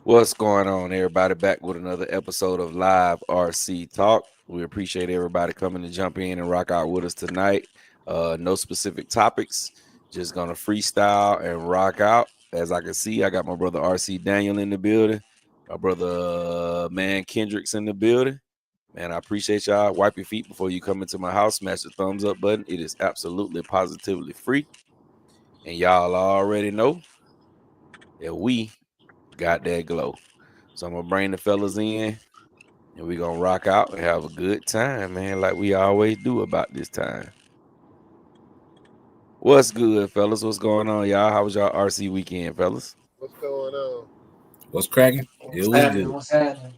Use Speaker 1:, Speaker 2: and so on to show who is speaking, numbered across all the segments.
Speaker 1: What's going on, everybody? Back with another episode of Live RC Talk. We appreciate everybody coming to jump in and rock out with us tonight. No specific topics, just gonna freestyle and rock out. As I can see, I got my brother RC Daniel in the building, my brother man Kendrick's in the building. Man, I appreciate y'all. Wipe your feet before you come into my house. Smash the thumbs up button. It is absolutely positively free. And y'all already know that we got that glow. So I'm gonna bring the fellas in and we're gonna rock out and have a good time, man, like we always do about this time. What's good, fellas? What's going on, y'all? How was y'all RC weekend, fellas?
Speaker 2: What's going on?
Speaker 3: What's cracking?
Speaker 4: It was good.
Speaker 5: What's happening?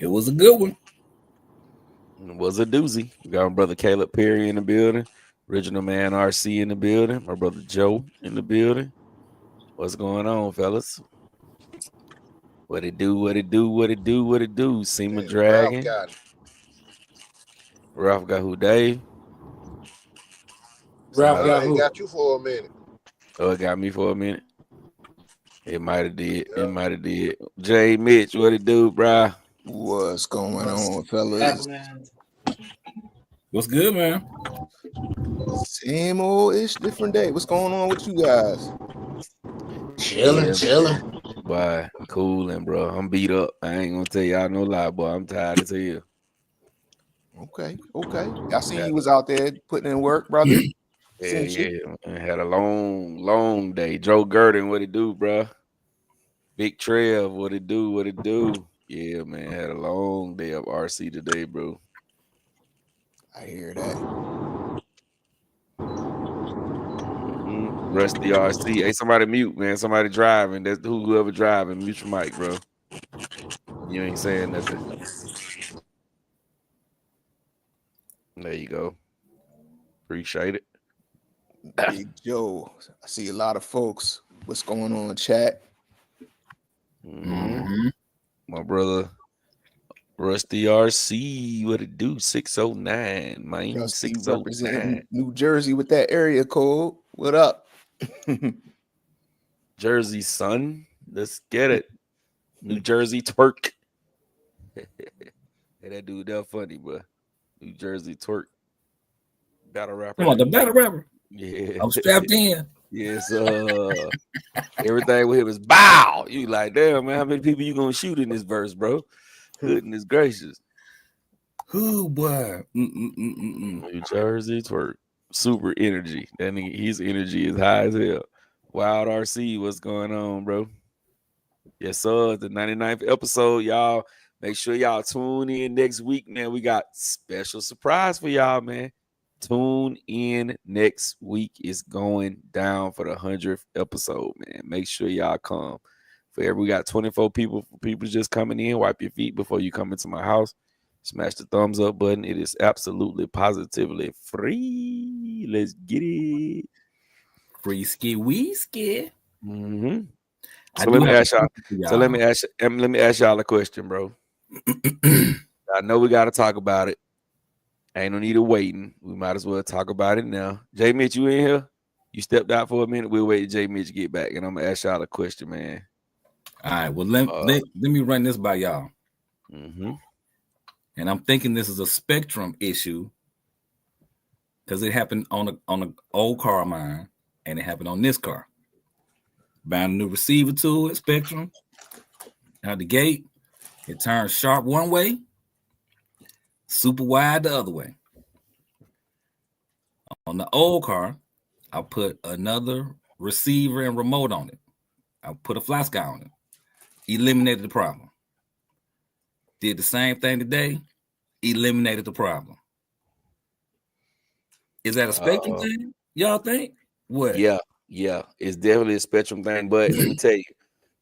Speaker 3: It was a good one.
Speaker 1: It was a doozy. We got my brother Caleb Perry in the building, original man RC in the building, my brother Joe in the building. What's going on, fellas? What it do, what it do, what it do, what it do? Seema Dragon. Ralph got who, Dave?
Speaker 5: Ralph got who?
Speaker 2: Got you for a minute.
Speaker 1: Oh, it got me for a minute. It might have did. Yep. It might have did. Jay Mitch, what it do, bro?
Speaker 4: What's going on, fellas?
Speaker 3: What's good, man?
Speaker 4: Same old-ish, different day. What's going on with you guys?
Speaker 5: Chilling.
Speaker 1: Boy, cooling, bro. I'm beat up. I ain't gonna tell y'all no lie, boy. I'm tired as hell.
Speaker 4: Okay. I seen you was out there putting in work, brother.
Speaker 1: Yeah. Man, had a long day. Joe Gurdon, what it do, bro? Big Trev, what it do? Yeah, man, had a long day of RC today, bro.
Speaker 4: I hear that.
Speaker 1: Rusty RC. Hey, somebody mute, man. Somebody driving. That's whoever driving. Mute your mic, bro. You ain't saying nothing. There you go. Appreciate it.
Speaker 4: Big Joe. I see a lot of folks. What's going on, chat?
Speaker 1: My brother Rusty RC, what it do? 609, man.
Speaker 4: Rusty
Speaker 1: 609.
Speaker 4: Representing New Jersey with that area code. What up?
Speaker 1: Jersey, son. Let's get it. New Jersey twerk. Hey, that dude, that funny, bro. New Jersey twerk. Battle rapper.
Speaker 3: Come on, the battle rapper.
Speaker 1: Yeah.
Speaker 3: I'm strapped in.
Speaker 1: Yes, everything with him is bow. You like, damn, man, how many people you gonna shoot in this verse, bro? Goodness gracious.
Speaker 3: Who, boy?
Speaker 1: New Jersey twerk. Super energy. That nigga, his energy is high as hell. Wild RC, what's going on, bro? Yes, sir. The 99th episode, y'all. Make sure y'all tune in next week, man. We got special surprise for y'all, man. Tune in next week. It's going down for the 100th episode, man. Make sure y'all come. We got 24 people. For people just coming in, wipe your feet before you come into my house. Smash the thumbs up button. It is absolutely positively free. Let's get it.
Speaker 3: Free ski, we ski.
Speaker 1: So let me ask y'all a question, bro. I know we got to talk about it. Ain't no need of waiting. We might as well talk about it now. Jay Mitch, you in here? You stepped out for a minute. We'll wait till Jay Mitch get back, and I'm gonna ask y'all a question, man.
Speaker 3: All right. Well, let me run this by y'all. And I'm thinking this is a spectrum issue because it happened on an old car of mine, and it happened on this car. Bound a new receiver to it, Spectrum. Out the gate, it turns sharp one way, super wide the other way. On the old car, I put another receiver and remote on it. I put a fly sky on it. Eliminated the problem. Did the same thing today. Eliminated the problem. Is that a spectrum thing? Y'all think? What?
Speaker 1: Yeah. It's definitely a spectrum thing. But let me tell you,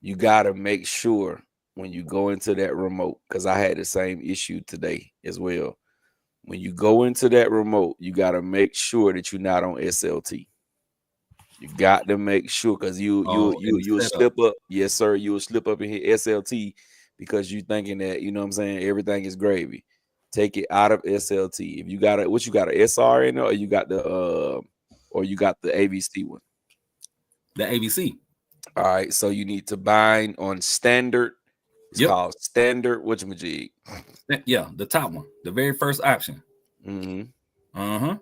Speaker 1: you gotta make sure when you go into that remote, because I had the same issue today as well. When you go into that remote, you gotta make sure that you're not on SLT. You got to make sure, because you'll slip up. Yes, sir. You will slip up and hit SLT because you thinking that, you know what I'm saying, everything is gravy. Take it out of SLT. If you got a SR in there, or you got the AVC one?
Speaker 3: The ABC.
Speaker 1: All right, so you need to bind on standard. It's called standard whatchamajig.
Speaker 3: Yeah, the top one, the very first option.
Speaker 1: Mm-hmm.
Speaker 3: Uh-huh.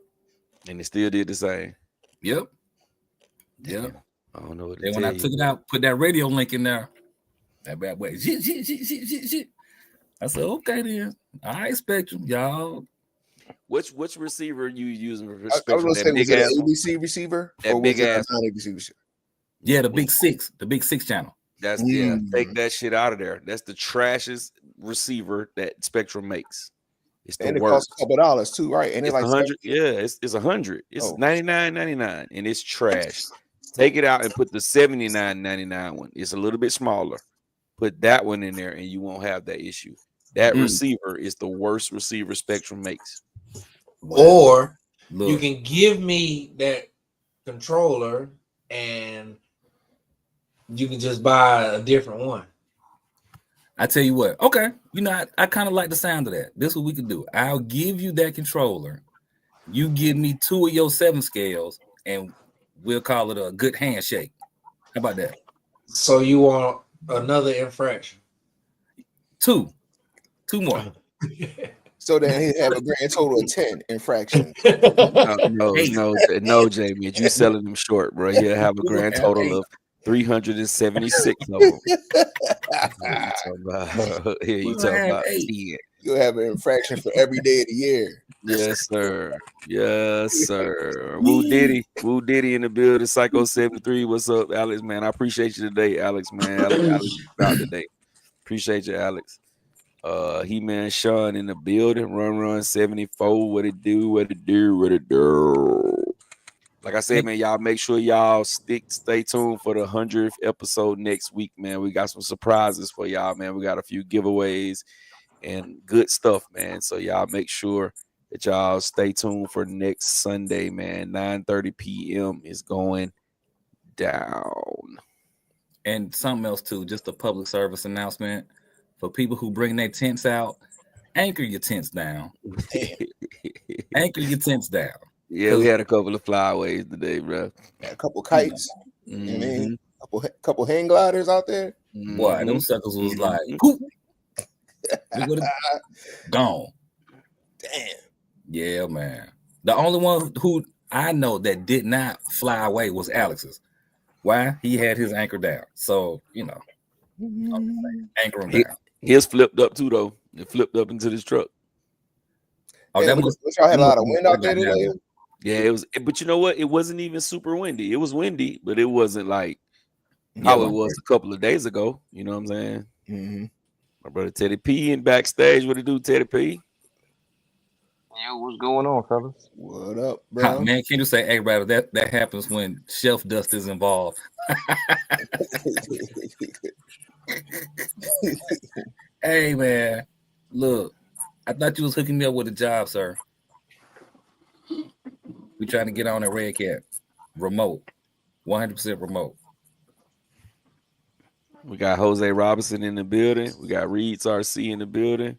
Speaker 1: And it still did the same.
Speaker 3: Yep.
Speaker 1: Damn, yep. I don't know what to
Speaker 3: then
Speaker 1: tell
Speaker 3: when I
Speaker 1: you.
Speaker 3: took it out, put that radio link in there. That bad boy. I said, okay then. I expect you, y'all.
Speaker 1: Which receiver are you using for
Speaker 4: I was
Speaker 1: Spectrum?
Speaker 4: gonna say,
Speaker 1: That
Speaker 4: was
Speaker 1: big
Speaker 4: it
Speaker 1: ass
Speaker 4: an ABC receiver
Speaker 1: that
Speaker 4: or
Speaker 1: big
Speaker 4: was it
Speaker 1: ass
Speaker 4: a non-ABC receiver?
Speaker 3: Yeah, the big six channel.
Speaker 1: That's take that shit out of there. That's the trashiest receiver that Spectrum makes. It's the
Speaker 4: and it
Speaker 1: worst.
Speaker 4: costs a couple dollars too, right? And
Speaker 1: it's
Speaker 4: like
Speaker 1: 100. Yeah, it's 100. It's
Speaker 4: Oh.
Speaker 1: $99.99 and it's trash. Take it out and put the $79.99 one. It's a little bit smaller. Put that one in there and you won't have that issue. That receiver is the worst receiver Spectrum makes.
Speaker 2: Or you can give me that controller and you can just buy a different one.
Speaker 3: I tell you what, okay. You know, I kind of like the sound of that. This is what we can do. I'll give you that controller. You give me 2 of your 7 scales, and we'll call it a good handshake. How about that?
Speaker 2: So you want another infraction?
Speaker 3: 2 more.
Speaker 4: So then he'd have a grand total of 10 infractions.
Speaker 1: No, Jamie, you selling them short, bro. He'll have a grand total of 376 of them. You talking about 10.
Speaker 4: You'll have an infraction for every day of the year.
Speaker 1: Yes, sir. Yes, sir. Woo Diddy in the building. Psycho 73. What's up, Alex? Man, I appreciate you today, Alex. Man, Alex out today. Appreciate you, Alex. He-Man Sean in the building. Run 74. What it do? Like I said, man, y'all make sure y'all stay tuned for the 100th episode next week, man. We got some surprises for y'all, man. We got a few giveaways and good stuff, man. So y'all make sure that y'all stay tuned for next Sunday, man. 9:30 p.m. is going down.
Speaker 3: And something else too, just a public service announcement for people who bring their tents out. Anchor your tents down. Anchor your tents down.
Speaker 1: Yeah, we had a couple of flyaways today, bro.
Speaker 4: Got a couple kites. Mm-hmm. I mean, couple hang gliders out there.
Speaker 3: Boy, them suckers was like, gone.
Speaker 4: Damn.
Speaker 3: Yeah, man. The only one who I know that did not fly away was Alex's. Why? He had his anchor down. So, you know, anchor him down.
Speaker 1: His flipped up too, though. It flipped up into this truck.
Speaker 3: Oh,
Speaker 4: that was y'all had a lot of wind out there today.
Speaker 1: Yeah, it was, but you know what? It wasn't even super windy. It was windy, but it wasn't like
Speaker 3: how
Speaker 1: it was a couple of days ago. You know what I'm saying?
Speaker 4: Mm-hmm.
Speaker 1: My brother Teddy P in backstage. What it do, Teddy P?
Speaker 5: Yo, what's going on, fellas?
Speaker 4: What up, bro?
Speaker 3: Man, can you say, hey, brother, that happens when shelf dust is involved. Hey, man, look, I thought you was hooking me up with a job, sir. We trying to get on a Redcat, remote, 100% remote.
Speaker 1: We got Jose Robinson in the building. We got Reed's RC in the building.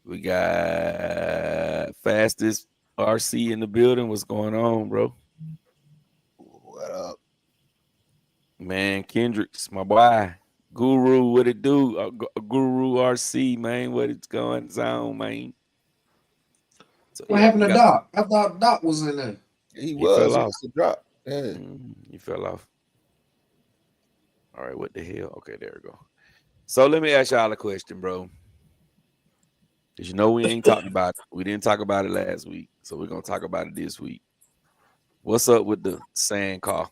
Speaker 1: We got Fastest RC in the building. What's going on, bro?
Speaker 4: What up?
Speaker 1: Man, Kendricks, my boy. Guru, what it do? Guru RC, man. What it's going on, man?
Speaker 2: So, what happened to Doc? I thought Doc was in there.
Speaker 4: He was. He must have dropped. Yeah.
Speaker 1: He fell off. All right, what the hell? Okay, there we go. So let me ask y'all a question, bro. Because you know we ain't talking about it. We didn't talk about it last week. So we're going to talk about it this week. What's up with the sand car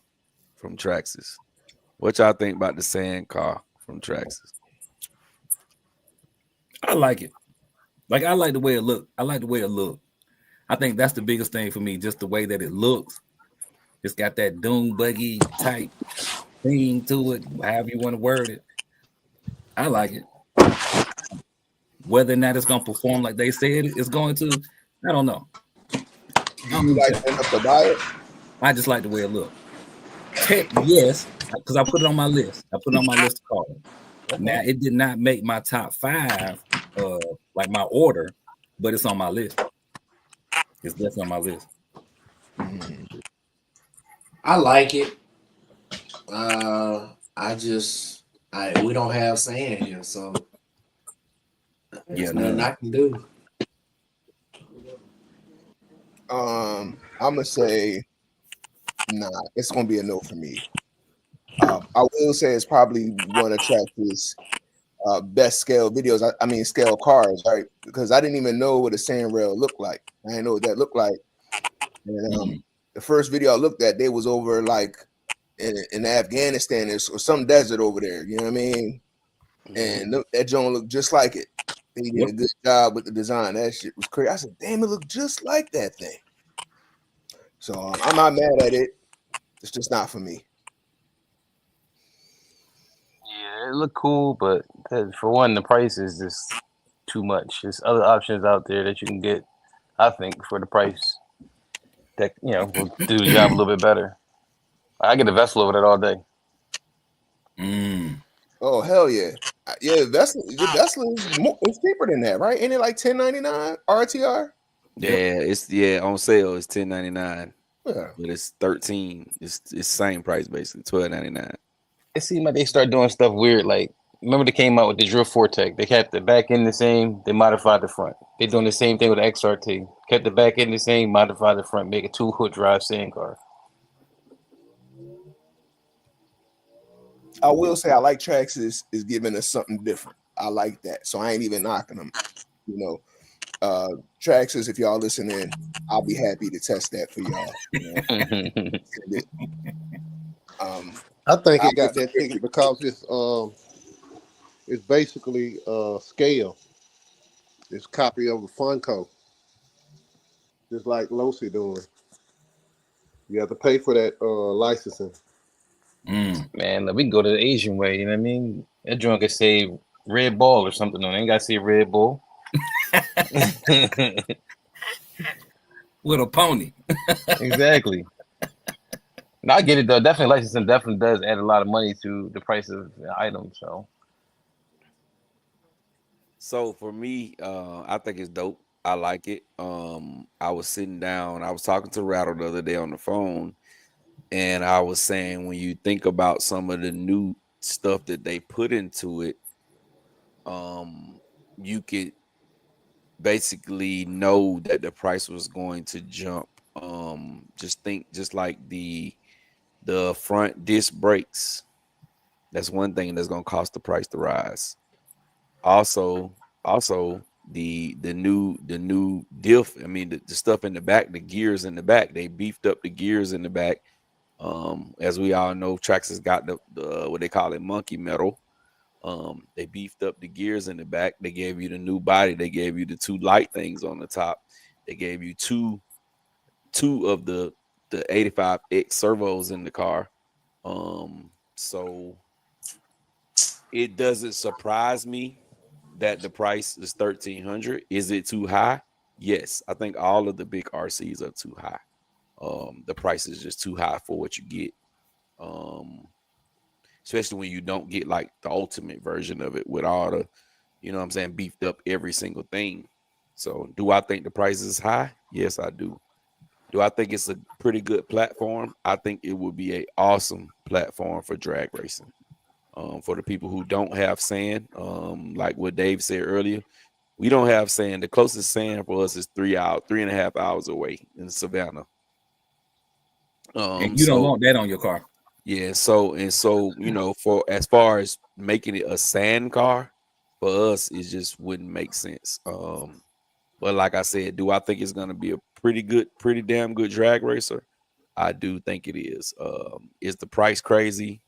Speaker 1: from Traxxas? What y'all think about the sand car from Traxxas?
Speaker 3: I like it. Like, I like the way it look. I think that's the biggest thing for me, just the way that it looks. It's got that dune buggy type thing to it, however you want to word it. I like it. Whether or not it's going to perform like they said it's going to, I don't know.
Speaker 4: You like enough to buy it?
Speaker 3: I just like the way it looks. Yes, because I put it on my list. I put it on my list to call it. Now, it did not make my top 5, like my order, but it's on my list. It's definitely on my list.
Speaker 2: I like it. I we don't have sand here, so
Speaker 1: yeah,
Speaker 2: nothing I can do.
Speaker 4: I'm gonna say, nah, it's gonna be a no for me. I will say it's probably one of Trax's best scale videos. I mean, scale cars, right? Because I didn't even know what a sand rail looked like. I didn't know what that looked like. And the first video I looked at, they was over like in Afghanistan or some desert over there. You know what I mean? And that joint looked just like it. They did a good job with the design. That shit was crazy. I said, damn, it looked just like that thing. So I'm not mad at it. It's just not for me.
Speaker 5: Yeah, it looked cool, but for one, the price is just too much. There's other options out there that you can get, I think, for the price that will do the job a little bit better. I get a Vesla over that all day.
Speaker 4: Oh hell yeah, yeah. Vesla is cheaper than that, right? Ain't it like $10.99 RTR?
Speaker 1: Yeah, it's on sale. It's $10.99.
Speaker 4: Yeah,
Speaker 1: but it's $13. It's same price basically, $12.99.
Speaker 5: It seemed like they start doing stuff weird. Like, remember they came out with the Drill Fortec. They kept the back end the same. They modified the front. They're doing the same thing with the XRT. Kept the back end the same, modified the front, make a 2-hood drive sand car.
Speaker 4: I will say I like Trax is giving us something different. I like that, so I ain't even knocking them. You know, Traxxas, if y'all listening, I'll be happy to test that for y'all. You know?
Speaker 6: I think it got that ticket because it's basically scale. It's a copy of a Funko, just like Losi doing. You have to pay for that licensing.
Speaker 5: Man, we can go to the Asian way. You know what I mean? That joint could say Red Ball or something. They ain't got to say Red Bull.
Speaker 3: With a pony.
Speaker 5: Exactly. No, I get it though. Definitely, licensing definitely does add a lot of money to the price of the item.
Speaker 1: So for me, I think it's dope. I like it. I was sitting down. I was talking to Rattle the other day on the phone, and I was saying when you think about some of the new stuff that they put into it, you could basically know that the price was going to jump. Just like the front disc brakes. That's one thing that's gonna cost the price to rise. Also the new diff. I mean the stuff in the back, the gears in the back. They beefed up the gears in the back. As we all know, Trax has got the what they call it monkey metal. They beefed up the gears in the back. They gave you the new body. They gave you the 2 light things on the top. They gave you two of the 85X servos in the car. So it doesn't surprise me that the price is $1,300. Is it too high? Yes, I think all of the big RCs are too high. The price is just too high for what you get. Especially when you don't get like the ultimate version of it with all the, you know what I'm saying, beefed up every single thing. So do I think the price is high? Yes, I do. Do I think it's a pretty good platform? I think it would be an awesome platform for drag racing. For the people who don't have sand, like what Dave said earlier, we don't have sand. The closest sand for us is 3.5 hours away in Savannah.
Speaker 3: And you don't want that on your car.
Speaker 1: Yeah, so you know, for as far as making it a sand car, for us, it just wouldn't make sense. But like I said, do I think it's gonna be a pretty damn good drag racer? I do think it is. Is the price crazy?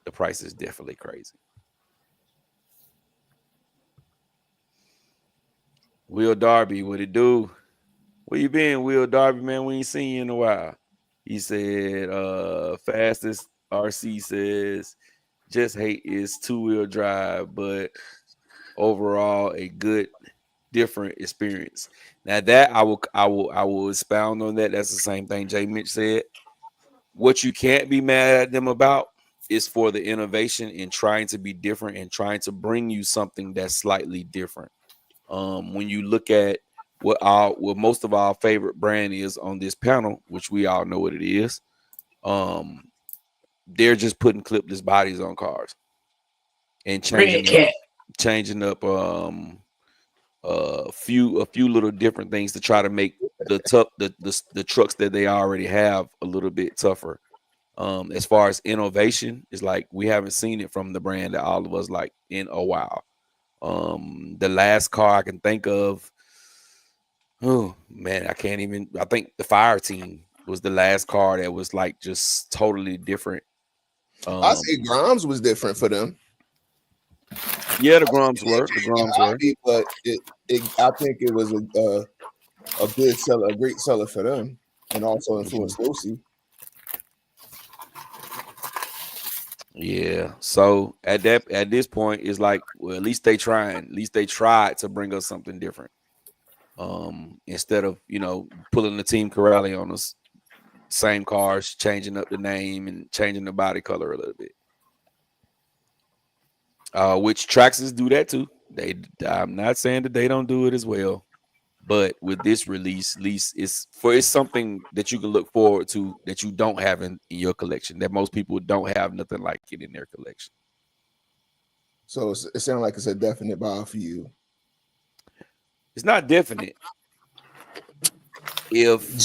Speaker 1: The price is definitely crazy. Will Darby, what it do? Where you been, Will Darby, man? We ain't seen you in a while. He said, fastest RC says, just hate is 2-wheel drive, but overall a good, different experience. Now that I will expound on that. That's the same thing Jay Mitch said. What you can't be mad at them about is for the innovation and trying to be different and trying to bring you something that's slightly different. When you look at what most of our favorite brand is on this panel, which we all know what it is, they're just putting clipless bodies on cars and changing up a few little different things to try to make the trucks that they already have a little bit tougher. As far as innovation, it's like we haven't seen it from the brand that all of us like in a while. The last car I can think of, oh man, I think the Fire Team was the last car that was like just totally different.
Speaker 4: I say Grimes was different for them.
Speaker 1: Yeah, the Grimes were.
Speaker 4: But I think it was a good seller, a great seller for them, and also influenced Lucy.
Speaker 1: Yeah. So at this point, it's like, well, at least they trying. At least they tried to bring us something different. Instead of pulling the Team Corrali on us, same cars, changing up the name and changing the body color a little bit. Which Traxxas do that too. I'm not saying that they don't do it as well, but with this release, at least it's something that you can look forward to that you don't have in your collection. That most people don't have nothing like it in their collection.
Speaker 4: So it sounds like it's a definite buy for you.
Speaker 1: It's not definite. If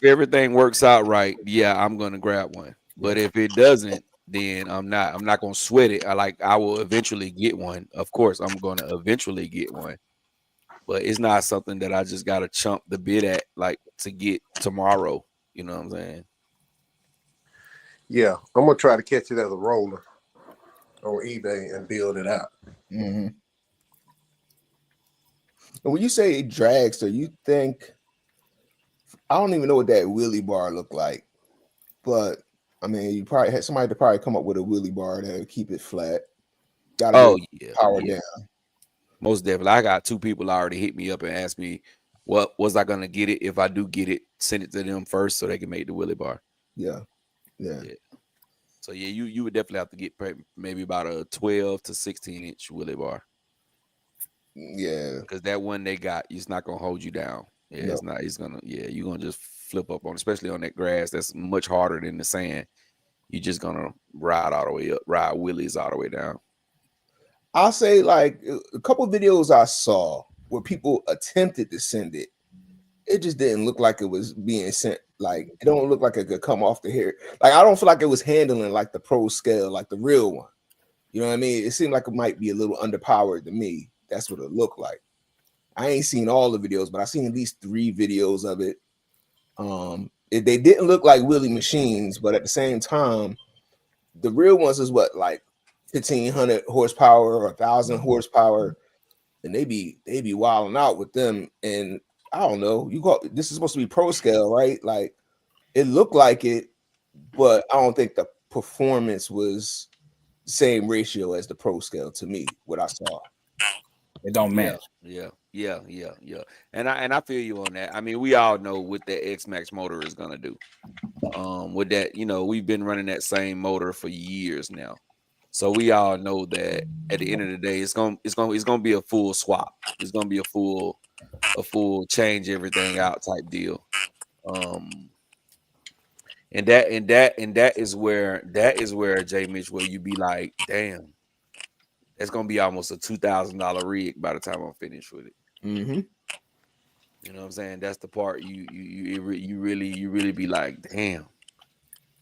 Speaker 1: everything works out right, yeah, I'm gonna grab one. But if it doesn't, then I'm not gonna sweat it. I will eventually get one. Of course, I'm gonna eventually get one. But it's not something that I just gotta chump the bid at like to get tomorrow. You know what I'm saying?
Speaker 6: Yeah, I'm gonna try to catch it as a roller on eBay and build it out.
Speaker 4: Mm-hmm. And when you say dragster, you think, I don't even know what that wheelie bar looked like, but I mean, you probably had somebody to probably come up with a wheelie bar that would keep it flat. Power down.
Speaker 1: Most definitely. I got 2 people already hit me up and asked me, what was I gonna get it? If I do get it, send it to them first so they can make the wheelie bar.
Speaker 4: Yeah.
Speaker 1: So yeah, you would definitely have to get maybe about a 12 to 16-inch wheelie bar.
Speaker 4: Yeah,
Speaker 1: because that one they got, it's not gonna hold you down. Yeah, it's not. It's gonna. Yeah, you're gonna just flip up on, especially on that grass. That's much harder than the sand. You're just gonna ride all the way up, ride wheelies all the way down.
Speaker 4: I'll say like a couple of videos I saw where people attempted to send it. It just didn't look like it was being sent. Like it don't look like it could come off the hair. Like I don't feel like it was handling like the pro scale, like the real one. You know what I mean? It seemed like it might be a little underpowered to me. That's what it looked like. I ain't seen all the videos, but I've seen at least 3 videos of it. They didn't look like wheelie machines, but at the same time, the real ones is what, like 1,500 horsepower or 1,000 horsepower, and they be wilding out with them. And I don't know, this is supposed to be pro scale, right? Like it looked like it, but I don't think the performance was the same ratio as the pro scale to me. What I saw,
Speaker 3: it don't match.
Speaker 1: Yeah. And I feel you on that. I mean, we all know what the X-Max motor is gonna do. With that, we've been running that same motor for years now, so we all know that at the end of the day, it's gonna be a full swap. It's gonna be a full change everything out type deal. And that is where J Mitch, where you be like, damn, it's gonna be almost a $2,000 rig by the time I'm finished with it.
Speaker 4: Mm-hmm.
Speaker 1: You know what I'm saying? That's the part you really be like, damn,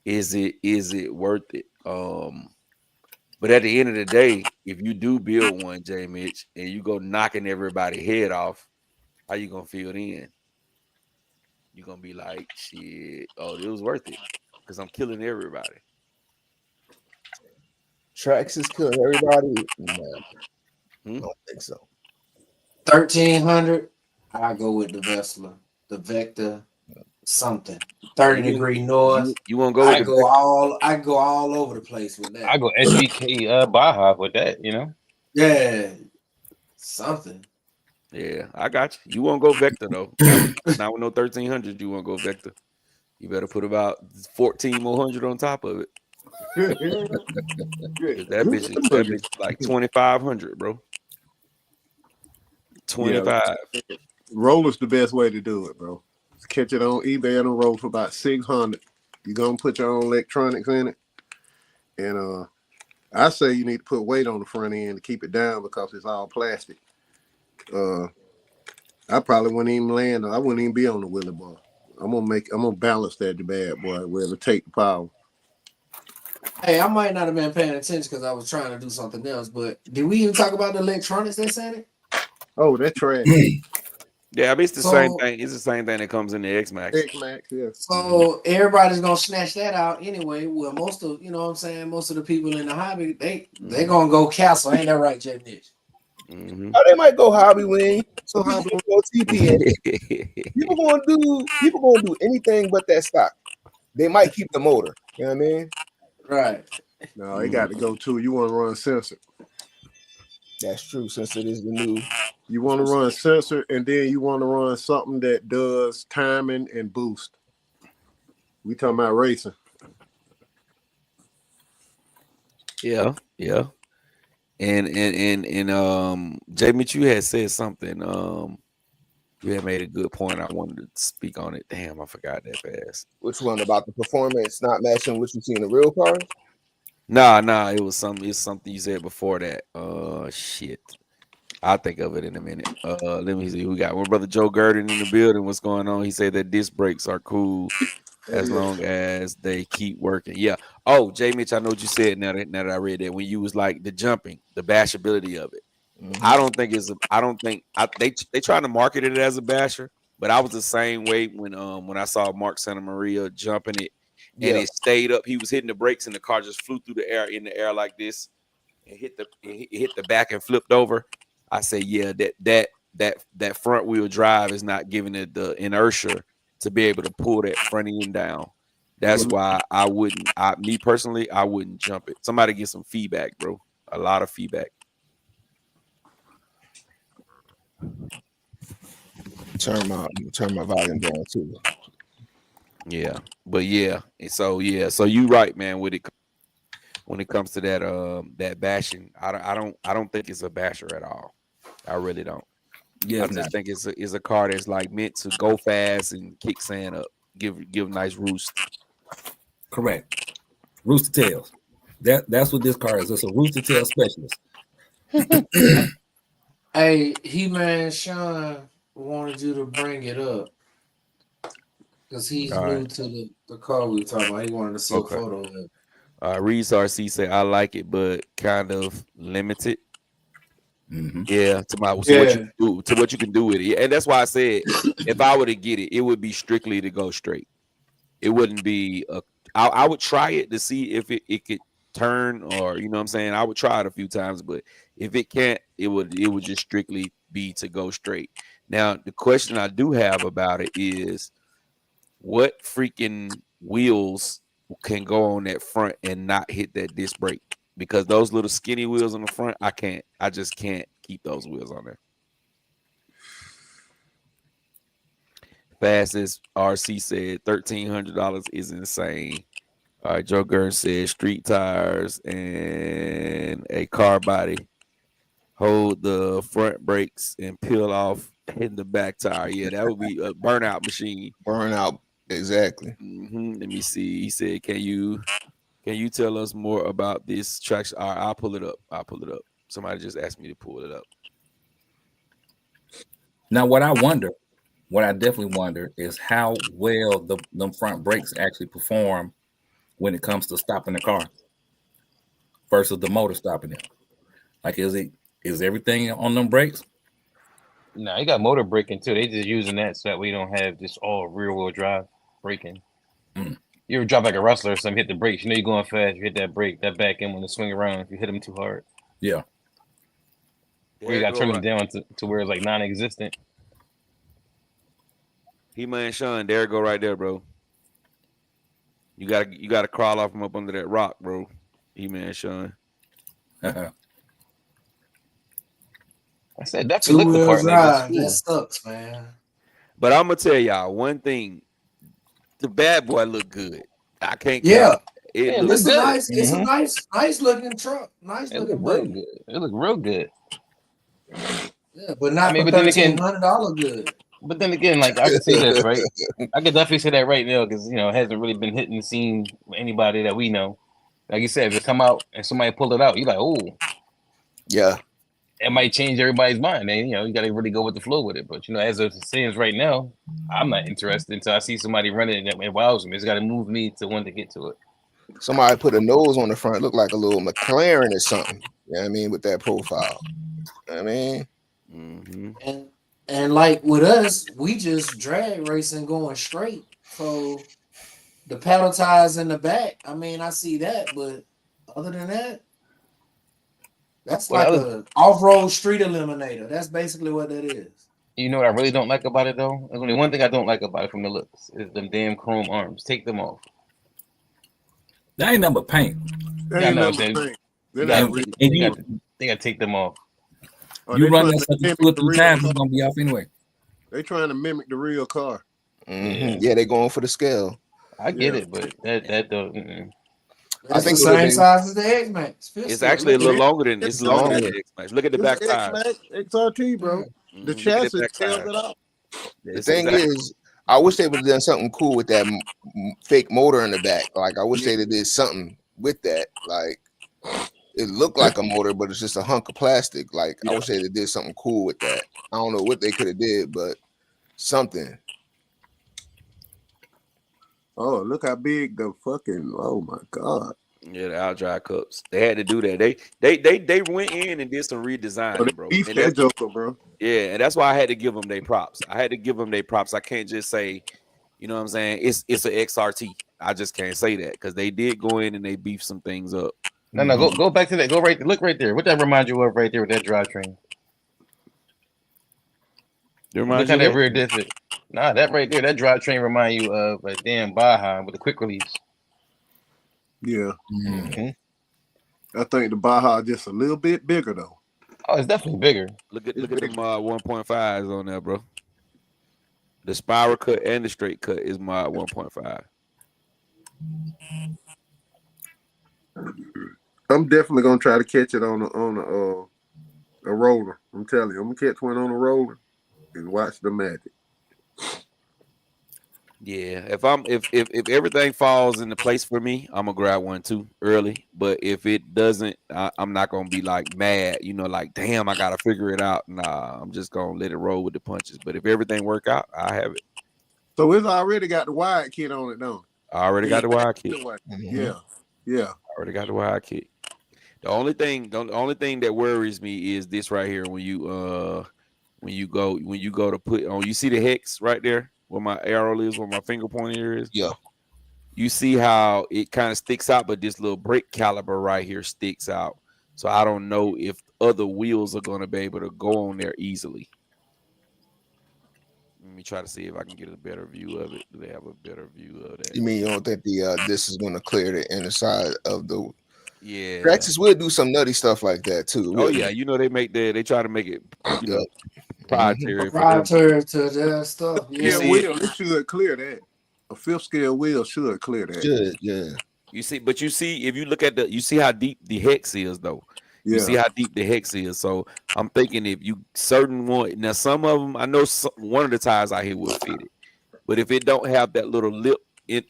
Speaker 1: is it worth it? But at the end of the day, if you do build one, J Mitch, and you go knocking everybody head off, how you gonna feel then? You're gonna be like, shit, oh, it was worth it because I'm killing everybody.
Speaker 4: Trax is killing everybody. No, I don't think so.
Speaker 2: 1,300. I go with the Vesla, the Vector, something. 30-degree north.
Speaker 1: You won't go?
Speaker 2: I go all over the place with that.
Speaker 5: I go SVK Baja with that.
Speaker 2: Yeah, something.
Speaker 1: Yeah, I got you. You won't go Vector though. Not with no 1,300. You won't go Vector. You better put about 14 more hundred on top of it. that bitch is like 2,500, bro. 25.
Speaker 6: Yeah, roller's the best way to do it, bro. Catch it on eBay and on roll for about 600. You're gonna put your own electronics in it, and I say you need to put weight on the front end to keep it down because it's all plastic. I probably wouldn't even land. I wouldn't even be on the wheelie bar. I'm gonna balance that the bad boy where it'll take the power.
Speaker 2: Hey, I might not have been paying attention because I was trying to do something else. But did we even talk about the electronics that's in it?
Speaker 6: Oh, that's trash.
Speaker 1: Yeah, I mean, it's the same thing. It's the same thing that comes in the X-Max.
Speaker 6: X-Max, yeah.
Speaker 2: So everybody's gonna snatch that out anyway. Well, most of most of the people in the hobby, they gonna go Castle. Ain't that right, Jay Mitch?
Speaker 4: Oh, they might go hobby wing. Some people gonna go TP. People gonna do anything but that stock. They might keep the motor. You know what I mean?
Speaker 2: Right.
Speaker 6: No, they got to go to. You want to run sensor.
Speaker 4: That's true. Since it is the new.
Speaker 6: You want to run sensor, and then you want to run something that does timing and boost. We talking about racing.
Speaker 1: Yeah. And Jay Mitch, you had said something. You had made a good point. I wanted to speak on it. Damn, I forgot that fast.
Speaker 4: Which one about the performance not matching what you see in the real cars?
Speaker 1: Nah. It was something you said before that. Shit. I'll think of it in a minute. Let me see. We got one brother Joe Gurdon in the building. What's going on? He said that disc brakes are cool as long as they keep working. Yeah. Oh, Jay Mitch, I know what you said now that I read that when you was like the jumping, the bashability of it. They trying to market it as a basher, but I was the same way when I saw Mark Santa Maria jumping it and it stayed up. He was hitting the brakes and the car just flew through the air in the air like this and hit the back and flipped over. I say, yeah, that front wheel drive is not giving it the inertia to be able to pull that front end down. That's why me personally, I wouldn't jump it. Somebody get some feedback, bro. A lot of feedback.
Speaker 4: Turn my volume down too.
Speaker 1: Yeah, but yeah, so you right, man. When it comes to that bashing, I don't think it's a basher at all. I really don't. Yeah, I just think it's a car that's like meant to go fast and kick sand up, give nice roost.
Speaker 3: Correct. Rooster tails. That's what this car is. It's a rooster tail specialist.
Speaker 2: Hey, He-Man Sean wanted you to bring it up because he's new to the car we were talking about. He wanted to see a photo of it.
Speaker 1: Reese RC say I like it, but kind of limited.
Speaker 3: Mm-hmm.
Speaker 1: Yeah, to what you can do with it, and that's why I said if I were to get it, it would be strictly to go straight. It wouldn't be I would try it to see if it could turn, or you know what I'm saying. I would try it a few times, but if it can't, it would just strictly be to go straight. Now the question I do have about it is, what freaking wheels can go on that front and not hit that disc brake? Because those little skinny wheels on the front, I just can't keep those wheels on there. Fastest RC said $1,300 is insane. All right, Joe Gurn said street tires and a car body. Hold the front brakes and peel off in the back tire. Yeah, that would be a burnout machine.
Speaker 4: Burnout, exactly.
Speaker 1: Let me see. He said, Can you tell us more about this traction? All right, I'll pull it up. Somebody just asked me to pull it up.
Speaker 3: Now, what I definitely wonder is how well the front brakes actually perform when it comes to stopping the car versus the motor stopping it. Like, is everything on them brakes?
Speaker 5: No, you got motor braking too. They just using that so that we don't have just all rear wheel drive braking. You ever drop like a wrestler or something, hit the brakes, you know you're going fast, you hit that brake, that back end when it swing around if you hit them too hard.
Speaker 3: Yeah.
Speaker 5: Or you got to turn them down to where it's like non-existent.
Speaker 1: He-Man Sean, there it go right there, bro. You gotta crawl off from up under that rock, bro. He-Man Sean.
Speaker 5: I said that's the part.
Speaker 2: That sucks, man.
Speaker 1: But I'm gonna tell y'all one thing. The bad boy look good. I can't.
Speaker 2: It's a nice looking truck. Nice looking
Speaker 5: real good. It look real good.
Speaker 2: Yeah, but not for $1,300 good.
Speaker 5: But then again, like I can say this, right? I could definitely say that right now because it hasn't really been hitting the scene with anybody that we know. Like you said, if it come out and somebody pulled it out, you're like, oh,
Speaker 4: yeah,
Speaker 5: it might change everybody's mind. And you got to really go with the flow with it. But as it stands right now, I'm not interested until I see somebody running and it wows me. It's got to move me to want to get to it.
Speaker 4: Somebody put a nose on the front, look like a little McLaren or something. You know what I mean? With that profile. You know what I mean?
Speaker 2: Mm-hmm. And like with us, we just drag racing going straight. So the pedal tires in the back, I mean, I see that, but other than that, that's like a off-road street eliminator. That's basically what that is.
Speaker 5: You know what I really don't like about it though? There's only one thing I don't like about it from the looks is them damn chrome arms. Take them off.
Speaker 3: That ain't nothing but paint.
Speaker 5: They gotta take them off.
Speaker 3: You run that such 2 or 3 times, it's gonna be off anyway.
Speaker 6: They trying to mimic the real car.
Speaker 4: Mm-hmm. Yeah, they going for the scale.
Speaker 5: I get it, but that don't.
Speaker 2: I think the same size as the X Max.
Speaker 1: It's actually a little longer than X Max. Look at the back tires.
Speaker 6: XRT, bro. The chassis tells it out.
Speaker 4: The thing is, I wish they would have done something cool with that fake motor in the back. Like I wish they did something with that. Like it looked like a motor, but it's just a hunk of plastic. Like I wish they did something cool with that. I don't know what they could have did, but something.
Speaker 6: Oh, look how big the fucking! Oh my god!
Speaker 1: Yeah, the outdrive cups. They had to do that. They went in and did some redesign, bro.
Speaker 6: And that joker, bro.
Speaker 1: Yeah, and that's why I had to give them their props. I can't just say, you know what I'm saying? It's an XRT. I just can't say that because they did go in and they beefed some things up.
Speaker 5: No, go back to that. Go right. Look right there. What that remind you of right there with that drivetrain? Look at that rear diff. Nah, that right there, that drivetrain remind you of a damn Baja with a quick release.
Speaker 6: Yeah. I think the Baja just a little bit bigger though.
Speaker 5: Oh, it's definitely bigger.
Speaker 1: Look at them 1.5s on there, bro. The spiral cut and the straight cut is mod 1.5.
Speaker 6: I'm definitely gonna try to catch it on a roller. I'm telling you, I'm gonna catch one on a roller and watch the magic.
Speaker 1: Yeah, if everything falls into place for me, I'm gonna grab one too early. But if it doesn't, I'm not gonna be like mad, like damn, I gotta figure it out. Nah, I'm just gonna let it roll with the punches. But if everything work out, I have it.
Speaker 6: So it's already got the wide kit on it, don't it?
Speaker 1: I already got the wide kit.
Speaker 6: Yeah.
Speaker 1: I already got the wide kit. The only thing that worries me is this right here. When you go to put on, you see the hex right there where my arrow is, where my finger pointer is.
Speaker 4: Yeah.
Speaker 1: You see how it kind of sticks out, but this little brake caliper right here sticks out. So I don't know if other wheels are going to be able to go on there easily. Let me try to see if I can get a better view of it. Do they have a better view of that?
Speaker 4: You mean you don't think this is going to clear the inner side of the?
Speaker 1: Yeah.
Speaker 4: Traxxas will do some nutty stuff like that too.
Speaker 1: Oh yeah, they try to make it proprietary
Speaker 2: to their stuff.
Speaker 6: Yeah, wheel it should clear that. A 5th scale wheel should clear that.
Speaker 4: Should, yeah.
Speaker 1: You see if you look at you see how deep the hex is though. Yeah. You see how deep the hex is. So I'm thinking if you certain one now, some of them I know one of the tires out here will fit it, but if it don't have that little lip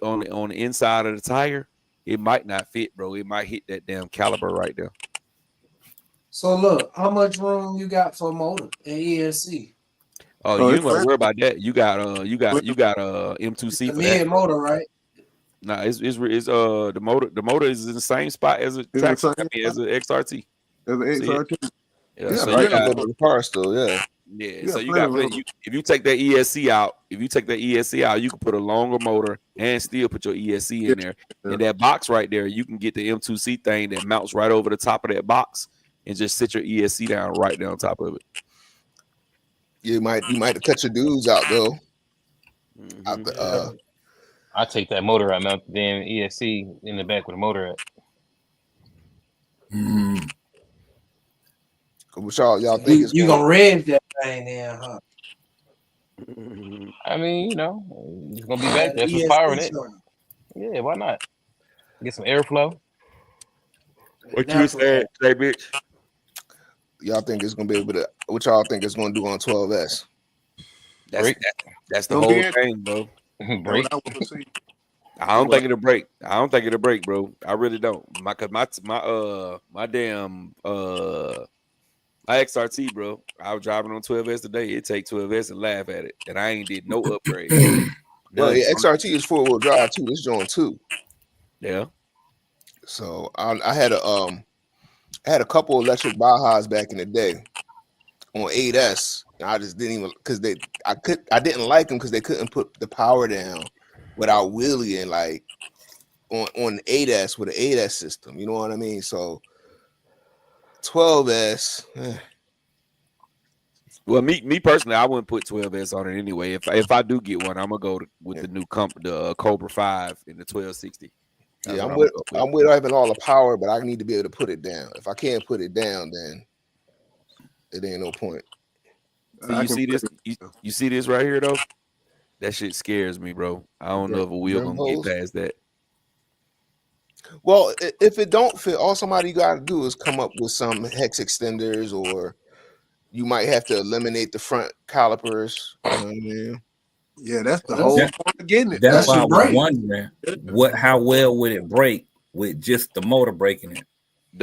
Speaker 1: on the inside of the tire, it might not fit, bro. It might hit that damn caliber right there.
Speaker 2: So look, how much room you got for motor and ESC?
Speaker 1: Oh, you ain't gotta worry about that. You got M2C for that
Speaker 2: motor, right?
Speaker 1: Nah, it's the motor is in the same spot as a traction, as an XRT.
Speaker 6: As an XRT.
Speaker 4: Yeah, so you got the car still, yeah.
Speaker 1: Yeah, so you got if you take that ESC out, you can put a longer motor and still put your ESC in there. In that box right there, you can get the M2C thing that mounts right over the top of that box and just sit your ESC down right there on top of it.
Speaker 4: You might have cut your dudes out though.
Speaker 5: I take that motor out, mount the damn ESC in the back with the motor at.
Speaker 4: What y'all think
Speaker 2: you gonna rev that thing there, huh?
Speaker 5: I mean, it's gonna be back there. Some power in it. Yeah, why not? Get some airflow.
Speaker 1: What you said, say, bitch?
Speaker 4: Y'all think it's gonna be able to? What y'all think it's gonna do on 12S?
Speaker 1: That's the
Speaker 6: Don't
Speaker 1: whole
Speaker 6: be at-
Speaker 1: thing, bro.
Speaker 6: That's
Speaker 5: Break.
Speaker 6: what I want to see.
Speaker 1: I don't think it'll break. I don't think it'll break, bro. I really don't. My damn my XRT, bro. I was driving on 12S today. It take 12S and laugh at it, and I ain't did no upgrade.
Speaker 4: Well, yeah, XRT is 4-wheel drive too. This joint too.
Speaker 1: Yeah.
Speaker 4: So I had a couple electric Bajas back in the day on 8S. I just didn't even because I didn't like them because they couldn't put the power down without wheeling like on 8S with an 8S system. You know what I mean? So 12S.
Speaker 1: Well, me personally, I wouldn't put 12S on it anyway. If I do get one, I'm gonna go with the new Cobra 5 in the 1260.
Speaker 4: Yeah, I'm with having all the power, but I need to be able to put it down. If I can't put it down, then it ain't no point.
Speaker 1: So you see this? You see this right here though? That shit scares me, bro. I don't know if a wheel gonna get past that.
Speaker 4: Well, if it don't fit, all somebody got to do is come up with some hex extenders, or you might have to eliminate the front calipers. You know what I mean?
Speaker 6: Yeah, that's the whole point of getting it.
Speaker 3: That's why I was wondering how well would it break with just the motor breaking it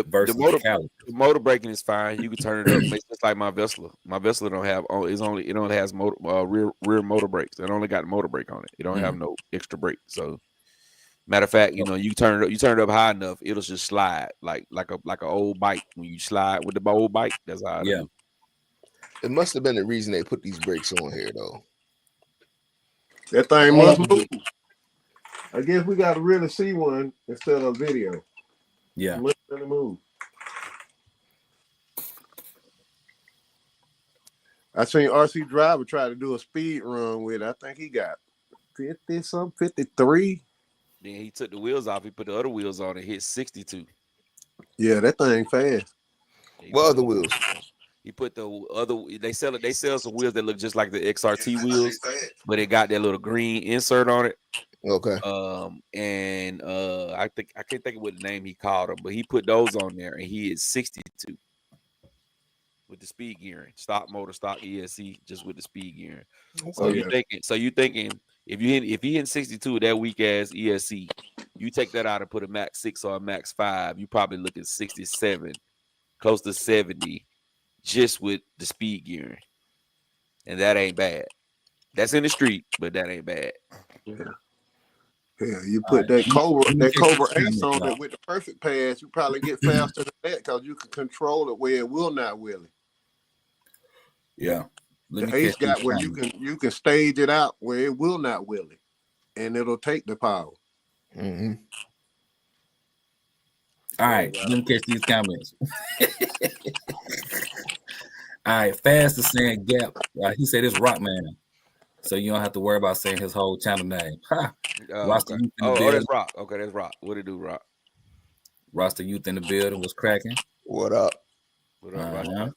Speaker 3: versus the caliper.
Speaker 1: The motor braking is fine. You can turn it up. It's just like my Vesla. My Vesla don't have it only has motor rear motor brakes. It only got motor brake on it. It don't have no extra brake. So matter of fact, you turn it up high enough, it'll just slide like an old bike. When you slide with the old bike, that's how it do.
Speaker 4: It must have been the reason they put these brakes on here though.
Speaker 6: That thing must move. I guess we got to really see one instead of video.
Speaker 3: Yeah.
Speaker 6: It must really move. I seen RC Driver try to do a speed run with it. I think he got 50-something, 53.
Speaker 1: Then he took the wheels off. He put the other wheels on and hit 62.
Speaker 6: Yeah, that thing fast.
Speaker 4: What other wheels?
Speaker 1: He put the other. They sell some wheels that look just like the XRT wheels, but it got that little green insert on it.
Speaker 4: Okay.
Speaker 1: And I can't think of what the name he called them, but he put those on there, and he is 62 with the speed gearing, stock motor, stock ESC, just with the speed gearing. Okay. So you thinking if he hit 62 with that weak ass ESC, you take that out and put a Max 6 or a Max 5, you probably looking 67, close to 70, just with the speed gearing, and that ain't bad. That's in the street, but that ain't bad.
Speaker 6: Yeah, you put that Cobra Ace on it with the perfect pass, you probably get faster than that because you can control it where it will not wheel it.
Speaker 3: Yeah.
Speaker 6: The Ace got where you can stage it out where it will not wheel it, and it'll take the power.
Speaker 3: Mm-hmm. All right, let me catch these comments. All right, Fast is saying Gap. He said it's Rockman, so you don't have to worry about saying his whole channel name.
Speaker 1: Okay. That's Rock. Okay, that's Rock. What it do, Rock?
Speaker 3: Roster Youth in the building was cracking.
Speaker 4: What up?
Speaker 1: What up, Rock?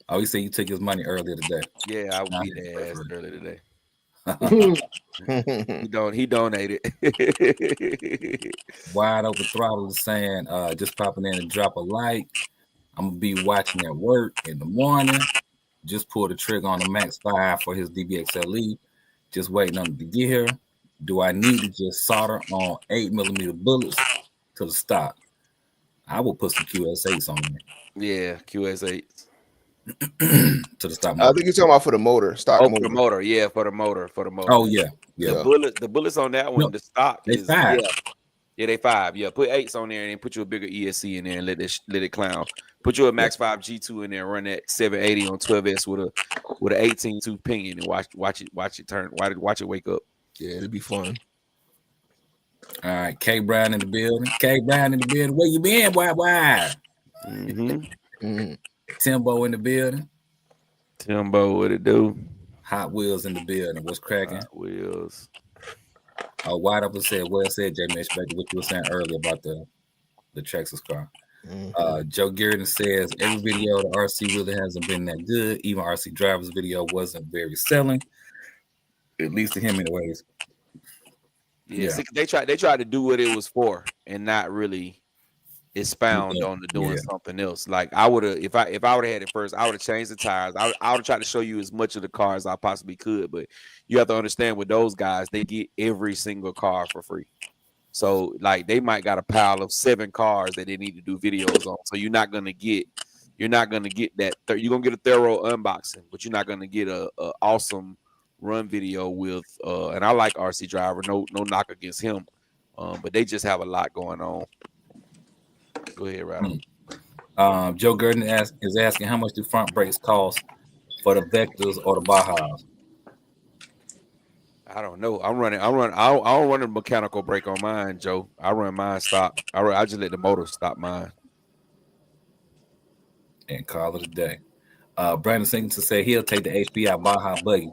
Speaker 3: Oh, he said you took his money earlier today.
Speaker 1: Yeah, I beat their ass earlier today. He donated.
Speaker 3: Wide Open Throttle is saying, just popping in and drop a like. I'm gonna be watching at work in the morning. Just pulled the trigger on the Max 5 for his DBXLE. Just waiting on it to get here. Do I need to just solder on 8mm bullets to the stock? I will put some QS8s on there.
Speaker 1: Yeah, QS8s.
Speaker 3: To the stock motor.
Speaker 4: I think you're talking about for the motor. Stock motor.
Speaker 1: For the motor. Yeah, for the motor.
Speaker 3: Oh, yeah.
Speaker 1: The bullets on that one, the stock
Speaker 3: is 5.
Speaker 1: Yeah, they 5. Yeah, put 8s on there and then put you a bigger ESC in there and let it clown. Put you a Max 5 G2 in there, run that 780 on 12S with an 18-2 pinion and watch it turn. Watch it wake up.
Speaker 4: Yeah, it'll be fun.
Speaker 3: All right, K Brown in the building. K Brown in the building. Where you been? Why? Timbo in the building.
Speaker 1: Timbo, what it do?
Speaker 3: Hot Wheels in the building. What's cracking?
Speaker 1: Hot Wheels.
Speaker 3: Wide Open said, well said, J Mesh, back to what you were saying earlier about the Traxxas car. Joe Garrison says every video the RC really hasn't been that good. Even RC Driver's video wasn't very selling, at least to him anyways.
Speaker 1: Yeah. See, they tried to do what it was for and not really. expound on the doing something else. Like I would have, if I would have had it first, I would have changed the tires. I would have tried to show you as much of the car as I possibly could. But you have to understand, with those guys, they get every single car for free. So like they might got a pile of 7 cars that they need to do videos on. So you're not gonna get that. You're gonna get a thorough unboxing, but you're not gonna get a awesome run video with. And I like RC Driver. No knock against him. But they just have a lot going on. Go ahead, Ryder.
Speaker 3: Joe Gurdon is asking how much do front brakes cost for the Vectors or the Bajas?
Speaker 1: I don't know. I don't run a mechanical brake on mine, Joe. I run mine stop. I just let the motor stop mine.
Speaker 3: And call it a day. Brandon Singleton said he'll take the HPI Baja buggy.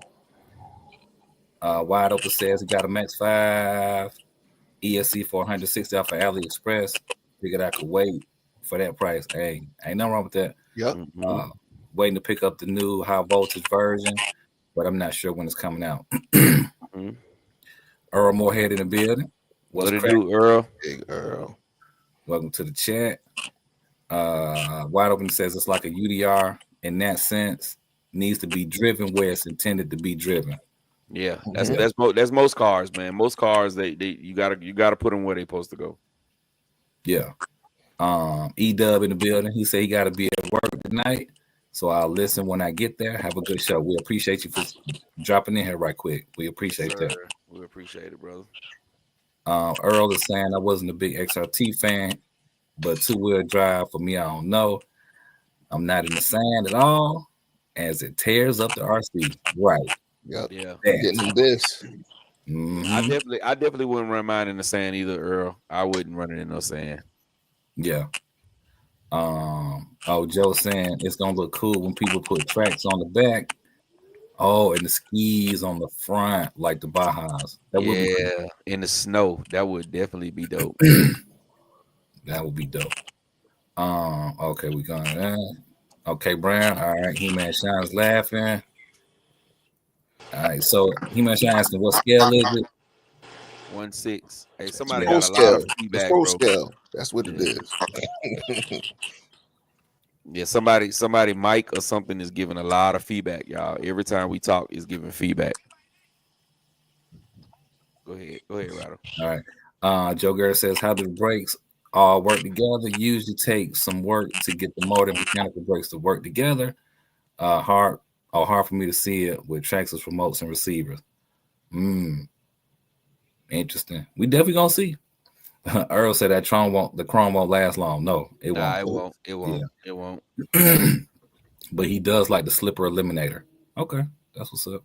Speaker 3: Wide Open says he got a Max 5 ESC for $160 off of AliExpress. Figured I could wait for that price. Hey, ain't nothing wrong with that.
Speaker 4: Yep.
Speaker 3: Waiting to pick up the new high voltage version, but I'm not sure when it's coming out. Earl Moorhead in the building.
Speaker 1: What it do, Earl?
Speaker 4: Big Earl.
Speaker 3: Welcome to the chat. Wide Open says it's like a UDR in that sense. Needs to be driven where it's intended to be driven.
Speaker 1: Yeah, that's most cars, man. Most cars, you gotta put them where they're supposed to go.
Speaker 3: Yeah. E-Dub in the building. He said he got to be at work tonight, so I'll listen when I get there. Have a good show. We appreciate you for dropping in here right quick. We appreciate that.
Speaker 1: We appreciate it, brother.
Speaker 3: Earl is saying I wasn't a big XRT fan, but two-wheel drive for me, I don't know. I'm not in the sand at all, as it tears up the RC. Right.
Speaker 4: Yep.
Speaker 1: Yeah.
Speaker 4: Getting this.
Speaker 3: Mm-hmm.
Speaker 1: I definitely wouldn't run mine in the sand either, Earl. I wouldn't run it in no sand.
Speaker 3: Yeah. Joe's saying it's gonna look cool when people put tracks on the back. Oh, and the skis on the front, like the Bajas. That would be cool.
Speaker 1: In the snow. That would definitely be dope.
Speaker 3: That would be dope. Okay, we going there. Okay, Brown. All right, He-Man Shine's laughing. All right, so He-Man Shine asking what scale is it?
Speaker 1: 1.6. Hey, somebody
Speaker 4: Full
Speaker 1: got a
Speaker 4: scale.
Speaker 1: lot of feedback,
Speaker 4: Full
Speaker 1: bro.
Speaker 4: scale. That's what it is.
Speaker 1: Yeah, somebody, Mike or something, is giving a lot of feedback, y'all. Every time we talk, is giving feedback. Go ahead, Ryder.
Speaker 3: All right. Joe Garrett says, how do the brakes all work together? Usually take some work to get the motor and mechanical brakes to work together. Hard for me to see it with traxers, remotes, and receivers. Interesting. We definitely gonna see. Earl said that the chrome won't last long. No, it won't.
Speaker 1: It won't.
Speaker 3: Yeah.
Speaker 1: It won't.
Speaker 3: But he does like the slipper eliminator. Okay, that's what's up.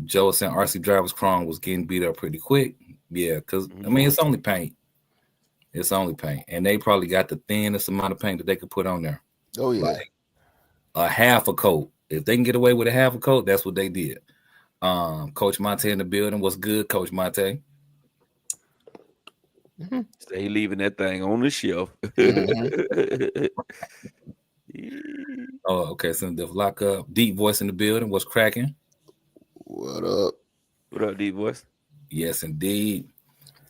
Speaker 3: Joe saying RC Driver's chrome was getting beat up pretty quick. Yeah, because I mean it's only paint. It's only paint, and they probably got the thinnest amount of paint that they could put on there.
Speaker 4: Oh yeah,
Speaker 3: like a half a coat. If they can get away with a half a coat, that's what they did. Coach Monte in the building. What's good, Coach Monte?
Speaker 1: Stay leaving that thing on the shelf.
Speaker 3: Oh, okay. So the lock up. Deep voice in the building. What's cracking?
Speaker 4: What up?
Speaker 1: What up, deep voice?
Speaker 3: Yes, indeed.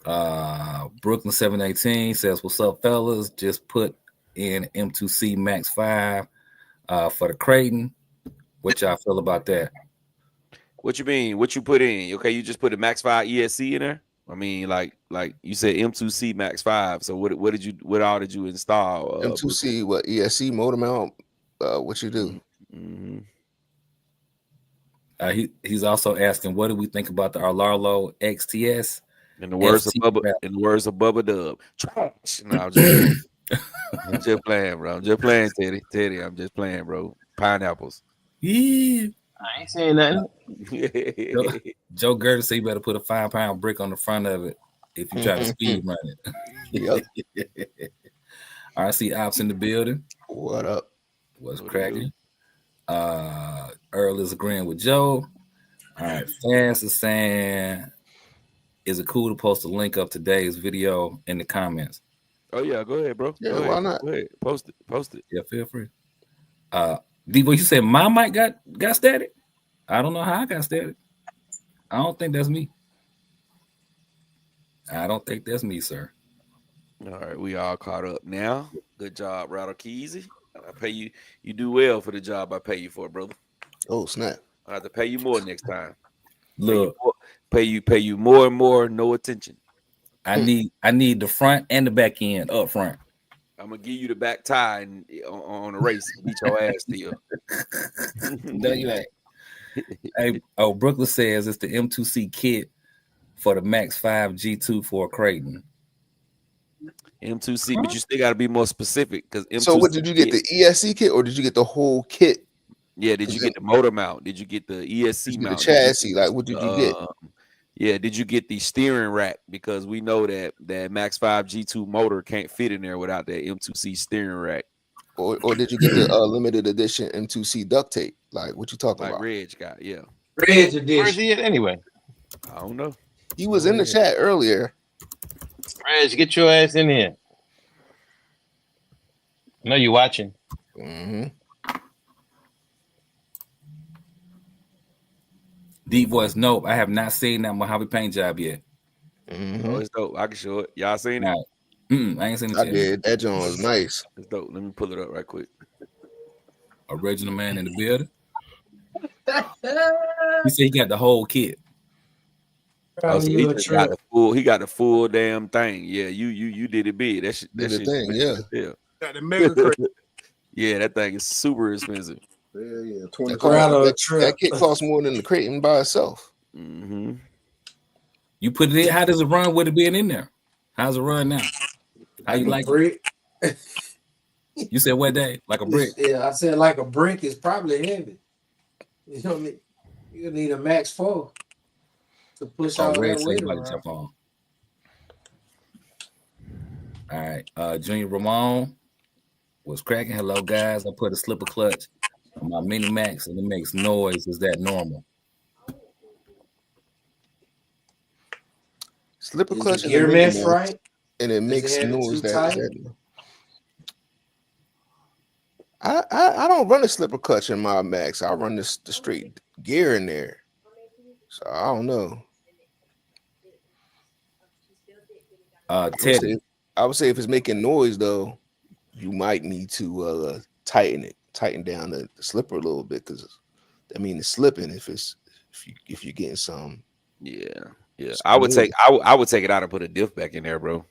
Speaker 3: Brooklyn 718 says, "What's up, fellas? Just put in M2C Max 5 for the Creighton. What y'all feel about that?"
Speaker 1: What you mean? What you put in? Okay, you just put a Max 5 ESC in there? I mean, like you said M2C Max 5. So what all did you install?
Speaker 4: M2C, what ESC motor mount? What you do?
Speaker 1: Mm-hmm.
Speaker 3: He's also asking, what do we think about the Arlarlo XTS?
Speaker 1: In the words of Bubba Dub, trash. No, I'm just playing, bro. I'm just playing, Teddy. I'm just playing, bro. Pineapples.
Speaker 3: Yeah.
Speaker 5: I ain't saying nothing.
Speaker 3: Joe Gertis said you better put a 5-pound brick on the front of it if you try to speed run it. Yep. RC Ops in the building.
Speaker 4: What up?
Speaker 3: What's cracking? Earl is agreeing with Joe. All right. Fast is saying, is it cool to post a link of today's video in the comments?
Speaker 1: Oh yeah, go ahead, bro.
Speaker 4: Yeah, why not?
Speaker 1: Go ahead. Post it.
Speaker 3: Yeah, feel free. Devo, you said my mic got static? I don't know how I got static. I don't think that's me. I don't think that's me, sir.
Speaker 1: All right, we all caught up now. Good job, Rattle Keezy. I pay you. You do well for the job I pay you for, brother.
Speaker 4: Oh snap!
Speaker 1: I have to pay you more next time.
Speaker 3: Look,
Speaker 1: pay you more and more. No attention.
Speaker 3: I need the front and the back end up front.
Speaker 1: I'm gonna give you the back tie and, on a race and beat your ass still.
Speaker 3: No, you ain't. Hey, Brooklyn says it's the M2C kit for the Max 5 G2 for Creighton.
Speaker 1: M2C, but you still got to be more specific because M2C.
Speaker 4: So, what did you get? The ESC kit, or did you get the whole kit?
Speaker 1: Yeah, did you get the motor mount? Did you get the ESC mount?
Speaker 4: The chassis, like what did you get?
Speaker 1: Yeah, did you get the steering rack? Because we know that Max 5 G2 motor can't fit in there without that M2C steering rack.
Speaker 4: Or did you get the limited edition M2C duct tape? Like what you talking about?
Speaker 1: Reg got, yeah.
Speaker 2: Reg edition.
Speaker 5: Where's he at anyway?
Speaker 1: I don't know.
Speaker 4: He was in the chat earlier.
Speaker 5: Reg, get your ass in here. I know you watching.
Speaker 4: Mm-hmm.
Speaker 3: Deep voice, nope. I have not seen that Mojave paint job yet.
Speaker 4: Mm-hmm.
Speaker 1: Oh, it's dope. I can show it. Y'all seen it?
Speaker 3: I ain't seen it.
Speaker 4: I did. That joint was nice.
Speaker 1: It's dope. Let me pull it up right quick.
Speaker 3: Original man in the building. He said he got the whole kit.
Speaker 1: Oh, so he got the full damn thing. Yeah, you did it big. That shit.
Speaker 4: Thing, yeah.
Speaker 6: Got the mega crate.
Speaker 1: Yeah, that thing is super expensive.
Speaker 6: Yeah,
Speaker 4: that kit costs more than the Creighton by itself.
Speaker 1: Mm-hmm.
Speaker 3: You put it in. How does it run with it being in there? How's it run now? How you like
Speaker 2: brick?
Speaker 3: You said what, day? Like a brick?
Speaker 2: Yeah, I said like a brick is probably heavy. You need a Max 4 to push out that weight around.
Speaker 3: All right, Junior Ramon was cracking. Hello, guys. I put a slipper clutch on my Mini Max and it makes noise. Is that normal?
Speaker 4: Slipper clutch
Speaker 2: gear mesh, right?
Speaker 4: And it makes noise. I don't run a slipper clutch in my Max. I run the straight gear in there. So I don't know.
Speaker 3: Teddy,
Speaker 4: I would say if it's making noise though, you might need to tighten down the slipper a little bit, because I mean it's slipping if you're getting some.
Speaker 1: Yeah. I would take it out and put a diff back in there, bro.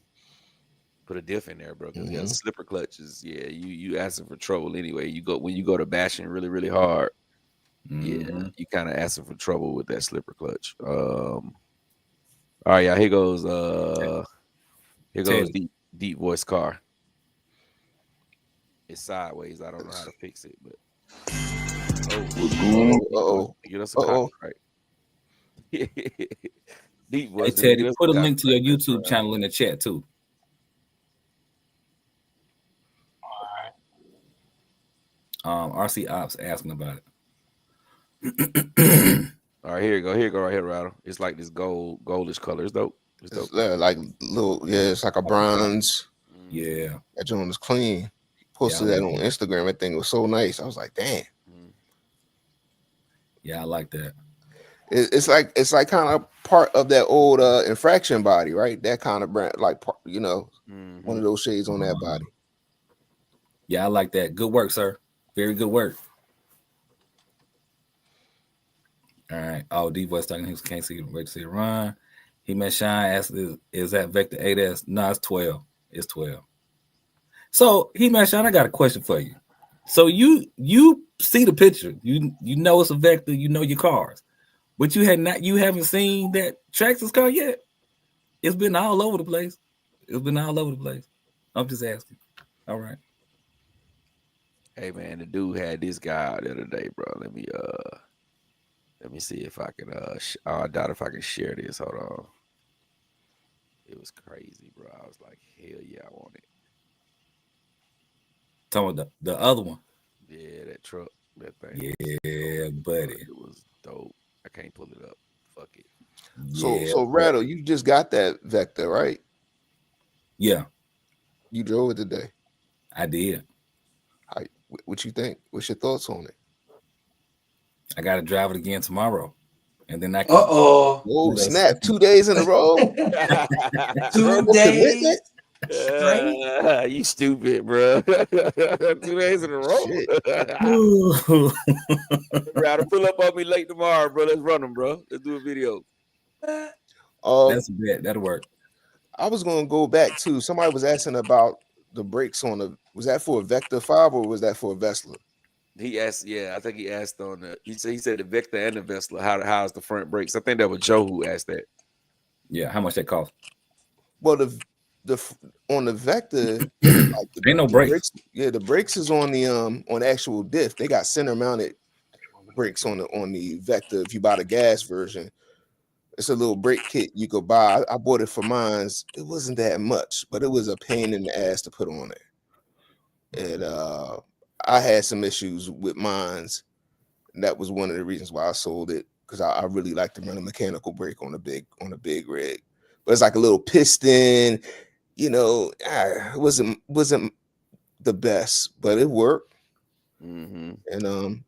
Speaker 1: Put a diff in there, bro. Because yeah, slipper clutches, you asking for trouble anyway. When you go to bashing really, really hard, you kind of asking for trouble with that slipper clutch. All right, yeah, here goes deep voice car. It's sideways. I don't know how to fix it, but get us a copyright. Deep voice.
Speaker 3: Hey Teddy, put a link to your YouTube channel in the chat too. RC Ops asking about
Speaker 1: it. All right, here you go. Here you go right here, Rattle. It's like this goldish color. It's dope. It's dope.
Speaker 4: Like little, it's like a bronze.
Speaker 3: Yeah.
Speaker 4: That joint is clean. Posted that on Instagram. That thing was so nice. I was like, damn.
Speaker 3: Yeah, I like that.
Speaker 4: It's like kind of part of that old infraction body, right? That kind of brand, like one of those shades on that body.
Speaker 3: Yeah, I like that. Good work, sir. Very good work. All right. Oh, D-Voice talking. He can't see. Wait to see it run. He met Shine. Asked, is that Vector 8S? No, it's 12. It's 12. So he met Shine. I got a question for you. So you see the picture. You know it's a Vector. You know your cars, but you haven't seen that Traxxas car yet. It's been all over the place. I'm just asking. All right.
Speaker 1: Hey man, the dude had this guy out the other day, bro. Let me see if I can I doubt if I can share this. Hold on. It was crazy, bro. I was like, hell yeah, I want it.
Speaker 3: Talking about the other one.
Speaker 1: Yeah, that truck, that thing.
Speaker 3: Yeah, buddy.
Speaker 1: It was dope. I can't pull it up. Fuck it.
Speaker 4: So Rattle, you just got that Vector, right?
Speaker 3: Yeah.
Speaker 4: You drove it today.
Speaker 3: I did.
Speaker 4: What you think? What's your thoughts on it?
Speaker 3: I got to drive it again tomorrow, and then I can.
Speaker 4: Oh snap! 2 days in a row.
Speaker 2: 2 days. Straight.
Speaker 1: You stupid, bro. 2 days in a row. Rather pull up on me late tomorrow, bro. Let's run them, bro. Let's do a video.
Speaker 3: That's a bet. That'll work.
Speaker 4: I was gonna go back to somebody was asking about the brakes on the. Was that for a Vector 5 or was that for a Vesla?
Speaker 1: He asked, yeah, I think he asked on the. He said the Vector and the Vesla. How's the front brakes? I think that was Joe who asked that.
Speaker 3: Yeah, how much that cost?
Speaker 4: Well, the on the Vector,
Speaker 3: like ain't no brakes.
Speaker 4: Yeah, the brakes is on the actual diff. They got center mounted brakes on the Vector. If you buy the gas version, it's a little brake kit you could buy. I bought it for mine. It wasn't that much, but it was a pain in the ass to put on there. And I had some issues with mines. And that was one of the reasons why I sold it, because I really like to run a mechanical brake on a big rig. But it's like a little piston, it wasn't the best, but it worked.
Speaker 1: Mm-hmm.
Speaker 4: And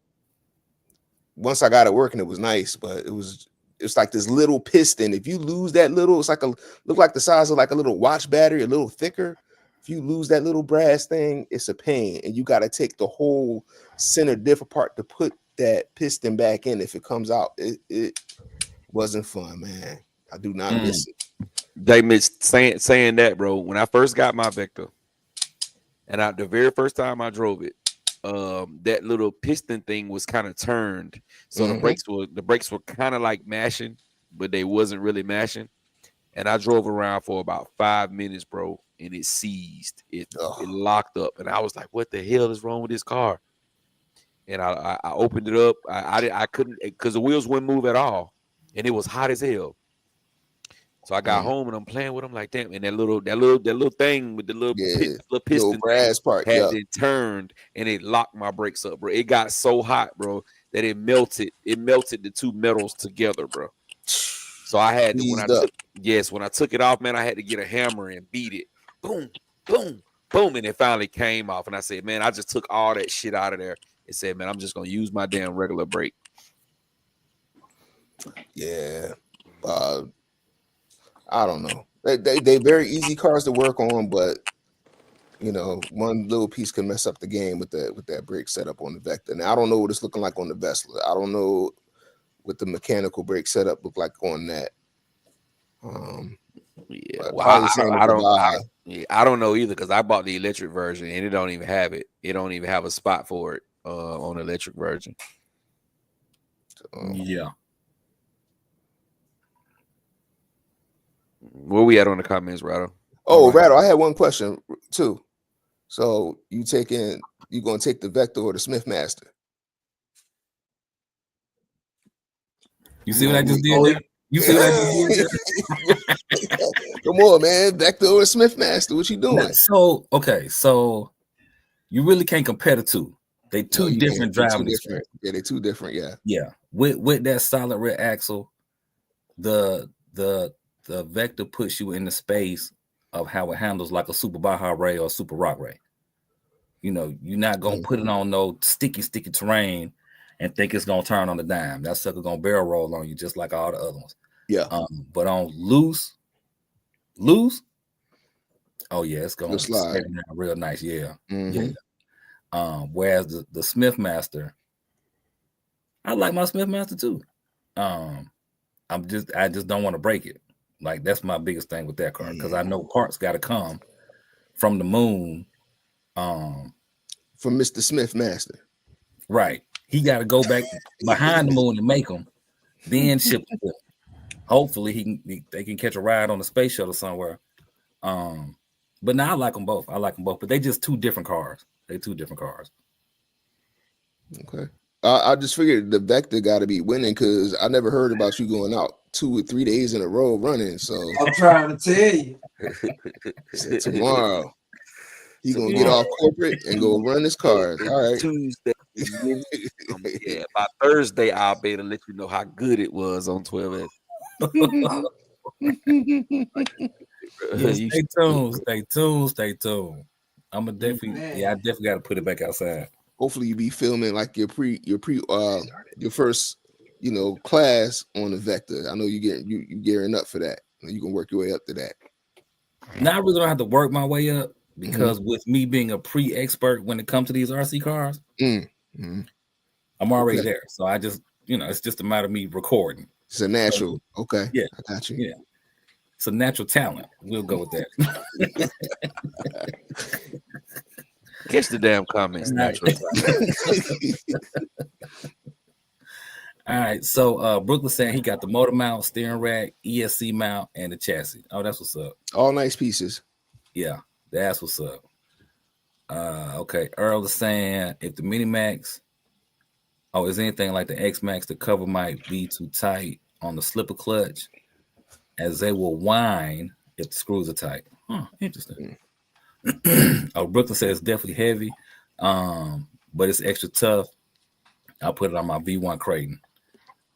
Speaker 4: once I got it working, it was nice, but it's like this little piston. If you lose that little, it's like look like the size of like a little watch battery, a little thicker. If you lose that little brass thing, it's a pain, and you got to take the whole center diff apart to put that piston back in. If it comes out, it wasn't fun, man. I do not miss it.
Speaker 1: They missed saying that, bro. When I first got my Vector, and the very first time I drove it, that little piston thing was kind of turned, so the brakes were kind of like mashing, but they wasn't really mashing. And I drove around for about 5 minutes, bro, and it seized. It locked up, and I was like, "What the hell is wrong with this car?" And I opened it up. I couldn't, because the wheels wouldn't move at all, and it was hot as hell. So I got home and I'm playing with them like, damn. And that little thing with the little piston
Speaker 4: brass part
Speaker 1: had it turned, and it locked my brakes up, bro. It got so hot, bro, that it melted. It melted the two metals together, bro. So I had to, when I took it off, man, I had to get a hammer and beat it. Boom, boom, boom, and it finally came off. And I said, man, I just took all that shit out of there. It said, man, I'm just gonna use my damn regular brake.
Speaker 4: Yeah. I don't know. They very easy cars to work on, but one little piece can mess up the game with that brake setup on the Vector. Now I don't know what it's looking like on the Vesla. I don't know what the mechanical brake setup look like on that.
Speaker 1: Yeah, well, I don't know either, because I bought the electric version and it don't even have it. It don't even have a spot for it on the electric version.
Speaker 3: Yeah.
Speaker 1: Where we at on the comments, Rattle?
Speaker 4: Oh, Rattle, I had one question too. So you gonna take the Vector or the Smith Master?
Speaker 3: You see what I just did there? You see what I just did there?
Speaker 4: Come on, man. Vector or Smith Master? What you doing?
Speaker 3: So you really can't compare the two. They two different driving experiences.
Speaker 4: Yeah, they two different. Yeah.
Speaker 3: Yeah. With that solid rear axle, the Vector puts you in the space of how it handles like a Super Baja Ray or Super Rock Ray. You're not gonna put it on no sticky terrain and think it's gonna turn on the dime. That sucker gonna barrel roll on you just like all the other ones.
Speaker 4: Yeah.
Speaker 3: But on loose, oh yeah, it's gonna slide around real nice. Yeah.
Speaker 4: Mm-hmm.
Speaker 3: Yeah. Whereas the Smith Master, I like my Smith Master too. I just don't want to break it. Like, that's my biggest thing with that car, because I know parts got to come from the moon.
Speaker 4: From Mr. Smith Master.
Speaker 3: Right. He got to go back behind the moon to make them, then ship them. Hopefully they can catch a ride on the space shuttle somewhere. But now I like them both. But they just two different cars.
Speaker 4: Okay. I just figured the Vector got to be winning, because I never heard about you going out 2 or 3 days in a row running. So
Speaker 2: I'm trying to tell you.
Speaker 4: So tomorrow he's gonna get off corporate and go run his cars. All right.
Speaker 1: Tuesday. Yeah, by Thursday I'll be able to let you know how good it was on 12S.
Speaker 3: Stay tuned. I'm a definitely, I definitely got to put it back outside.
Speaker 4: Hopefully you be filming like your first, class on the Vector. I know you gearing up for that. You can work your way up to that.
Speaker 3: Now I really don't have to work my way up because with me being a pre-expert when it comes to these RC cars, I'm already there. So I just, it's just a matter of me recording.
Speaker 4: It's a natural. Okay.
Speaker 3: Yeah.
Speaker 4: I got you.
Speaker 3: Yeah. It's a natural talent. We'll go with that.
Speaker 1: Catch the damn comments. Natural talent.
Speaker 3: All right. So Brooklyn saying he got the motor mount, steering rack, ESC mount, and the chassis. Oh, that's what's up.
Speaker 4: All nice pieces.
Speaker 3: Yeah, that's what's up. Okay. Earl is saying if the Mini Max, is anything like the X Max, the cover might be too tight on the slipper clutch, as they will whine if the screws are tight. Interesting. Brooklyn says it's definitely heavy, but it's extra tough. I'll put it on my V1 Creighton.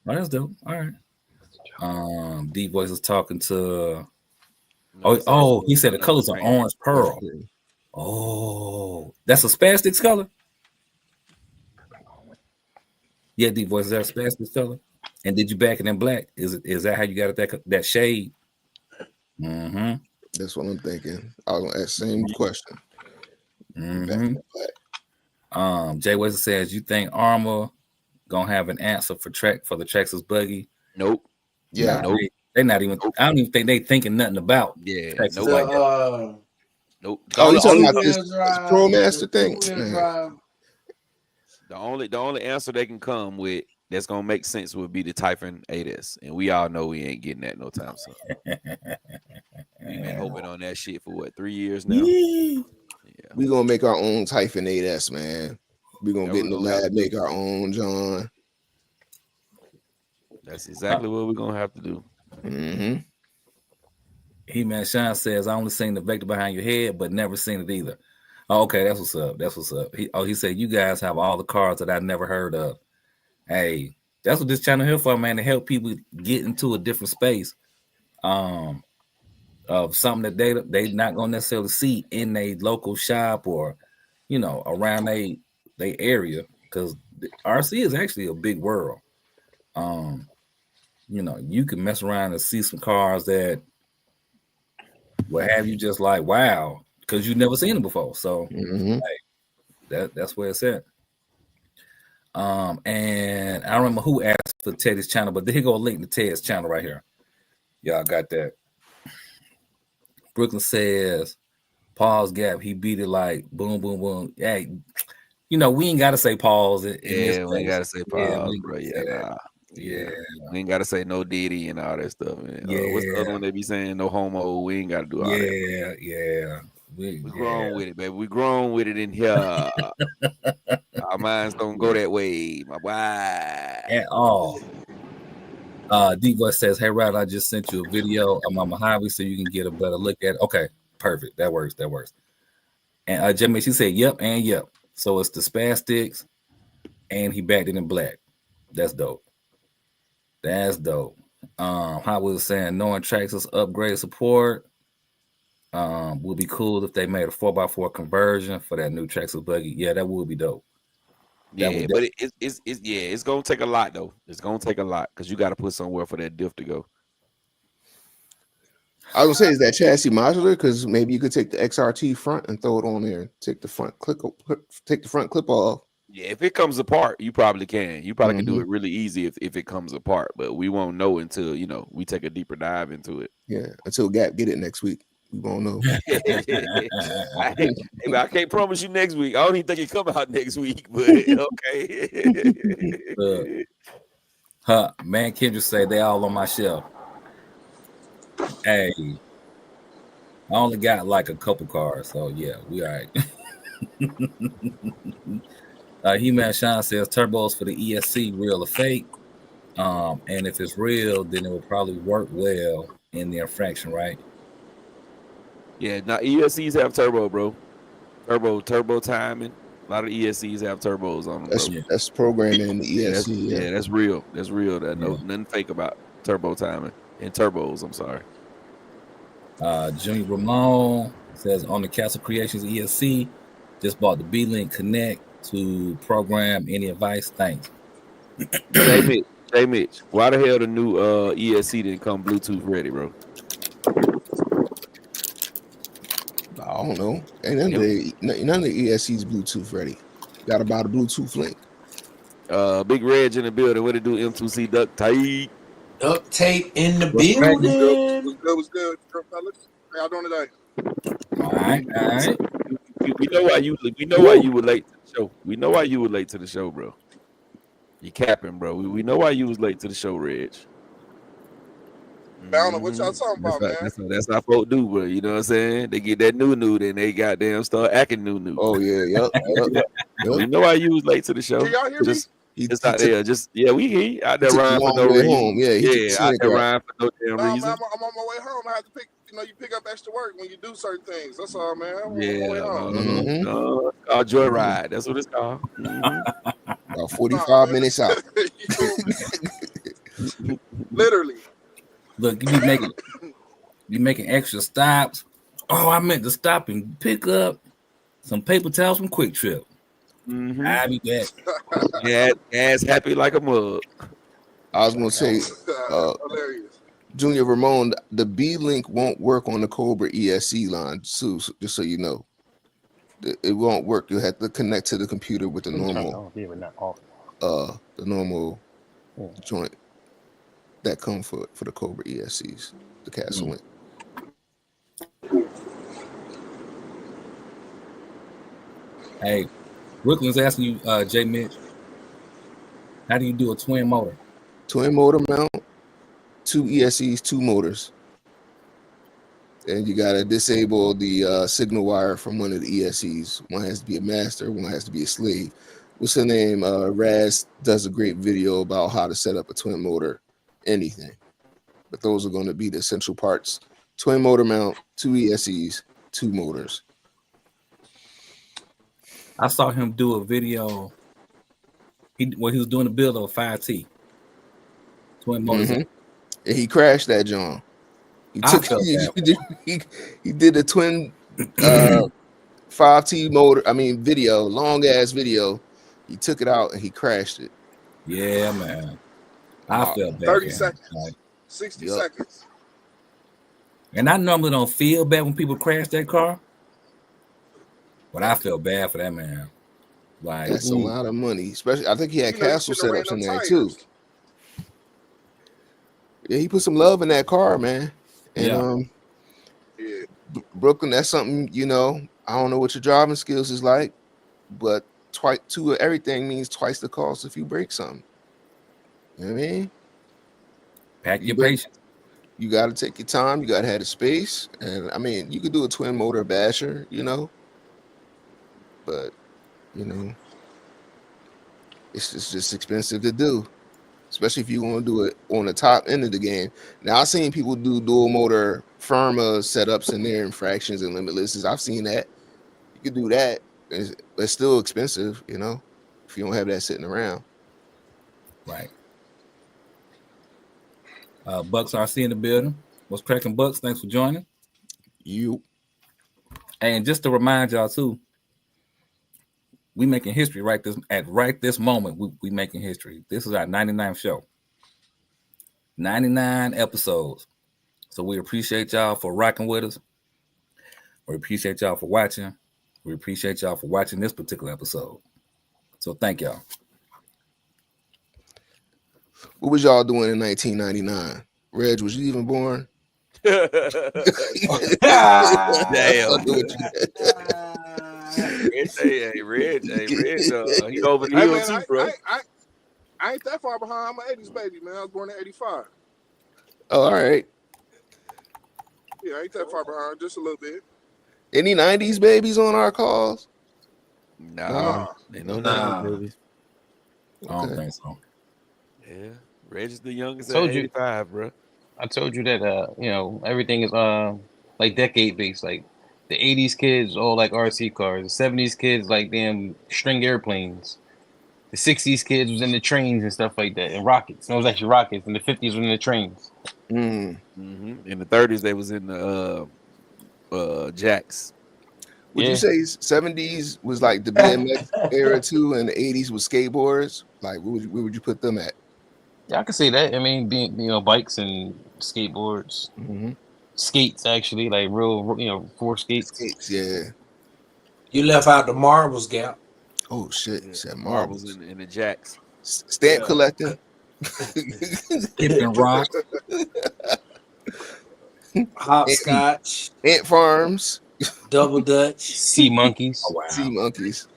Speaker 3: Oh, that's dope. All right. D Voice is talking to. He said the colors are orange pearl. Oh, that's a Spastics color. Yeah, D Voice, is that a Spastics color? And did you back it in black? Is that how you got it that shade? Mm-hmm.
Speaker 4: That's what I'm thinking. I was gonna ask the same question.
Speaker 3: Jay Wesley says, you think Armor gonna have an answer for the Traxxas buggy?
Speaker 1: Nope.
Speaker 4: Yeah.
Speaker 3: Nope. They're not even. I don't even think they thinking nothing about.
Speaker 1: Nope.
Speaker 3: Like that.
Speaker 1: Nope.
Speaker 4: Oh, you talking about this ProMaster thing?
Speaker 1: The only answer they can come with that's gonna make sense would be the Typhon 8S, and we all know we ain't getting that no time soon. We've been hoping on that shit for 3 years now. Yeah.
Speaker 4: We gonna make our own Typhon 8S, man. We gonna get in the lab, make our own, John.
Speaker 1: That's exactly what we're gonna have to do.
Speaker 3: He-Man Sean says, I only seen the vector behind your head, but never seen it either. Oh, okay, that's what's up. That's what's up. He said, you guys have all the cars that I've never heard of. Hey, that's what this channel here for, man, to help people get into a different space of something that they not gonna necessarily see in a local shop or, around they area, because RC is actually a big world. You can mess around and see some cars that will have you just like, wow, because you've never seen them before. So that's where it's at. And I don't remember who asked for Teddy's channel, but here go a link to Ted's channel right here. Y'all got that. Brooklyn says, pause gap. He beat it like boom, boom, boom. Hey, we ain't got to say pause.
Speaker 1: We ain't got to say pause, bro. Yeah, we ain't got to say no Diddy and all that stuff. Man. What's the other one they be saying? No homo. We ain't got to do all that.
Speaker 3: Yeah.
Speaker 1: We grown with it, baby. We grown with it in here. Our minds don't go that way, my boy.
Speaker 3: At all. D-Voice says, hey, Rod, I just sent you a video of my Mojave so you can get a better look at it. Okay, perfect. That works. And Jimmy, she said, yep and yep. So it's the Spastics, and he backed it in black. That's dope. How was saying, knowing Traxxas upgrade support would be cool if they made a 4x4 conversion for that new Traxxas buggy. Yeah, that would be dope.
Speaker 1: Yeah, but it's gonna take a lot though. It's gonna take a lot because you got to put somewhere for that diff to go.
Speaker 4: I was gonna say, is that chassis modular? Because maybe you could take the XRT front and throw it on there. Take the front clip off.
Speaker 1: Yeah, if it comes apart, you probably can. You probably can do it really easy if it comes apart, but we won't know until we take a deeper dive into it.
Speaker 4: Yeah, until Gap get it next week. We won't know.
Speaker 1: I can't promise you next week. I don't even think it come out next week, but okay.
Speaker 3: Man, Kendra say they all on my shelf. Hey, I only got like a couple cars, so yeah, we all right. He-Man Sean says turbos for the ESC, real or fake? And if it's real, then it will probably work well in the infraction, right?
Speaker 1: Yeah, now ESCs have turbo, bro. Turbo timing. A lot of ESCs have turbos on them.
Speaker 4: That's programmed in the ESC.
Speaker 1: Yeah, that's real. That's real. Nothing fake about turbo timing and turbos. I'm sorry.
Speaker 3: Junior Ramon says on the Castle Creations ESC, just bought the B-Link Connect to program. Any advice? Thanks.
Speaker 1: Hey Mitch, why the hell the new ESC didn't come Bluetooth ready, bro?
Speaker 4: don't know. Ain't none of the ESC's Bluetooth ready. Got to buy the Bluetooth link.
Speaker 1: Big Reg in the building. What it do? M2C duct tape.
Speaker 2: Duct tape in the
Speaker 3: What's
Speaker 2: building.
Speaker 6: What's good, fellas? How y'all doing today?
Speaker 3: All right.
Speaker 1: We know why you. We know why you were late to the show. We know why you were late to the show, bro. You capping, bro. We know why you was late to the show, Reg.
Speaker 6: I don't know what y'all talking about, man.
Speaker 1: That's how folk do, bro. You know what I'm saying? They get that new, then they goddamn start acting new.
Speaker 4: Oh yeah, yep.
Speaker 1: We know why you was late to the show.
Speaker 6: Can y'all hear me?
Speaker 1: Just out there, we hear you out there rhyme for no reason.
Speaker 4: Home. Yeah,
Speaker 1: out there rhyme for no damn reason.
Speaker 6: I'm on my way home. I have to pick. You pick up extra work when you do certain things. That's all, man. I'm on my way home.
Speaker 1: Joyride. That's what it's called.
Speaker 4: About 45 minutes out.
Speaker 6: Literally.
Speaker 3: Look, you making extra stops. Oh, I meant to stop and pick up some paper towels from Quick Trip. I'll be back.
Speaker 1: Yeah, ass happy like a mug.
Speaker 4: I was gonna say, Junior Ramon, the B link won't work on the Cobra ESC line, so just so you know. It won't work. You'll have to connect to the computer with the normal joint that come for the Cobra ESCs, the Castle link.
Speaker 3: Hey, Brooklyn's asking you, J Mitch, how do you do a twin motor?
Speaker 4: Twin motor mount, 2 ESCs, 2 motors. And you gotta disable the signal wire from one of the ESCs. One has to be a master, one has to be a slave. What's her name? Raz does a great video about how to set up a twin motor, anything. But those are going to be the essential parts. Twin motor mount, 2 ESCs, 2 motors.
Speaker 3: I saw him do a video. He was doing the build of a 5T. Twin motors.
Speaker 4: And he crashed that John. He did a twin 5T motor. I mean, video, long ass video. He took it out and he crashed it.
Speaker 3: Yeah, man. I felt bad.
Speaker 6: 30 seconds, 60 seconds.
Speaker 3: And I normally don't feel bad when people crash that car, but I felt bad for that man. Like,
Speaker 4: that's a lot of money. Especially, I think he had castle setups in there too. Yeah, he put some love in that car, man. And Brooklyn, that's something, I don't know what your driving skills is like, but everything means twice the cost if you break something. You know what I mean?
Speaker 3: Pack your patience.
Speaker 4: You got to take your time. You got to have the space. And I mean, you could do a twin motor basher, but it's just expensive to do, especially if you want to do it on the top end of the game. Now, I've seen people do dual motor firma setups in their infractions and limitlesses. I've seen that. You could do that. It's still expensive, if you don't have that sitting around.
Speaker 3: Right. Bucks RC in the building. What's cracking, Bucks? Thanks for joining.
Speaker 4: You.
Speaker 3: And just to remind y'all too, we making history right this moment. We making history. This is our 99th show. 99 episodes. So we appreciate y'all for rocking with us. We appreciate y'all for watching. We appreciate y'all for watching this particular episode. So thank y'all.
Speaker 4: What was y'all doing in 1999? Reg, was you even born?
Speaker 1: Damn. Reg, he over the hill too, bro.
Speaker 6: I ain't that far behind. I'm an 80s baby, man. I was born in 85.
Speaker 4: Oh, all right.
Speaker 6: Yeah, I ain't that far behind, just a little bit.
Speaker 4: Any 90s babies on our calls?
Speaker 1: Nah. Ain't no 90s babies.
Speaker 3: I don't think so.
Speaker 1: Yeah. Reg is the youngest at 85, bro.
Speaker 5: I told you that everything is like decade based. Like the 80s kids all like RC cars, the 70s kids like damn string airplanes. The 60s kids was in the trains and stuff like that, and rockets. No, it was actually rockets. And the 50s was in the trains.
Speaker 1: In the 30s, they was in the jacks.
Speaker 4: Would you say 70s was like the BMX era too, and the 80s was skateboards? Like, where would you put them at?
Speaker 5: Yeah, I can say that. I mean, bikes and skateboards. Skates, actually, like real, four skates.
Speaker 4: Yeah.
Speaker 2: You left out the marbles, Gap.
Speaker 4: Oh shit!
Speaker 1: Yeah,
Speaker 4: You said
Speaker 1: marbles
Speaker 4: marbles.
Speaker 1: in the jacks.
Speaker 4: Stamp collecting.
Speaker 3: Tipping rocks.
Speaker 2: Hopscotch.
Speaker 4: Ant farms.
Speaker 2: Double Dutch.
Speaker 5: Sea monkeys.
Speaker 3: Oh, wow.
Speaker 4: Sea monkeys.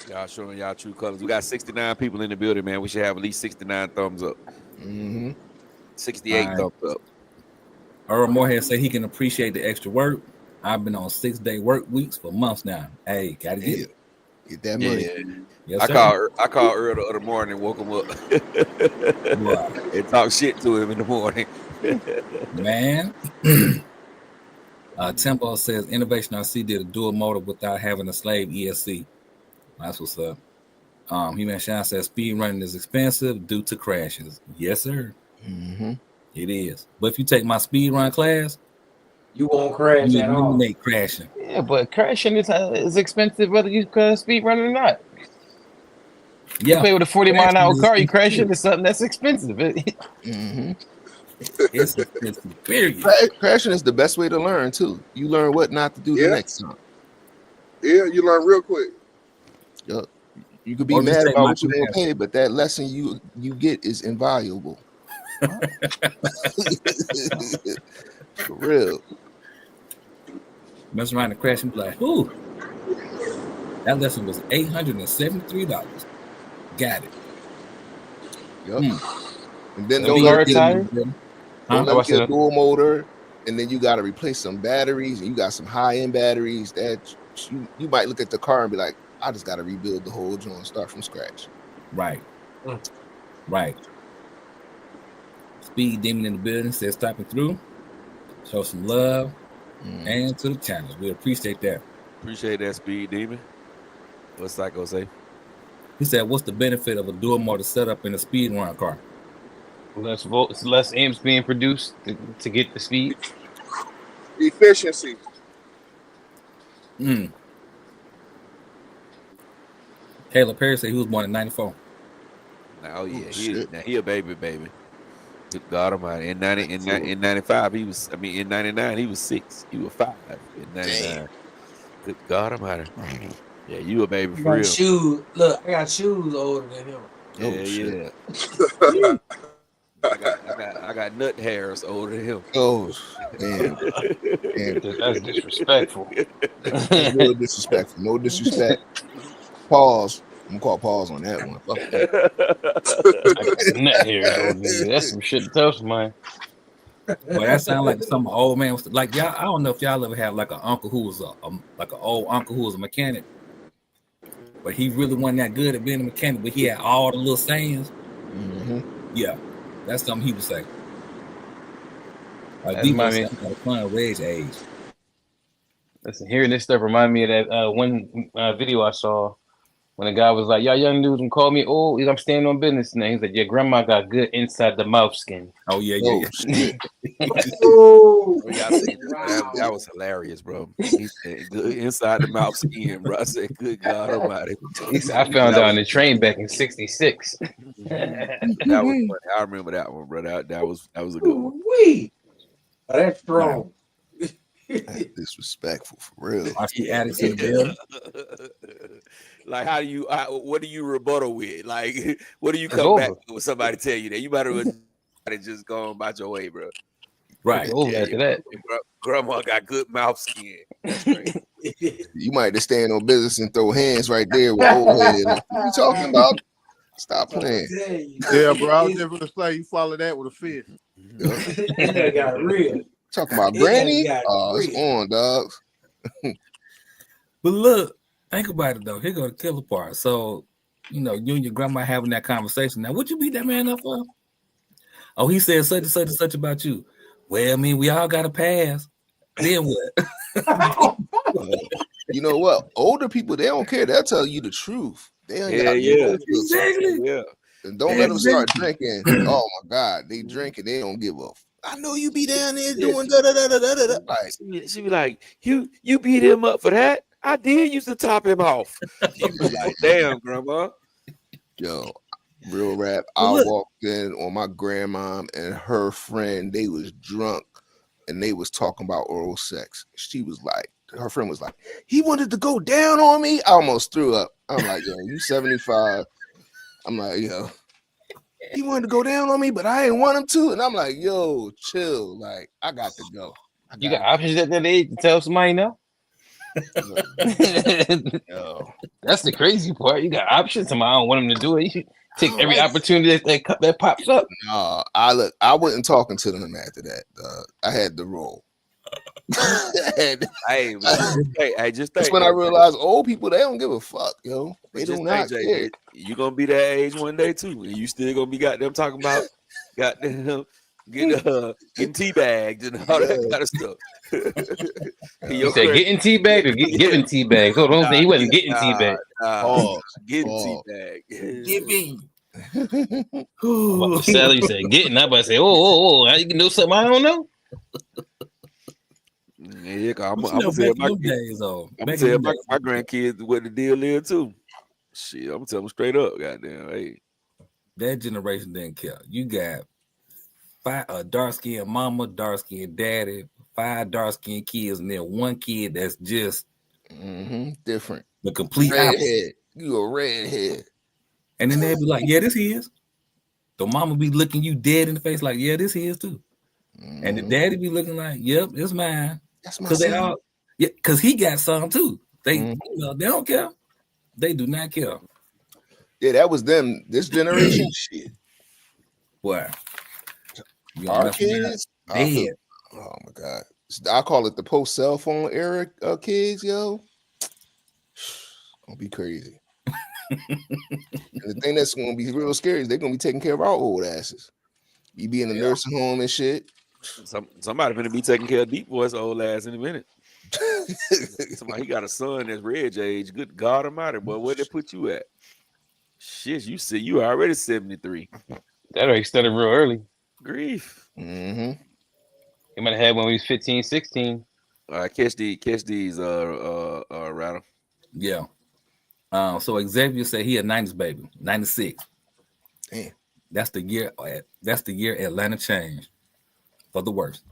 Speaker 1: Y'all showing y'all true colors. We got 69 people in the building, man. We should have at least 69 thumbs up. 68
Speaker 3: Right.
Speaker 1: thumbs up.
Speaker 3: Earl Moorhead said he can appreciate the extra work. I've been on 6-day work weeks for months now. Hey, gotta get it.
Speaker 4: Get that money.
Speaker 3: Yes,
Speaker 1: I called Earl the other morning, woke him up, and talk shit to him in the morning.
Speaker 3: Man. Tempo says Innovation RC did a dual motor without having a slave EST. That's what's up. He-Man Shine says speed running is expensive due to crashes. Yes, sir. It is. But if you take my speed run class,
Speaker 2: you won't crash
Speaker 3: you
Speaker 2: at all.
Speaker 3: eliminate crashing.
Speaker 5: Yeah, but crashing is expensive whether you speed running or not.
Speaker 3: Yeah.
Speaker 5: You play with a 40-mile-an-hour car, you crash into something that's expensive.
Speaker 3: It's expensive, period.
Speaker 4: Crashing is the best way to learn too. You learn what not to do the next time.
Speaker 6: Yeah, you learn real quick.
Speaker 4: Yep. You could be mad about what you're gonna pay, but that lesson you get is invaluable. For real.
Speaker 3: Mess around and crash and be like, ooh. That lesson was $873. Got it.
Speaker 4: Yep. And then
Speaker 5: don't let it
Speaker 4: get a dual motor, and then you got to replace some batteries, and you got some high-end batteries that you might look at the car and be like, I just got to rebuild the whole joint, start from scratch.
Speaker 3: Right. Right. Speed Demon in the building says stopping through. Show some love and to the channels. We appreciate that.
Speaker 1: Appreciate that, Speed Demon. What's Psycho say?
Speaker 3: He said, what's the benefit of a dual motor setup in a speed run car?
Speaker 5: Less amps being produced to get the speed.
Speaker 6: Efficiency.
Speaker 3: Caleb Perry said he was born in 94.
Speaker 1: Oh yeah, he a baby. Good God Almighty. In 95, he was. In 99, he was 6. He was 5 in 99. Good God Almighty. Yeah, you a baby for real.
Speaker 2: Shoes. Look, I got shoes older than him.
Speaker 1: Yeah. I got nut hairs older than him.
Speaker 4: Oh man,
Speaker 5: that's disrespectful.
Speaker 4: That's real disrespectful. No disrespect. Pause. I'm gonna call pause on that one.
Speaker 5: Nut hairs. That's some shit to tell somebody.
Speaker 3: Well, that sounds like some old man was like y'all. I don't know if y'all ever had like an uncle who was like an old uncle who was a mechanic, but he really wasn't that good at being a mechanic. But he had all the little sayings. Yeah, that's something he would say. Like these guys had a fun rage age.
Speaker 5: Listen, hearing this stuff remind me of that one video I saw when a guy was like, "Y'all young dudes can call me old. I'm standing on business now." He's like, "Your grandma got good inside the mouth skin."
Speaker 3: Oh yeah.
Speaker 1: That was hilarious, bro. He said, good inside the mouth skin, bro. I said, good God Almighty.
Speaker 5: He said, I found out on the train back in '66.
Speaker 1: That was funny. I remember that one, bro. That was a good one.
Speaker 2: That's strong.
Speaker 4: That's disrespectful for real.
Speaker 3: I see addicts in the building.
Speaker 1: Like, what do you rebuttal with? Like, what do you come back with somebody tell you that? You better just go on about your way, bro.
Speaker 3: Right.
Speaker 5: After that.
Speaker 1: Grandma got good mouth skin.
Speaker 4: You might just stand on business and throw hands right there with old head. What you talking about? Stop playing.
Speaker 6: Yeah, bro. I was just gonna say you follow that with a fist.
Speaker 2: That got real.
Speaker 4: Talking about Granny? Oh, it's on, dogs.
Speaker 3: But look, think about it though. Here go the killer part. So, you and your grandma having that conversation. Now, would you beat that man up for? Oh, he said such and such and such about you. Well, we all got to pass. Then what?
Speaker 4: You know what? Older people, they don't care. They'll tell you the truth. They don't
Speaker 3: exactly.
Speaker 4: Yeah. And don't let them start drinking. Oh my God, they drink and they don't give a. I know you be down there doing da da da da da da.
Speaker 1: Like, she be like, you beat him up for that? I did used to top him off. She be like, damn, grandma.
Speaker 4: Yo, Real rap. I walked in on my grandma and her friend. They was drunk and they was talking about oral sex. She was like, her friend was like, he wanted to go down on me. I almost threw up. I'm like, yo, you 75. I'm like, yo, he wanted to go down on me, but I didn't want him to. And I'm like, yo, chill. Like, I got to go.
Speaker 5: You got options at that age to tell somebody no?
Speaker 4: Yo.
Speaker 5: That's the crazy part. You got options. Somebody I don't want him to do it. You should take every opportunity that pops up.
Speaker 4: No, I wasn't talking to them after that. I had the roll.
Speaker 1: Hey, just
Speaker 4: that's
Speaker 1: think,
Speaker 4: when I realized old people, they don't give a fuck, yo. They do not
Speaker 1: think,
Speaker 4: care.
Speaker 1: You gonna be that age one day too, and you still gonna be goddamn talking about goddamn getting teabagged and all that kind of stuff.
Speaker 5: You said getting teabagged or giving teabagged? So don't say he wasn't getting teabagged.
Speaker 1: Getting teabagged.
Speaker 3: Giving.
Speaker 5: What Sally you said getting? I about to say, oh, you can do something I don't know.
Speaker 1: Yeah, I'm gonna tell my grandkids what the deal is too. Shit, I'm gonna tell them straight up, goddamn. Hey,
Speaker 3: that generation didn't care. You got 5 dark skinned mama, dark skinned daddy, 5 dark skinned kids, and then 1 kid that's just
Speaker 4: different.
Speaker 3: The complete opposite.
Speaker 4: You a redhead.
Speaker 3: And then they'd be like, yeah, this is. The mama be looking you dead in the face, like, yeah, this is too. And the daddy be looking like, yep, it's mine.
Speaker 4: That's my
Speaker 3: son. Because he got some too. They they don't care. They do not care.
Speaker 4: Yeah, that was them. This generation shit.
Speaker 3: What?
Speaker 4: Our kids? Oh my God. I call it the post cell phone era kids, yo. Gonna be crazy. And the thing that's gonna be real scary is they're gonna be taking care of our old asses. You be in the nursing home and shit.
Speaker 1: Somebody gonna be taking care of Deep Boy's old ass in a minute. Somebody, he got a son that's Reg age. Good God Almighty, boy, where they put you at? Shit, you see, you already 73.
Speaker 5: That already started real early.
Speaker 1: Grief.
Speaker 5: He might have had when he was 15, 16.
Speaker 1: Catch these, Rattle.
Speaker 3: Yeah. So Xavier said he a 90s baby, 96.
Speaker 4: Damn.
Speaker 3: That's the year Atlanta changed for the worst.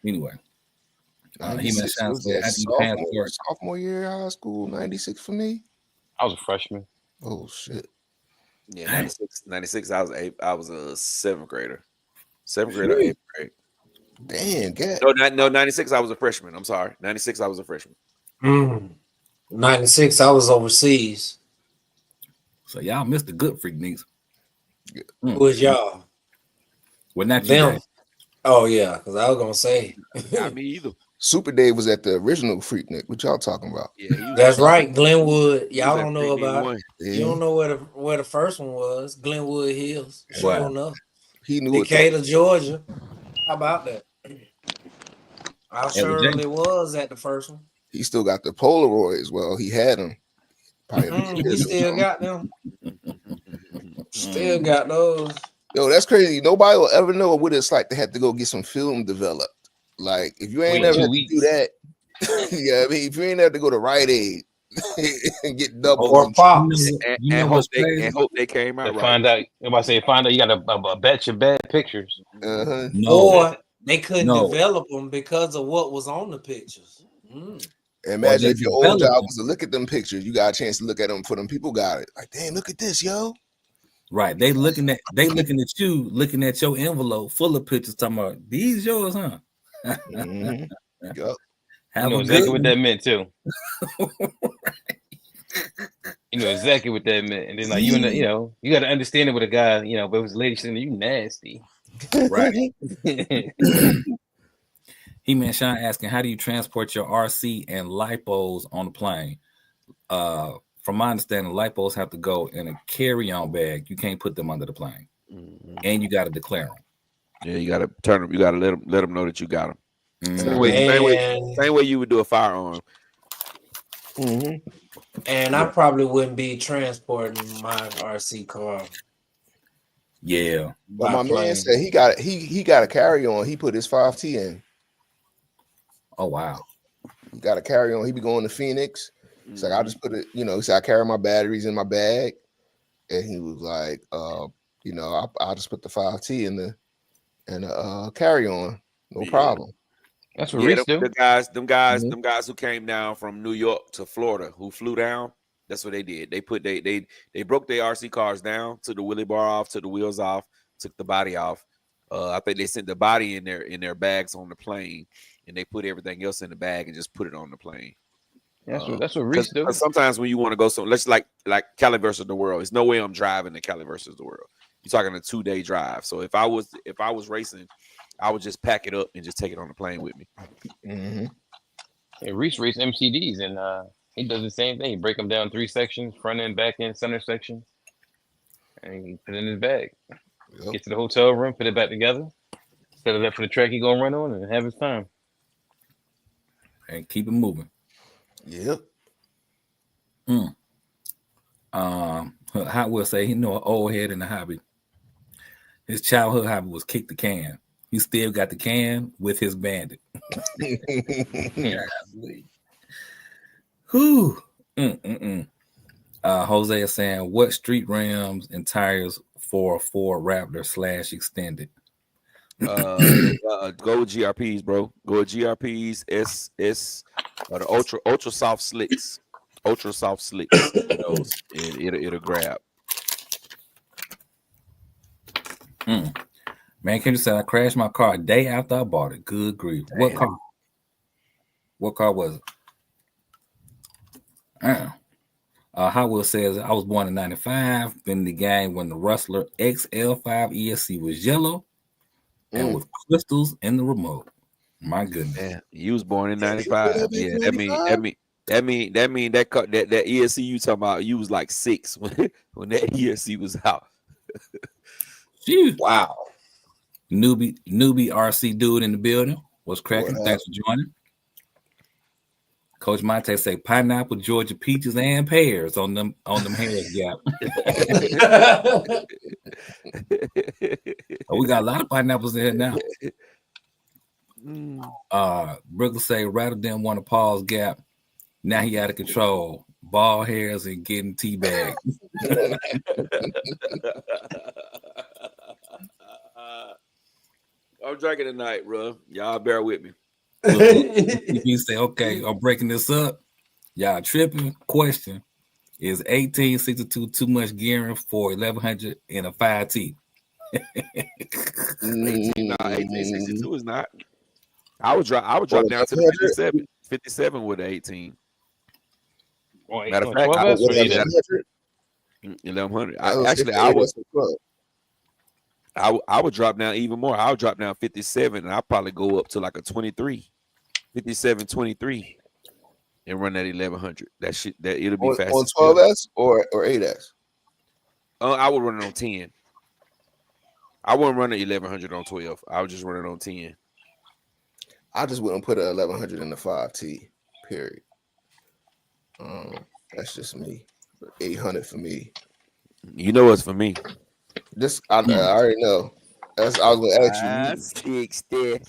Speaker 3: Anyway. He mentioned
Speaker 4: sophomore year of high school, 96 for me.
Speaker 5: I was a freshman.
Speaker 4: Oh shit.
Speaker 1: Yeah, 96. I was a 7th grader. 7th grade or 8th grade.
Speaker 4: Damn, God.
Speaker 1: No, 96. I was a freshman. I'm sorry. 96. I was a freshman.
Speaker 2: 96. I was overseas.
Speaker 3: So y'all missed the good freak niggas.
Speaker 2: Who was y'all?
Speaker 3: Well, not
Speaker 2: them.
Speaker 3: You
Speaker 2: oh yeah, because I was gonna say.
Speaker 1: Not me either.
Speaker 4: Super Dave was at the original Freaknik. What y'all talking about?
Speaker 1: Yeah,
Speaker 2: that's right. Glenwood. Y'all don't know about.
Speaker 4: Yeah.
Speaker 2: You don't know where the first one was. Glenwood Hills. Sure enough.
Speaker 4: He knew
Speaker 2: Decatur, Georgia. How about that? I surely was at the first one.
Speaker 4: He still got the Polaroids. Well, he had them.
Speaker 2: He still got them. Still got those.
Speaker 4: Yo, that's crazy. Nobody will ever know what it's like to have to go get some film developed. Like, if you ain't ever do that, yeah, I mean, if you ain't have to go to Rite Aid and get double
Speaker 2: or pops,
Speaker 1: and hope they came out right.
Speaker 5: Find out you got a batch of bad pictures.
Speaker 2: Or they couldn't develop them because of what was on the pictures.
Speaker 4: Imagine if your old job was to look at them pictures, you got a chance to look at them for them. People got it. Like, damn, look at this, yo.
Speaker 3: Right. They looking at you, looking at your envelope full of pictures, talking about these yours, huh?
Speaker 4: Yep.
Speaker 5: You know exactly what that meant too. You know exactly what that meant. And then like you got to understand it with a guy, but it was a lady saying you nasty.
Speaker 3: Right. He meant Sean asking, how do you transport your RC and lipos on the plane? From my understanding, lipos have to go in a carry-on bag. You can't put them under the plane, and you got to declare them.
Speaker 1: Yeah, you got to turn them. You got to let them know that you got them. Same way you would do a firearm.
Speaker 2: And I probably wouldn't be transporting my RC car.
Speaker 3: Yeah,
Speaker 4: but my man said he got a carry-on. He put his 5T in.
Speaker 3: Oh wow,
Speaker 4: he got a carry-on. He be going to Phoenix. It's like I just put it. He said I carry my batteries in my bag. and he was like, you know, I'll just put the 5T in the carry on, no problem.
Speaker 5: That's what Reese do.
Speaker 1: Them guys who came down from New York to Florida, who flew down. That's what they did. They put they broke their RC cars down, took the wheelie bar off, took the wheels off, took the body off. I think they sent the body in their bags on the plane, and they put everything else in the bag and just put it on the plane.
Speaker 5: That's what Reese do.
Speaker 1: Sometimes when you want to go, let's like Cali versus the world. There's no way I'm driving to Cali versus the world. You're talking a 2-day drive. So if I was racing, I would just pack it up and just take it on the plane with me.
Speaker 4: Mm-hmm.
Speaker 5: Yeah, Reese race MCDs, and he does the same thing. He break them down 3 sections: front end, back end, center section, and he put it in his bag.
Speaker 4: Yep.
Speaker 5: Get to the hotel room, put it back together, set it up for the track he gonna run on, and have his time.
Speaker 3: And keep it moving.
Speaker 4: Yep.
Speaker 3: Hot will say he know an old head in the hobby. His childhood hobby was kick the can. He still got the can with his bandit. Whew. Jose is saying, what street rims and tires for a Ford Raptor / extended?
Speaker 1: Go with GRPs, bro. Go with GRPs. The ultra soft slicks. Ultra soft slicks. Those, it'll grab.
Speaker 3: Man, Kendrick said I crashed my car a day after I bought it. Good grief. Damn. What car? What car was it? Hot Will says I was born in 95. Been in the game when the Rustler XL5 ESC was yellow and with crystals in the remote. My goodness.
Speaker 1: Yeah, you was born in 95. Yeah, that mean that ESC you talking about, you was like 6 when that ESC was out.
Speaker 4: Wow.
Speaker 3: Newbie RC dude in the building. What's cracking? Thanks for joining. Coach Monte say pineapple, Georgia peaches, and pears on them hairs gap. We got a lot of pineapples in here now. Brooklyn say rather than want to pause gap, now he out of control. Bald hairs and getting teabagged.
Speaker 1: I'm drinking tonight, bro. Y'all bear with me.
Speaker 3: You say, okay, I'm breaking this up. Y'all tripping. Question: is 1862 too much gearing for 1100 in a 5T?
Speaker 1: 1862 is not. I would drop down to the 57 with the 18. Matter of fact, 1100. I would drop down even more. I would drop down 57, and I'll probably go up to like a 23, 57, 23, and run that 1100. That it'll be fast.
Speaker 4: On 12S or 8S?
Speaker 1: I would run it on 10. I wouldn't run the 1100 on 12. I would just run it on 10.
Speaker 4: I just wouldn't put a 1100 in the 5T. Period. That's just me. 800 for me.
Speaker 1: You know what's for me?
Speaker 4: This I already know. I was gonna ask you.
Speaker 1: 560.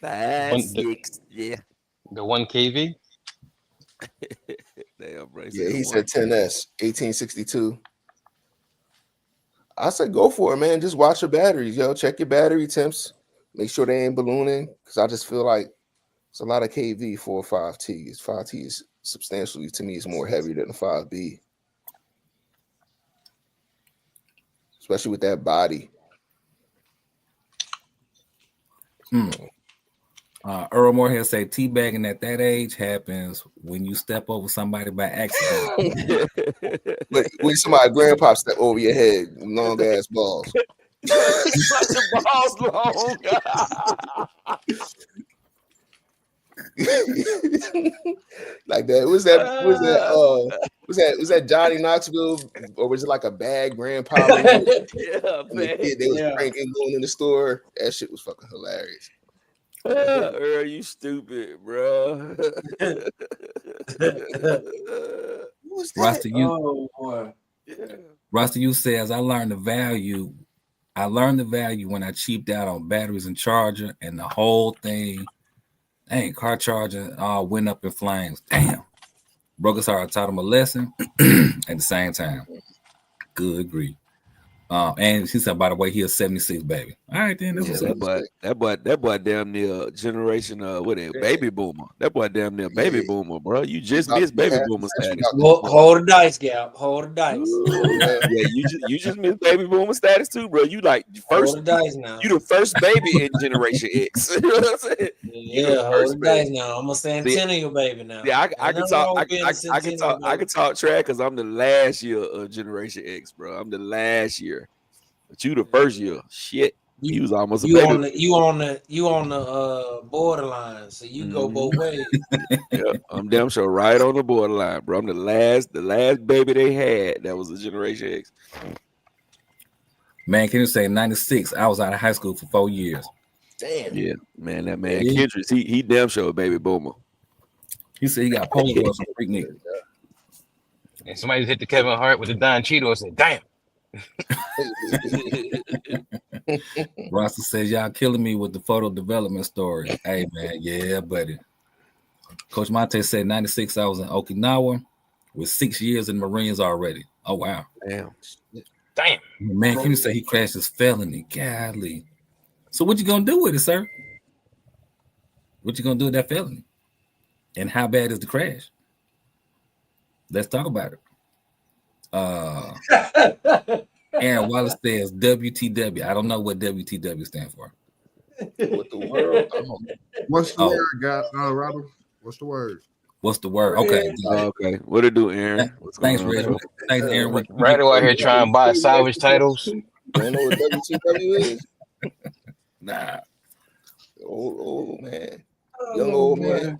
Speaker 1: 560.
Speaker 5: The 1 kV.
Speaker 1: Damn, bro.
Speaker 4: Yeah, he said 10S, 1862. I said go for it, man. Just watch your batteries, yo. Check your battery temps. Make sure they ain't ballooning, because I just feel like it's a lot of kV for a 5T. 5T is substantially, to me, is more heavy than a 5B. Especially with that body.
Speaker 3: Earl Moorhead say teabagging at that age happens when you step over somebody by accident.
Speaker 4: But when somebody grandpa step over your head, long ass balls.
Speaker 1: Such a balls long.
Speaker 4: Like that. Was that Johnny Knoxville, or was it like a bad grandpa?
Speaker 1: Yeah, man.
Speaker 4: They was pranking going in the store. That shit was fucking hilarious.
Speaker 1: Earl, you stupid, bro.
Speaker 3: Rasta you says I learned the value when I cheaped out on batteries and charger, and the whole thing. Dang, car charger all went up in flames. Damn. Broke his heart, taught him a lesson at the same time. Good grief. And she said, by the way, he a 76 baby. All right, then this was
Speaker 1: that boy damn near generation baby boomer. That boy damn near baby boomer, bro. You just missed baby boomer status.
Speaker 2: Hold the dice, Gal. Hold the dice.
Speaker 1: Yeah, you just missed baby boomer status too, bro. You like first.
Speaker 2: Hold the dice now.
Speaker 1: You the first baby in Generation X. You know what I'm saying?
Speaker 2: Yeah, hold the dice now. I'm a centennial baby now.
Speaker 1: Yeah, I can talk. I can talk track because I'm the last year of Generation X, bro. I'm the last year. But you the first year. Shit. You was almost a baby.
Speaker 2: You on the borderline, so you go both ways.
Speaker 1: Yeah, I'm damn sure right on the borderline, bro. I'm the last baby they had that was a Generation X.
Speaker 3: Man, can you say 96? I was out of high school for 4 years.
Speaker 4: Damn.
Speaker 1: Yeah, man, that man Kendrick, he damn sure a baby boomer.
Speaker 3: He said he got Polaroids from Freak Nick.
Speaker 5: And somebody just hit the Kevin Hart with the Don Cheeto and said, "Damn."
Speaker 3: Rasta says y'all killing me with the photo development story. Hey man, yeah, buddy. Coach Monte said 96. I was in Okinawa with 6 years in Marines already. Oh wow.
Speaker 5: Damn.
Speaker 3: Man, can you say he crashed his felony? Golly. So what you gonna do with it, sir? What you gonna do with that felony? And how bad is the crash? Let's talk about it. Aaron Wallace says WTW. I don't know what WTW stands for.
Speaker 4: What the world?
Speaker 7: What's the word, guy? Robert? What's the word?
Speaker 3: What's the word? Okay.
Speaker 1: Okay. What it do, Aaron?
Speaker 3: Thanks, Aaron. Thanks, Aaron.
Speaker 5: Right out here trying to buy salvage titles.
Speaker 4: Don't know what WTW is?
Speaker 3: Nah.
Speaker 4: Old man. Young old man.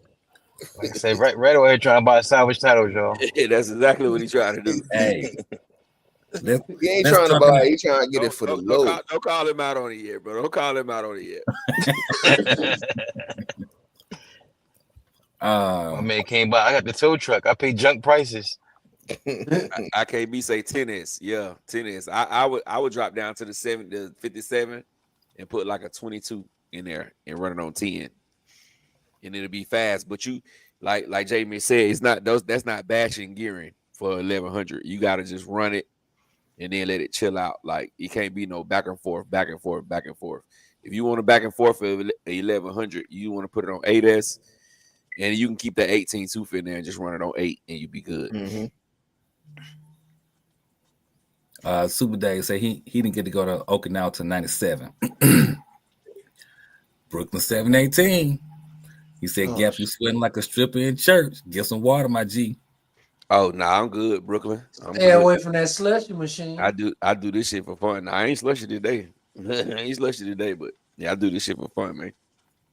Speaker 5: Like I say, right out here trying to buy salvage titles, y'all.
Speaker 1: Yeah, that's exactly what he's trying to do.
Speaker 3: Hey.
Speaker 4: He ain't trying to buy. He trying to get it for the low.
Speaker 1: Don't call him out on it yet, bro. Don't call him out on it yet.
Speaker 5: My man came by. I got the tow truck. I paid junk prices.
Speaker 1: I can't be say 10s. Yeah, 10s. I would drop down to the 57 and put like a 22 in there and run it on 10. And it'll be fast. But you like Jamie said, it's not that's not bashing gearing for 1100. You gotta just run it and then let it chill out. Like it can't be no back and forth, back and forth, back and forth. If you want to back and forth for 1100, you want to put it on 8S, and you can keep that 18 tooth in there and just run it on 8, and you be good.
Speaker 3: Mm-hmm. Super Dave said he didn't get to go to Okinawa till 97. Brooklyn 718. He said, "Gap, you sweating like a stripper in church. Get some water, my G."
Speaker 1: Oh, nah, I'm good, Brooklyn.
Speaker 2: Stay away from that slushy machine.
Speaker 1: I do this shit for fun. Nah, I ain't slushy today. But yeah, I do this shit for fun, man.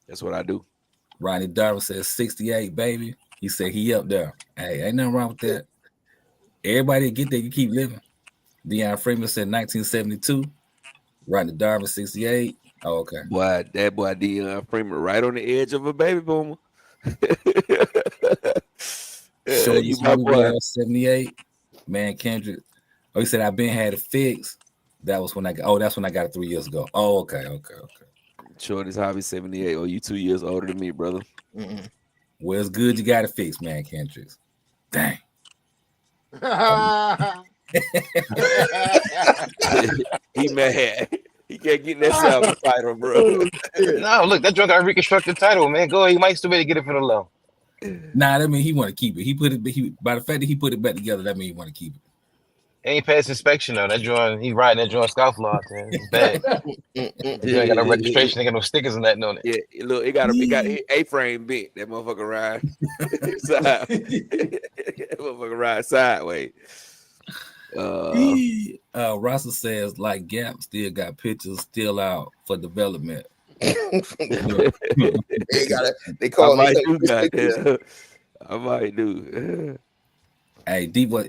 Speaker 1: That's what I do.
Speaker 3: Ronnie Darwin says 68, baby. He said he up there. Hey, ain't nothing wrong with that. Everybody get there, you keep living. Deion Freeman said 1972. Ronnie Darwin 68. Oh, okay.
Speaker 1: Boy, that boy Deion Freeman right on the edge of a baby boomer.
Speaker 3: So you my boy 78. Man, Kendrick. Oh, he said I've been had it fixed. That was when that's when I got it 3 years ago. Oh, okay.
Speaker 1: Shorty's hobby 78. Oh, you 2 years older than me, brother.
Speaker 3: Well, it's good you got it fixed, man, Kendrick. Dang.
Speaker 1: He mad. He can't get that salvage title, bro.
Speaker 5: No, look, that drunk got a reconstructed title, man. Go ahead. He might still be able to get it for the low.
Speaker 3: Nah, that means he want to keep it. He put it. By the fact that he put it back together, that means he want to keep it.
Speaker 5: Ain't passed inspection though. That joint, he riding that joint scofflaw, man. It's bad. You ain't got no registration, ain't got no stickers and nothing on it.
Speaker 1: Yeah, look, it got A-frame bent. That motherfucker ride side. That motherfucker ride sideways.
Speaker 3: Russell says like Gap still got pictures still out for development.
Speaker 4: They call
Speaker 1: it. I might do.
Speaker 3: Hey, D-Boy,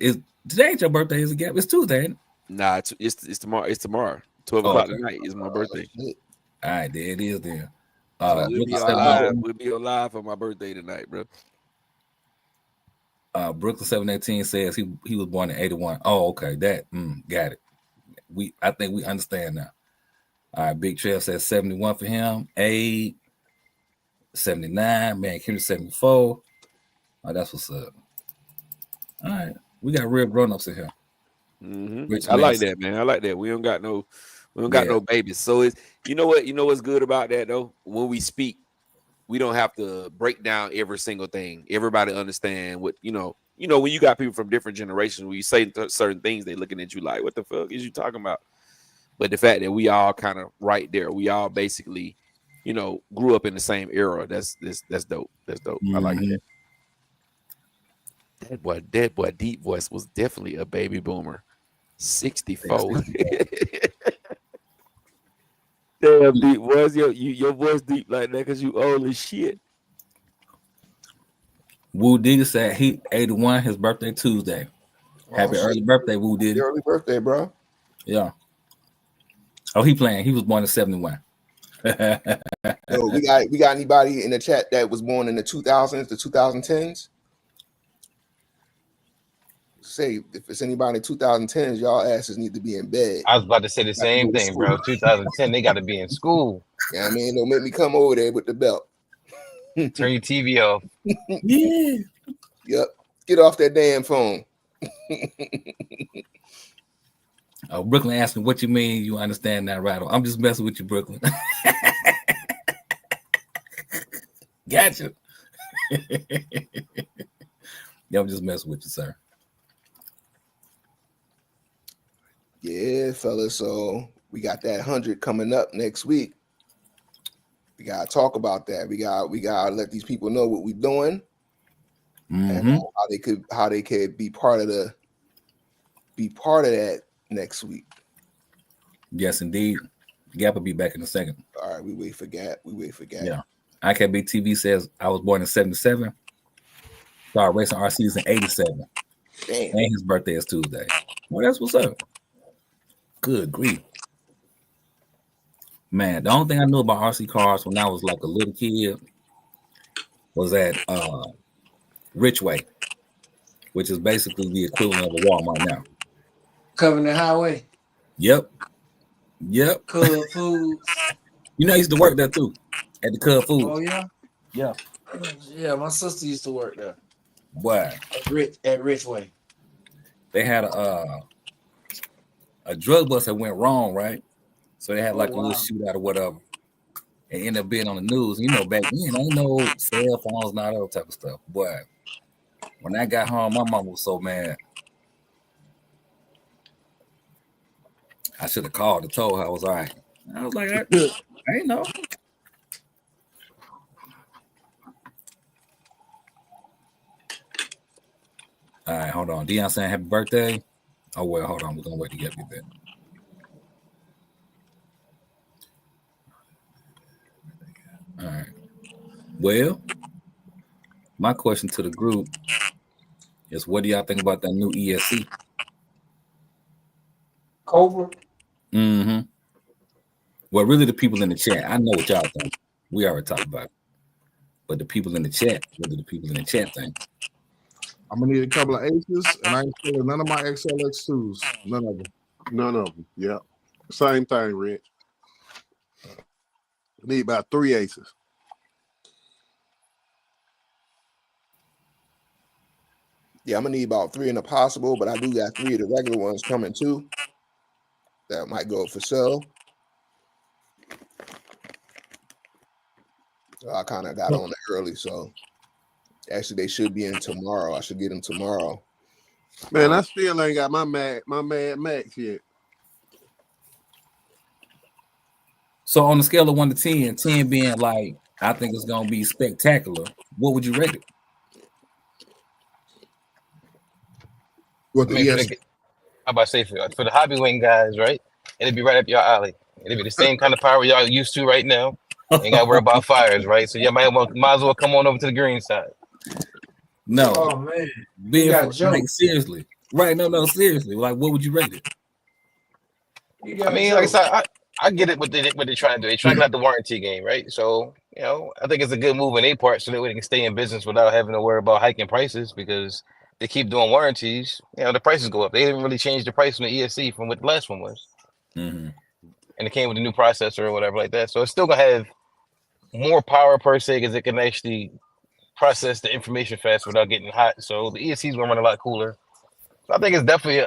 Speaker 3: today ain't your birthday, is it, Gap? It's Tuesday, ain't it?
Speaker 1: Nah, it's tomorrow. It's tomorrow. 12 o'clock tonight is my birthday.
Speaker 3: All right, there it is then.
Speaker 1: We'll be on live for my birthday tonight, bro.
Speaker 3: Brooklyn 718 says he was born in 81. Oh, okay. That got it. I think we understand now. All right, Big Trail says 71 for him. 8, 79, man, Kendrick 74. Oh, that's what's up. All right. We got real grown-ups in here.
Speaker 1: I like that, man. I like that. We don't got no babies. So it's you know what's good about that though. When we speak, we don't have to break down every single thing. Everybody understand what when you got people from different generations, when you say certain things, they looking at you like, what the fuck is you talking about? But the fact that we all kind of right there, we all basically, grew up in the same era. That's dope. That's dope. I like that. That boy, deep voice was definitely a baby boomer. 64. Damn, deep voice, your voice deep like that because you old as shit.
Speaker 3: Woo Diddy said he 81, his birthday Tuesday. Happy early birthday, Woo Diddy.
Speaker 4: Early birthday, bro.
Speaker 3: Yeah. Oh, he playing. He was born in 71.
Speaker 4: Yo, we got anybody in the chat that was born in the 2000s, the 2010s? Say if it's anybody in 2010s, y'all asses need to be in bed.
Speaker 5: I was about to say the same thing, bro. 2010, they got to be in school.
Speaker 4: Yeah, I mean, don't make me come over there with the belt.
Speaker 5: Turn your TV off.
Speaker 3: Yeah.
Speaker 4: Yep. Get off that damn phone.
Speaker 3: Oh, Brooklyn asking what you mean you understand that rattle. I'm just messing with you, Brooklyn. Gotcha. Yeah, I'm just messing with you, sir.
Speaker 4: Yeah, fellas. So we got that 100 coming up next week. We gotta talk about that. We gotta let these people know what we're doing and how they could be part of that next week.
Speaker 3: Yes, indeed. Gap will be back in a second.
Speaker 4: All right, we wait for Gap.
Speaker 3: Yeah. IKB TV says I was born in 77. Started racing RCs in 87.
Speaker 4: Damn.
Speaker 3: And his birthday is Tuesday. Well, that's what's up. Good grief. Man, the only thing I knew about RC cars when I was like a little kid was at Richway, which is basically the equivalent of a Walmart now.
Speaker 2: Covenant Highway.
Speaker 3: Yep.
Speaker 2: Cub Foods.
Speaker 3: I used to work there too at the Cub Foods.
Speaker 2: Oh yeah.
Speaker 3: Yeah.
Speaker 2: Yeah, my sister used to work there.
Speaker 3: Boy.
Speaker 2: At Richway.
Speaker 3: They had a drug bust that went wrong, right? So they had like a little shootout or whatever. And ended up being on the news. Back then, ain't no cell phones and all that type of stuff. Boy, when I got home, my mom was so mad. I should have called and told her I was all right. I was like, I ain't know. All right, hold on. Dion saying happy birthday. Oh, well, hold on. We're going to wait to get that. All right. Well, my question to the group is what do y'all think about that new EST?
Speaker 2: Cobra?
Speaker 3: Well, really the people in the chat. I know what y'all think. We already talked about it. But the people in the chat, what do the people in the chat think?
Speaker 7: I'm gonna need a couple of aces, and I ain't stealing none of my XLX2s. None of them.
Speaker 6: Yeah. Same thing, Rich. Need about 3 aces.
Speaker 4: Yeah, I'm gonna need about 3 in the possible, but I do got 3 of the regular ones coming too. That might go for sale. So I kind of got on it early, so actually they should be in tomorrow. I should get them tomorrow.
Speaker 6: Man, I still ain't got my Mad Max yet.
Speaker 3: So on the scale of 1 to 10, 10 being like, I think it's gonna be spectacular, what would you rate it?
Speaker 5: I'm about to say for the hobby wing guys, right? It'd be right up your alley. It'd be the same kind of power y'all used to right now. Ain't gotta worry about fires, right? So you might as well come on over to the green side.
Speaker 3: No.
Speaker 2: Oh man.
Speaker 3: Like, seriously. Right, no, seriously. Like, what would you rate it?
Speaker 5: I mean, like I said, I get it what they're trying to do. They're trying to get out the warranty game, right? So, I think it's a good move on their part so that we can stay in business without having to worry about hiking prices because they keep doing warranties. The prices go up. They didn't really change the price on the ESC from what the last one was. And it came with a new processor or whatever like that. So it's still going to have more power per se because it can actually process the information fast without getting hot. So the ESC is going to run a lot cooler. So I think it's definitely,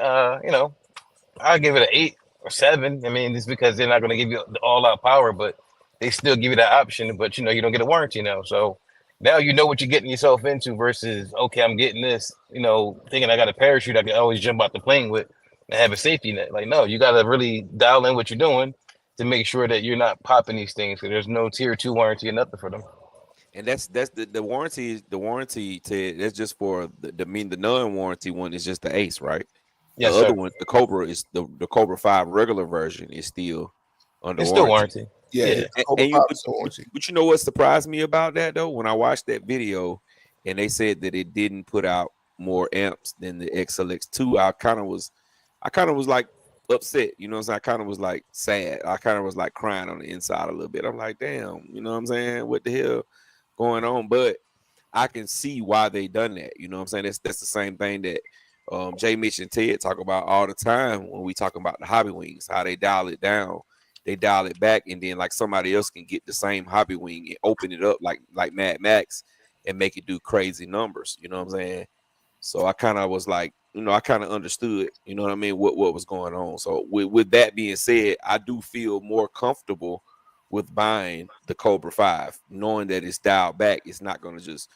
Speaker 5: I'll give it an 8 or 7. I mean, it's because they're not going to give you the all-out power, but they still give you that option. But you don't get a warranty now, so now you know what you're getting yourself into. Versus, okay, I'm getting this, thinking I got a parachute I can always jump out the plane with and have a safety net. Like, no, you got to really dial in what you're doing to make sure that you're not popping these things. So there's no tier 2 warranty or nothing for them.
Speaker 1: And that's the warranty. The warranty, Ted, that's just for the non-warranty one is just the Ace, right?
Speaker 5: Yes,
Speaker 1: the other
Speaker 5: sir.
Speaker 1: one, the Cobra is the Cobra 5 regular version is still under
Speaker 5: It's
Speaker 1: warranty.
Speaker 5: still warranty.
Speaker 4: Yeah.
Speaker 1: But you know what surprised me about that though? When I watched that video and they said that it didn't put out more amps than the XLX2, I kind of was like upset, you know what I'm saying? I kind of was like sad. I kind of was like crying on the inside a little bit. I'm like, damn, you know what I'm saying? What the hell going on? But I can see why they done that. You know what I'm saying? That's the same thing that Jay, Mitch, and Ted talk about all the time when we talk about the hobby wings, how they dial it down, they dial it back, and then like somebody else can get the same hobby wing and open it up like Mad Max and make it do crazy numbers. You know what I'm saying? So I kind of was like, I kind of understood, you know what I mean, what was going on. So with that being said, I do feel more comfortable with buying the Cobra 5, knowing that it's dialed back. It's not going to just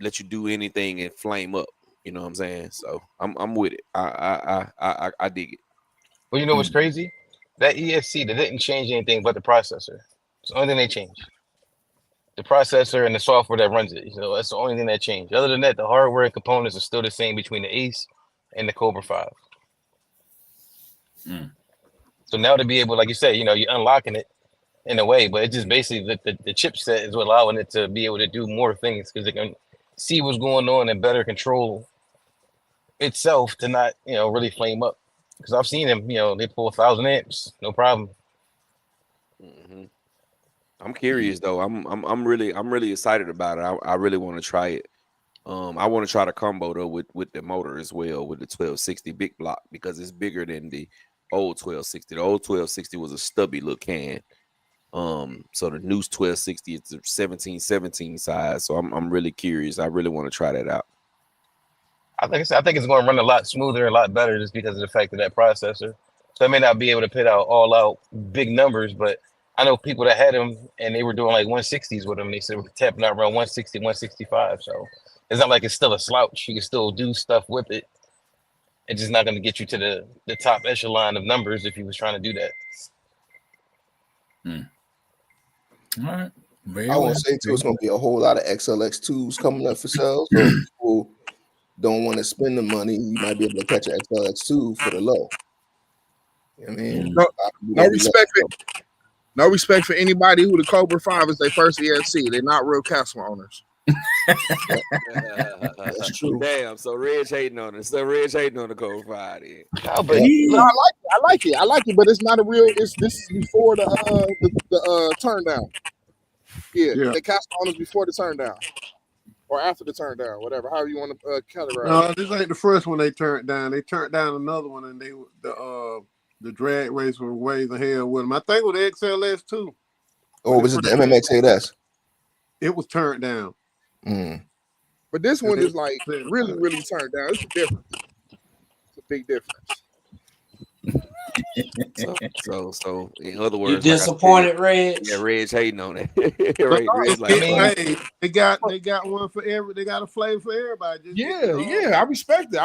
Speaker 1: let you do anything and flame up. You know what I'm saying? So I'm with it. I dig it.
Speaker 5: Well, you know what's crazy? That EST, they didn't change anything but the processor. It's the only thing they changed. The processor and the software that runs it. That's the only thing that changed. Other than that, the hardware and components are still the same between the Ace and the Cobra 5. So now to be able, like you said, you're unlocking it in a way, but it's just basically the chipset is what allowing it to be able to do more things because it can see what's going on and better control itself to not, really flame up. Because I've seen them, they pull 1,000 amps, no problem.
Speaker 1: Mm-hmm. I'm curious though. I'm really excited about it. I really want to try it. I want to try the combo though with the motor as well with the 1260 big block because it's bigger than the old 1260. The old 1260 was a stubby little can. So the new 1260 is the 1717 size. So I'm really curious. I really want to try that out.
Speaker 5: I think it's going to run a lot smoother, a lot better, just because of the fact of that processor. So I may not be able to put out all out big numbers, but I know people that had them and they were doing like 160s with them. They said we're tapping out around 160, 165. So it's not like it's still a slouch. You can still do stuff with it. It's just not going to get you to the top echelon of numbers if you was trying to do that.
Speaker 3: All right.
Speaker 4: I would say too, it's going to be a whole lot of XLX2s coming up for sale. So if people don't want to spend the money, you might be able to catch an XLX2 for the low. I mean,
Speaker 7: no respect for anybody who the Cobra 5 is their first ESC. They're not real Castle owners.
Speaker 4: That's true.
Speaker 1: Damn. So Reg hating on it. So Reg hating on the Cobra 5.
Speaker 5: No, but
Speaker 7: I like it, but it's not a real. This is before the turn down. Yeah. The Castle owners before the turn down. Or after the turn down, whatever, however you want to categorize.
Speaker 6: No, this ain't the first one they turned down. They turned down another one, and the drag race was ways ahead with them. I think it was the XLS too.
Speaker 4: Oh, was it the MMX8S?
Speaker 6: It was turned down.
Speaker 7: But this one is like really, really turned down. It's a difference. It's a big difference.
Speaker 1: So in other words,
Speaker 2: you disappointed, Reg?
Speaker 1: Yeah, Reg hating on it.
Speaker 6: They got one for every. They got a flavor for everybody.
Speaker 7: I respect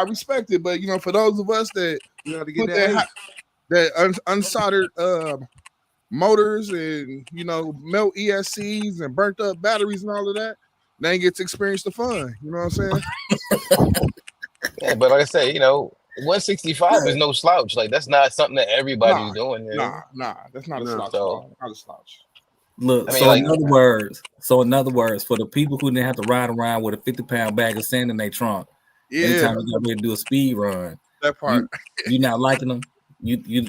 Speaker 7: it. But for those of us that
Speaker 6: to get
Speaker 7: that unsoldered motors and melt ESCs and burnt up batteries and all of that, they ain't get to experience the fun. You know what I'm saying?
Speaker 5: Yeah, but like I say, 165 is no slouch. Like that's not something that everybody's doing.
Speaker 7: Nah, that's not a slouch. Not a slouch.
Speaker 3: Look, in other words, for the people who didn't have to ride around with a 50-pound bag of sand in their trunk, anytime you got ready to do a speed run,
Speaker 7: that part,
Speaker 3: you not liking them. You
Speaker 7: hey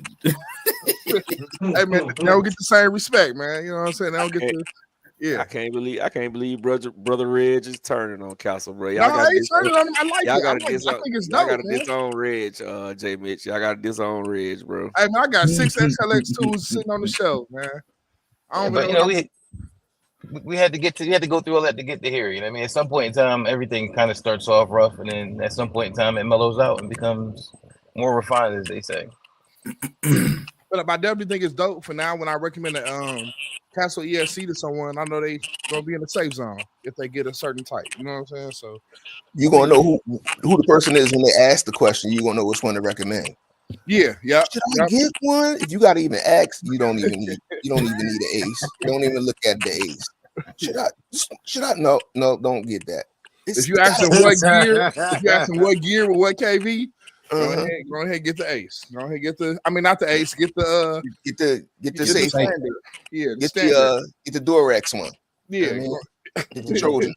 Speaker 7: man, they don't get the same respect, man. You know what I'm saying? They don't get the. Yeah,
Speaker 1: I can't believe brother Reg is turning on Castle, bro.
Speaker 7: I like it. I think it's dope.
Speaker 1: Y'all got to disown Reg, J Mitch. Y'all got to disown Reg, bro.
Speaker 7: Hey man, I got 6 XLX2s sitting on the shelf, man.
Speaker 5: We had to go through all that to get to here. You know what I mean? At some point in time, everything kind of starts off rough, and then at some point in time, it mellows out and becomes more refined, as they say.
Speaker 7: But I definitely think it's dope. For now, when I recommend a Castle ESC to someone, I know they gonna be in the safe zone if they get a certain type. You know what I'm saying? So
Speaker 4: you gonna know who the person is when they ask the question. You gonna know which one to recommend.
Speaker 7: Yeah.
Speaker 4: Should I get one? If you gotta even ask, you don't even need an ace. You don't even look at the ace. Should I? No, don't get that.
Speaker 7: If you ask them what gear with what KV, go ahead and get the ace. Go ahead and get the. I mean, not the ace. Get the
Speaker 4: safe standard.
Speaker 7: Yeah,
Speaker 4: get the Durex one.
Speaker 7: Yeah,
Speaker 4: I mean, get the Trojan.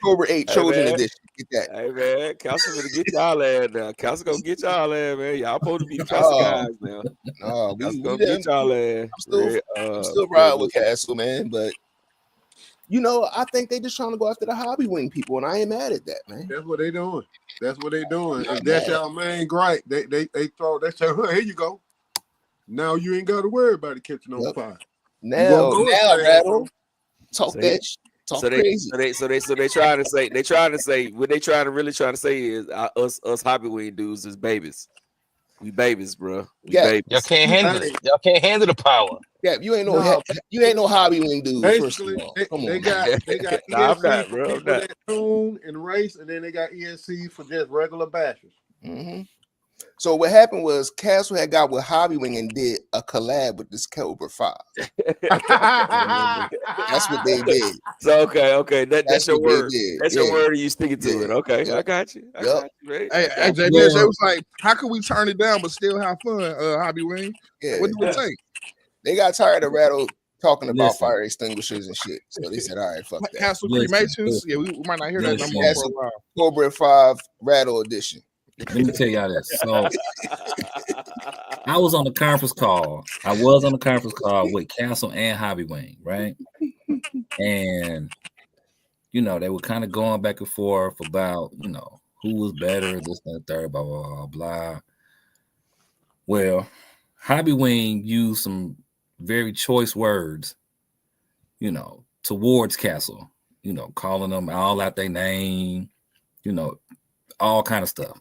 Speaker 4: Cobra 8 Trojan edition. Get that.
Speaker 1: Hey man, Council gonna get y'all ass now. Council gonna get y'all ass, man. Y'all supposed to be the Council guys now.
Speaker 4: No,
Speaker 1: we gonna get y'all ass.
Speaker 4: I'm still riding with Castle, man, but you know, I think they just trying to go after the hobby wing people, and I ain't mad at that, man.
Speaker 6: That's what they doing. If that's y'all main gripe, they throw that. Here you go. Now you ain't got to worry about it catching on fire.
Speaker 4: Now, Rattle, talk that. Talk crazy.
Speaker 1: So they trying to say what they really trying to say is us hobby wing dudes is babies. We babies, bro. Babies.
Speaker 5: Y'all can't handle it. Y'all can't handle the power.
Speaker 4: Yeah, you ain't no hobby wing dude.
Speaker 6: Basically, they got ESC for people that tune and race, and then they got ESC for just regular bashers.
Speaker 4: Mm-hmm. So what happened was Castle had got with Hobby Wing and did a collab with this Cobra 5. That's what they did.
Speaker 1: So okay, that's your word. That's your word, and you sticking to it. Okay, I got you.
Speaker 7: Hey, JBS, they was like, how can we turn it down but still have fun? Hobby Wing. Yeah. What do it take?
Speaker 4: They got tired of Rattle talking about fire extinguishers and shit, so they said, "All right, fuck that."
Speaker 7: Castle cremations. Yeah, we might not hear that no more for a while.
Speaker 4: Cobra 5 Rattle edition.
Speaker 3: Let me tell y'all this. So I was on the conference call. I was on the conference call with Castle and Hobby Wing, right? And you know, they were kind of going back and forth about, you know, who was better, this and the third, blah blah blah blah. Well, Hobby Wing used some very choice words, you know, towards Castle, you know, calling them all out their name, you know, all kind of stuff.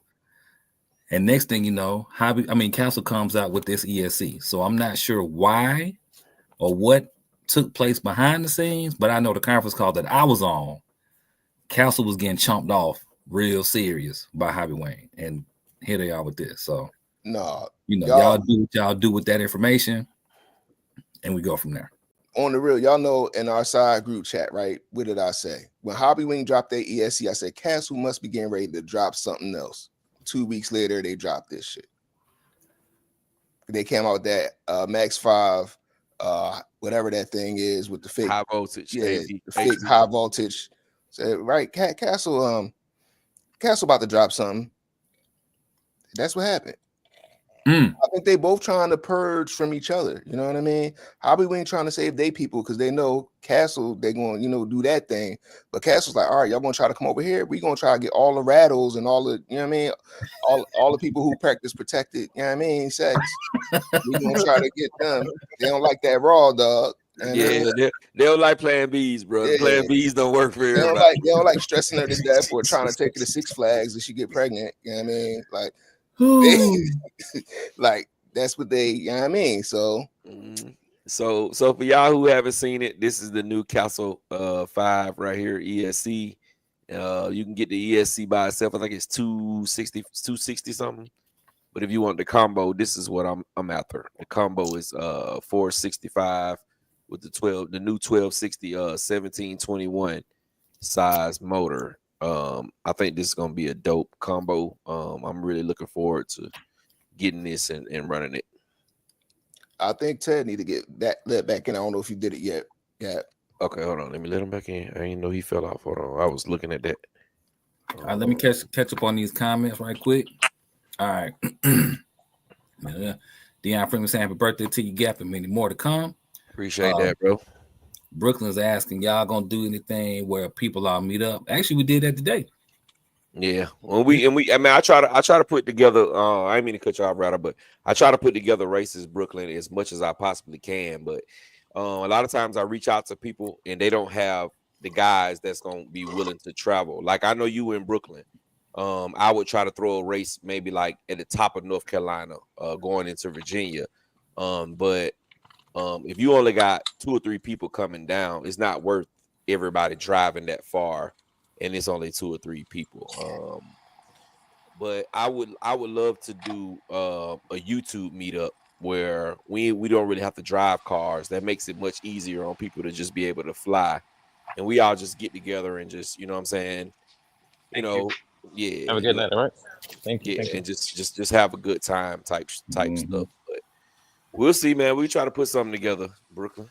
Speaker 3: And next thing you know, Castle comes out with this ESC. So I'm not sure why or what took place behind the scenes, but I know the conference call that I was on, Castle was getting chomped off real serious by Hobby Wing. And here they are with this. So,
Speaker 4: no,
Speaker 3: you know, y'all do what y'all do with that information, and we go from there.
Speaker 4: On the real, y'all know in our side group chat, right? What did I say? When Hobby Wing dropped their ESC, I said, Castle must be getting ready to drop something else. 2 weeks later, they dropped this shit. They came out with that Max 5, whatever that thing is with the fake
Speaker 1: high voltage.
Speaker 4: Yeah, the fake high voltage. So, right, Castle about to drop something. That's what happened. I think they both trying to purge from each other. You know what I mean? Hobby Wing trying to save their people because they know Castle, they going to, you know, do that thing. But Castle's like, all right, y'all going to try to come over here. We going to try to get all the rattles and all the, you know what I mean? All the people who practice protected, you know what I mean? Sex. We going to try to get them. They don't like that raw, dog. And
Speaker 1: they don't like Plan Bs, bro. Yeah, Plan Bs don't work for everybody.
Speaker 4: They don't like stressing her to death or trying to take her to Six Flags and she get pregnant. You know what I mean? Like that's what they, you know what I mean? So
Speaker 1: so for y'all who haven't seen it, this is the new Castle 5 right here, ESC. You can get the ESC by itself. I think it's 260 something. But if you want the combo, this is what I'm after. The combo is 465 with the new 1260 1721 size motor. I think this is gonna be a dope combo. I'm really looking forward to getting this and running it.
Speaker 4: I think Ted need to get that let back in. I don't know if you did it yet. Yeah.
Speaker 1: Okay, hold on. Let me let him back in. I didn't know he fell off. Hold on. I was looking at that.
Speaker 3: Let me catch up on these comments right quick. All right. Deion Freeman saying happy birthday to you, Gap, and many more to come.
Speaker 1: Appreciate that, bro.
Speaker 3: Brooklyn's asking, y'all gonna do anything where people all meet up? Actually, we did that today.
Speaker 1: Yeah. I try to put together. I didn't mean to cut you off, Ryder, but I try to put together races Brooklyn as much as I possibly can. But a lot of times I reach out to people and they don't have the guys that's gonna be willing to travel. Like I know you in Brooklyn, I would try to throw a race maybe like at the top of North Carolina, going into Virginia. But if you only got 2 or 3 people coming down, it's not worth everybody driving that far, and it's only 2 or 3 people. But I would love to do a YouTube meetup where we don't really have to drive cars. That makes it much easier on people to just be able to fly, and we all just get together and just, you know what I'm saying, yeah.
Speaker 5: Have a good night, all right? Thank you.
Speaker 1: Yeah,
Speaker 5: Thank you.
Speaker 1: and just have a good time type stuff. But we'll see, man. We try to put something together, Brooklyn.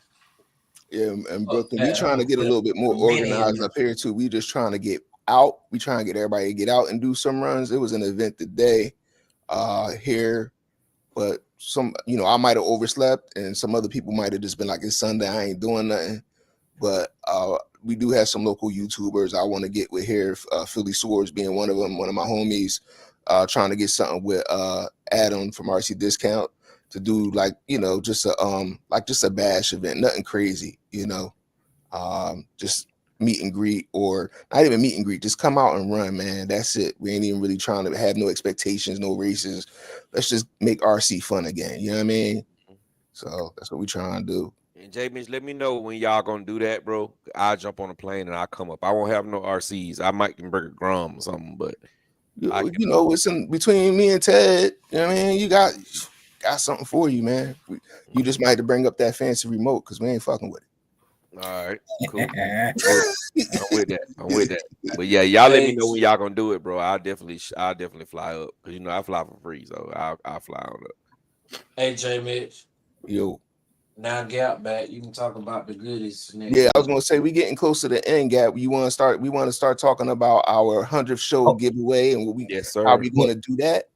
Speaker 4: Yeah, and Brooklyn, we trying to get a little bit more organized up here too. We just trying to get out. We trying to get everybody to get out and do some runs. It was an event today here, but I might have overslept, and some other people might have just been like, it's Sunday, I ain't doing nothing. But we do have some local YouTubers I want to get with here. Philly Swords being one of them, one of my homies, trying to get something with Adam from RC Discount to do just a bash event, nothing crazy, just meet and greet, or not even meet and greet, just come out and run, man. That's it. We ain't even really trying to have no expectations, no races. Let's just make RC fun again. You know what I mean? So that's what we trying to do.
Speaker 1: And J Mitch, let me know when y'all gonna do that, bro. I'll jump on a plane and I'll come up. I won't have no RCs. I might can bring a Grum or something, but
Speaker 4: it's in between me and Ted. You know what I mean? You got something for you, man. You just might have to bring up that fancy remote because we ain't fucking with it.
Speaker 1: All right, cool. I'm with that. But yeah, y'all let me know when y'all gonna do it, bro. I'll definitely fly up because I fly for free, so I'll fly on up.
Speaker 2: Hey, J Mitch.
Speaker 4: Yo.
Speaker 2: Now Gap back. You can talk about the goodies.
Speaker 4: Yeah, I was gonna say we getting close to the end, Gap. We want to start talking about our 100th show giveaway and how we going to do that.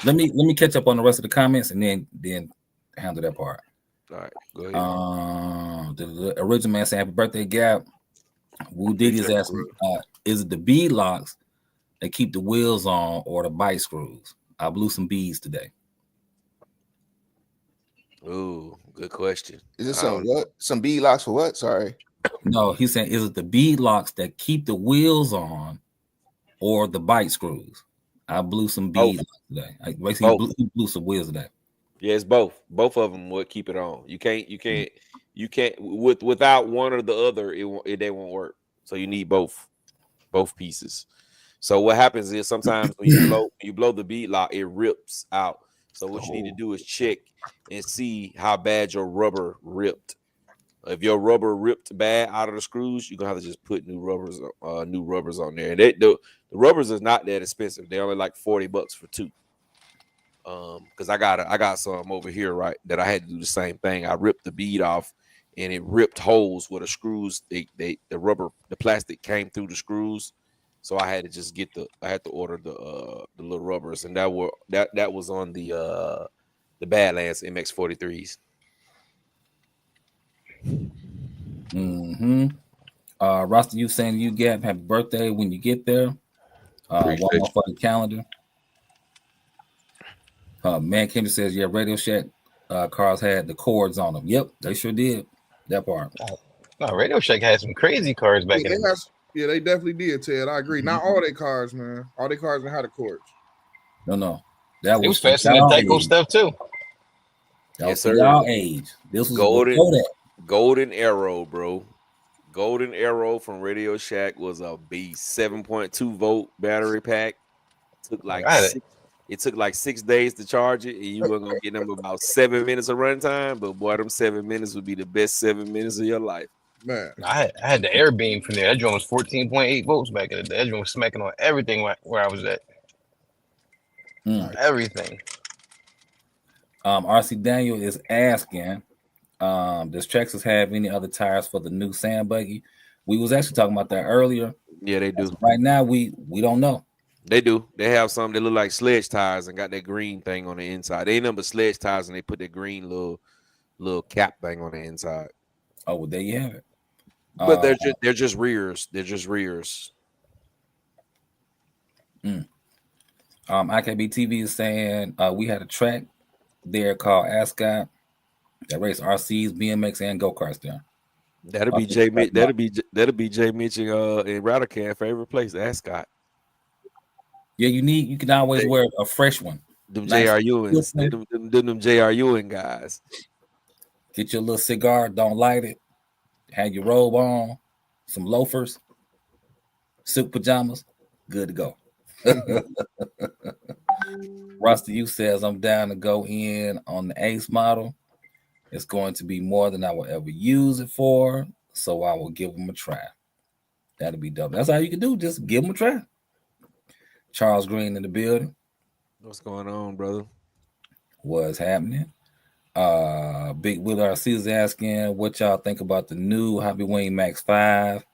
Speaker 3: Let me catch up on the rest of the comments and then handle that part.
Speaker 1: All right, go ahead.
Speaker 3: The original man saying happy birthday, Gap. Woo Diddy is asking, is it the bead locks that keep the wheels on or the bike screws? I blew some beads today.
Speaker 1: Ooh, good question.
Speaker 4: Is it some bead locks for what? Sorry.
Speaker 3: No, he's saying, is it the bead locks that keep the wheels on or the bike screws? I blew some beads today. He blew some wheels today.
Speaker 1: Yeah, it's both. Both of them would keep it on. You can't without one or the other. They won't work. So you need both pieces. So what happens is sometimes when you blow the bead lock, it rips out. So what you need to do is check and see how bad your rubber ripped. If your rubber ripped bad out of the screws, you're gonna have to just put new rubbers on there. And the rubbers is not that expensive. They're only like $40 for 2. Because I got some over here, right, that I had to do the same thing. I ripped the bead off, and it ripped holes where the screws, the plastic came through the screws. So I had to just order the little rubbers, and that was on the Badlands MX-43s.
Speaker 3: Rasta, you saying you get happy birthday when you get there. One more for the calendar. Man Kendra says, yeah, Radio Shack cars had the cords on them. Yep, they sure did. That part.
Speaker 5: No, Radio Shack had some crazy cars back in the day.
Speaker 7: Yeah, they definitely did, Ted. I agree. Not all their cars, man. All their cars had the cords.
Speaker 3: No. That
Speaker 5: was faster than Tyco stuff too.
Speaker 3: Yes, sir. Y'all age. This was
Speaker 1: Golden Arrow, bro. Golden Arrow from Radio Shack was a beast. 7.2 volt battery pack. It took like 6 days to charge it, and you were gonna get them about 7 minutes of runtime. But boy, them 7 minutes would be the best 7 minutes of your life.
Speaker 7: Man,
Speaker 5: I had the air beam from there. That joint was 14.8 volts back in the day. That joint was smacking on everything where I was at. Everything.
Speaker 3: RC Daniel is asking, does Texas have any other tires for the new sand buggy? We was actually talking about that earlier.
Speaker 1: Yeah, they do.
Speaker 3: Right now, we don't know.
Speaker 1: They do. They have some that look like sledge tires and got that green thing on the inside. They ain't nothing but sledge tires, and they put that green little cap thing on the inside.
Speaker 3: Oh, well, there you have it.
Speaker 1: But they're just rears. They're just rears.
Speaker 3: IKB TV is saying we had a track there called Ascot that raced RCs, BMX, and go-karts there.
Speaker 1: That'll be Jay Mitch. That'll be Jay Mitch and Radican favorite place, Ascot.
Speaker 3: Yeah, you can always wear a fresh one.
Speaker 1: Them
Speaker 3: Nice
Speaker 1: JRUins, them JRUing guys.
Speaker 3: Get your little cigar, don't light it. Have your robe on, some loafers, suit pajamas, good to go. Rusty U says, I'm down to go in on the Ace model. It's going to be more than I will ever use it for, so I will give them a try. That'll be dope. That's all you can do. Just give them a try. Charles Green in the building.
Speaker 1: What's going on, brother?
Speaker 3: What's happening? Big Will RC is asking what y'all think about the new Hobby Wing Max 5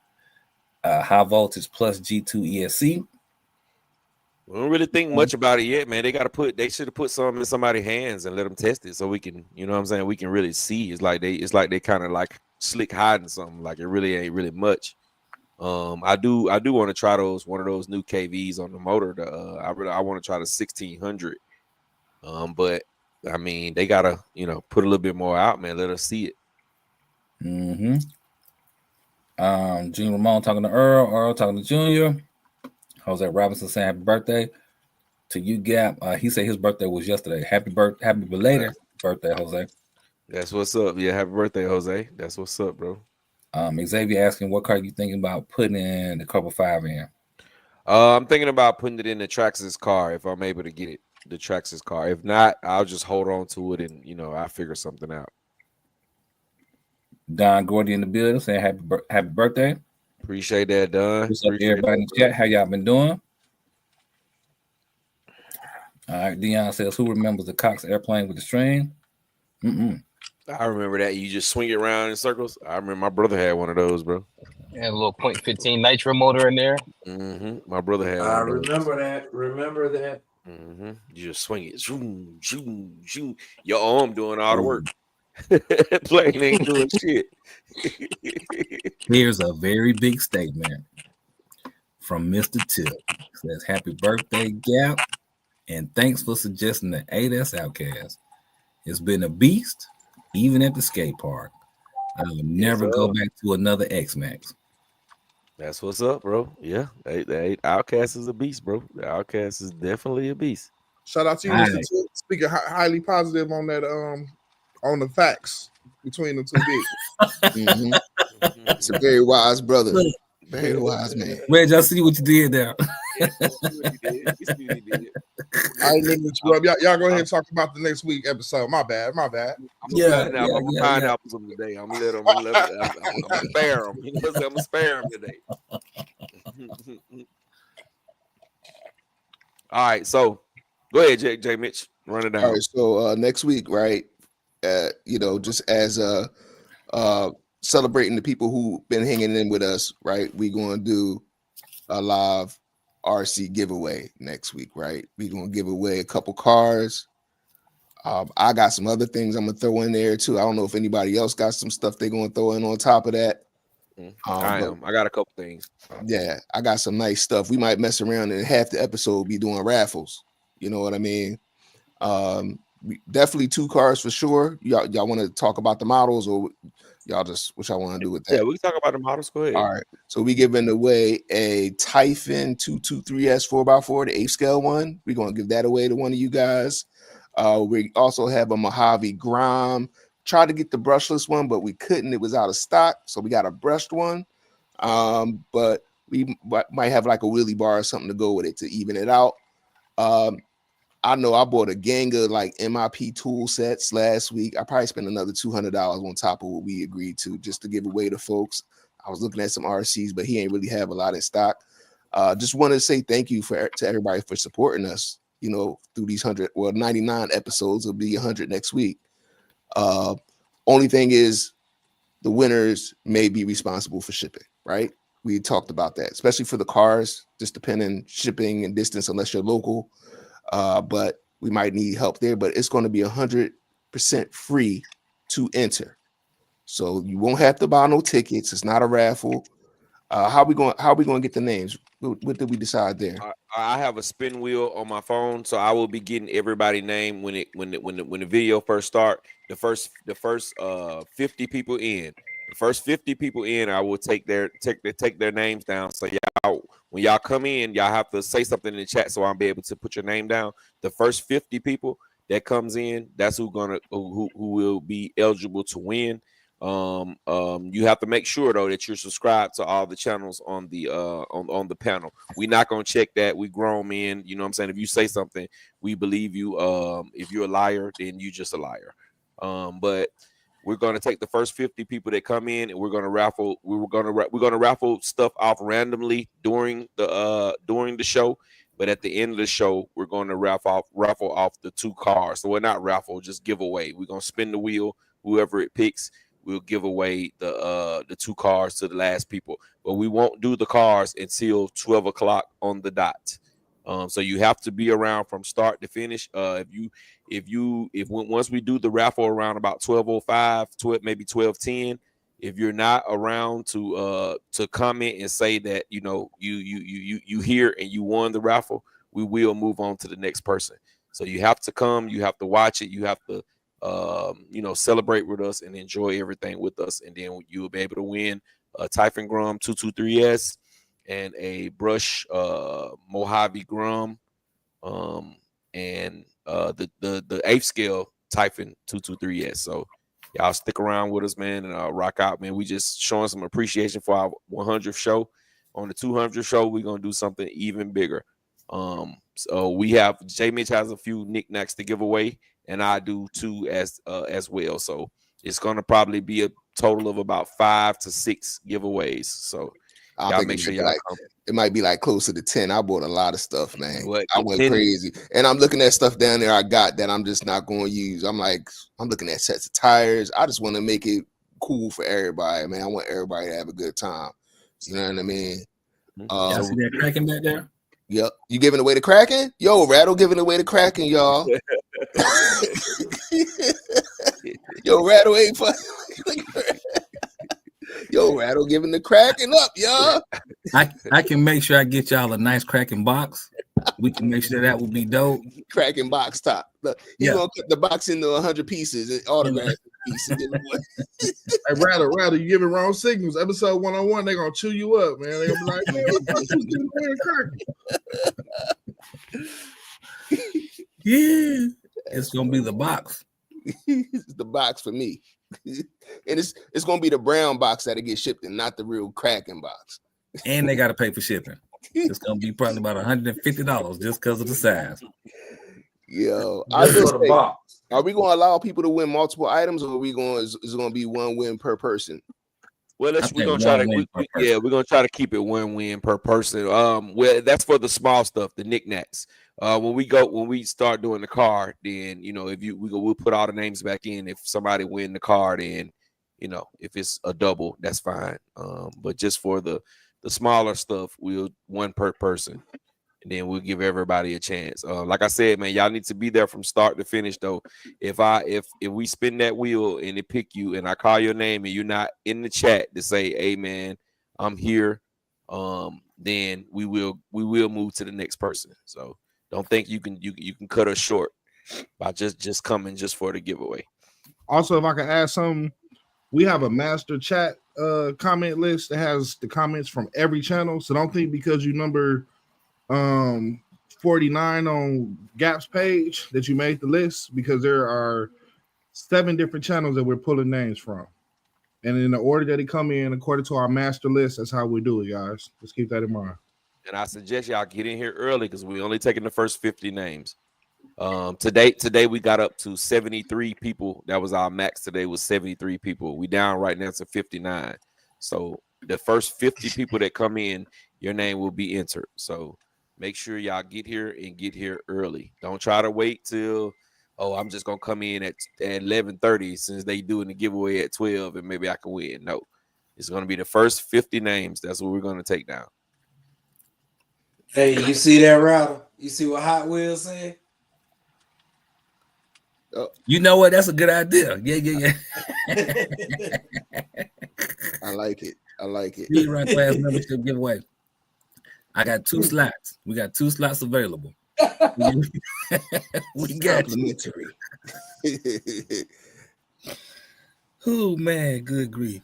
Speaker 3: high voltage plus G2 ESC.
Speaker 1: We don't really think much about it yet, man. They should have put something in somebody's hands and let them test it so we can, you know what I'm saying, we can really see. It's like they kind of like slick hiding something, like it really ain't really much. I do want to try one of those new KVs on the motor. I want to try the 1600. But I mean, they gotta, put a little bit more out, man. Let us see it.
Speaker 3: Junior Ramon talking to Earl talking to Junior. Jose Robinson saying happy birthday to you, Gap. He said his birthday was yesterday. Happy belated birthday, Jose.
Speaker 1: That's what's up. Yeah, happy birthday, Jose. That's what's up, bro.
Speaker 3: Xavier asking what car you thinking about putting in the Cobra 5 in?
Speaker 1: I'm thinking about putting it in the Traxxas car if I'm able to get it. The Traxxas car. If not, I'll just hold on to it and I'll figure something out.
Speaker 3: Don Gordy in the building saying happy birthday.
Speaker 1: Appreciate that, Don.
Speaker 3: What's up, everybody in the chat? How y'all been doing? All right, Dion says, who remembers the Cox airplane with the string?
Speaker 1: I remember that. You just swing it around in circles. I remember my brother had one of those, bro.
Speaker 5: And a little .15 nitro motor in there.
Speaker 1: My brother had one.
Speaker 2: I remember that.
Speaker 1: You just swing it. Zoom, zoom, zoom. Your arm doing all the work. Plane ain't doing shit.
Speaker 3: Here's a very big statement from Mr. Tip. It says, happy birthday, Gap, and thanks for suggesting the 8S Outcast. It's been a beast, even at the skate park. I will never go back to another X-Max.
Speaker 1: That's what's up, bro. Yeah, the Outcast is a beast, bro. The Outcast is definitely a beast.
Speaker 7: Shout out to you, Mr. Tip. Speaking highly positive on that, on the facts between the two bigs.
Speaker 4: It's a very wise brother. Very wise man.
Speaker 3: Reg, I see what you did there.
Speaker 7: I didn't interrupt. Y'all go ahead and talk about the next week episode. My bad.
Speaker 1: I'm gonna find out for them today. I'm gonna spare them. I'm gonna spare them today. All right, so go ahead, J. Mitch. Run it down.
Speaker 4: All right, so next week, right? Just as celebrating the people who've been hanging in with us, right? We're going to do a live RC giveaway next week, right? We're going to give away a couple cars. I got some other things I'm going to throw in there too. I don't know if anybody else got some stuff they're going to throw in on top of that.
Speaker 1: I got a couple things.
Speaker 4: Yeah, I got some nice stuff. We might mess around and half the episode be doing raffles. You know what I mean? Definitely 2 cars for sure. Y'all want to talk about the models, or y'all just what y'all want to do with that?
Speaker 1: Yeah, we can talk about the models. Go ahead.
Speaker 4: All right. So we giving away a Typhon 223S 4x4, the 8 scale one. We're gonna give that away to one of you guys. We also have a Mojave Grom. Tried to get the brushless one, but we couldn't. It was out of stock, so we got a brushed one. But we might have like a wheelie bar or something to go with it to even it out. I know I bought a gang of like MIP tool sets last week. I probably spent another $200 on top of what we agreed to just to give away to folks. I was looking at some RCs, but he ain't really have a lot in stock. Just wanted to say thank you to everybody for supporting us, through these 99 episodes. It'll be 100 next week. Only thing is the winners may be responsible for shipping, right? We talked about that, especially for the cars, just depending shipping and distance, unless you're local. But we might need help there, but it's going to be 100% free to enter. So you won't have to buy no tickets. It's not a raffle. How we going to get the names? What did we decide there?
Speaker 1: I have a spin wheel on my phone, so I will be getting everybody's name when the video first start. The first 50 people in, The first 50 people in, I will take their names down. So y'all, when y'all come in, y'all have to say something in the chat so I'll be able to put your name down. The first 50 people that comes in, that's who will be eligible to win. You have to make sure though that you're subscribed to all the channels on the on the panel. We're not gonna check that. We grown men, you know what I'm saying? If you say something, we believe you. If you're a liar, then you just a liar. But we're gonna take the first 50 people that come in, and we're gonna raffle. We're gonna raffle stuff off randomly during the show. But at the end of the show, we're going to raffle off the 2 cars. So we're not raffle, just give away. We're gonna spin the wheel. Whoever it picks, we'll give away the 2 cars to the last people. But we won't do the cars until 12 o'clock on the dot. So you have to be around from start to finish. Once we do the raffle around about 12:05, maybe 12:10, if you're not around to comment and say that you hear and you won the raffle, we will move on to the next person. So you have to come, you have to watch it, you have to celebrate with us and enjoy everything with us, and then you will be able to win a Typhon Grum 223S and a Brush Mojave Grum, and the 8th scale Typhon 223S. So y'all stick around with us, man, and rock out, man. We just showing some appreciation for our 100th show. On the 200th show, we're gonna do something even bigger. So we have J Mitch has a few knickknacks to give away, and I do too as well. So it's gonna probably be a total of about 5 to 6 giveaways. So y'all make sure y'all come.
Speaker 4: It might be like closer to 10. I bought a lot of stuff, man. I went
Speaker 1: 10.
Speaker 4: crazy. And I'm looking at stuff down there I got that I'm just not going to use. I'm looking at sets of tires. I just want to make it cool for everybody, man. I want everybody to have a good time. You know what I mean?
Speaker 3: Y'all see that Kraken back there?
Speaker 4: Yep. You giving away the Kraken? Yo, Rattle giving away the Kraken, y'all. Yo, Rattle ain't fun. Yo, Rattle giving the Kraken up, y'all.
Speaker 3: I can make sure I get y'all a nice Kraken box. We can make sure that will be dope.
Speaker 4: Kraken box top. Look, he's gonna cut the box into 100 pieces and autograph pieces.
Speaker 7: Hey, Rattle, you giving wrong signals. Episode 101, they're gonna chew you up, man. They're gonna be like, man, what the fuck is
Speaker 3: yeah, it's gonna be the box.
Speaker 4: It's the box for me. And it's gonna be the brown box that'll get shipped and not the real Kraken box.
Speaker 3: And they gotta pay for shipping. It's gonna be probably about $150 just because of the size.
Speaker 4: Yo, are we gonna allow people to win multiple items, or is it gonna be one win per person?
Speaker 1: Well, we're gonna try to keep it 1 win per person. Well, that's for the small stuff, the knickknacks. When we start doing the car, then we'll put all the names back in. If somebody win the car, then if it's a double, that's fine. But just for the smaller stuff, we'll 1 per person, and then we'll give everybody a chance. Like I said, man, y'all need to be there from start to finish. Though, if we spin that wheel and it pick you, and I call your name and you're not in the chat to say, "Hey, man, I'm here," then we will move to the next person. So don't think you can cut us short by just coming just for the giveaway.
Speaker 7: Also, if I can add something, we have a master chat comment list that has the comments from every channel. So don't think because you number 49 on Gap's page that you made the list, because there are 7 different channels that we're pulling names from. And in the order that they come in, according to our master list, that's how we do it, guys. Just keep that in mind.
Speaker 1: And I suggest y'all get in here early because we're only taking the first 50 names. Today we got up to 73 people. That was our max today, was 73 people. We down right now to 59. So the first 50 people that come in, your name will be entered. So make sure y'all get here early. Don't try to wait till, I'm just gonna come in at 11:30 since they doing the giveaway at 12 and maybe I can win. No, it's gonna be the first 50 names. That's what we're gonna take down.
Speaker 2: Hey, you see that, Router? You see what Hot Wheels said?
Speaker 3: You know what? That's a good idea. Yeah.
Speaker 4: I like it.
Speaker 3: Run class membership giveaway. I got 2 slots. We got 2 slots available. We got
Speaker 4: complimentary.
Speaker 3: Oh man, good grief.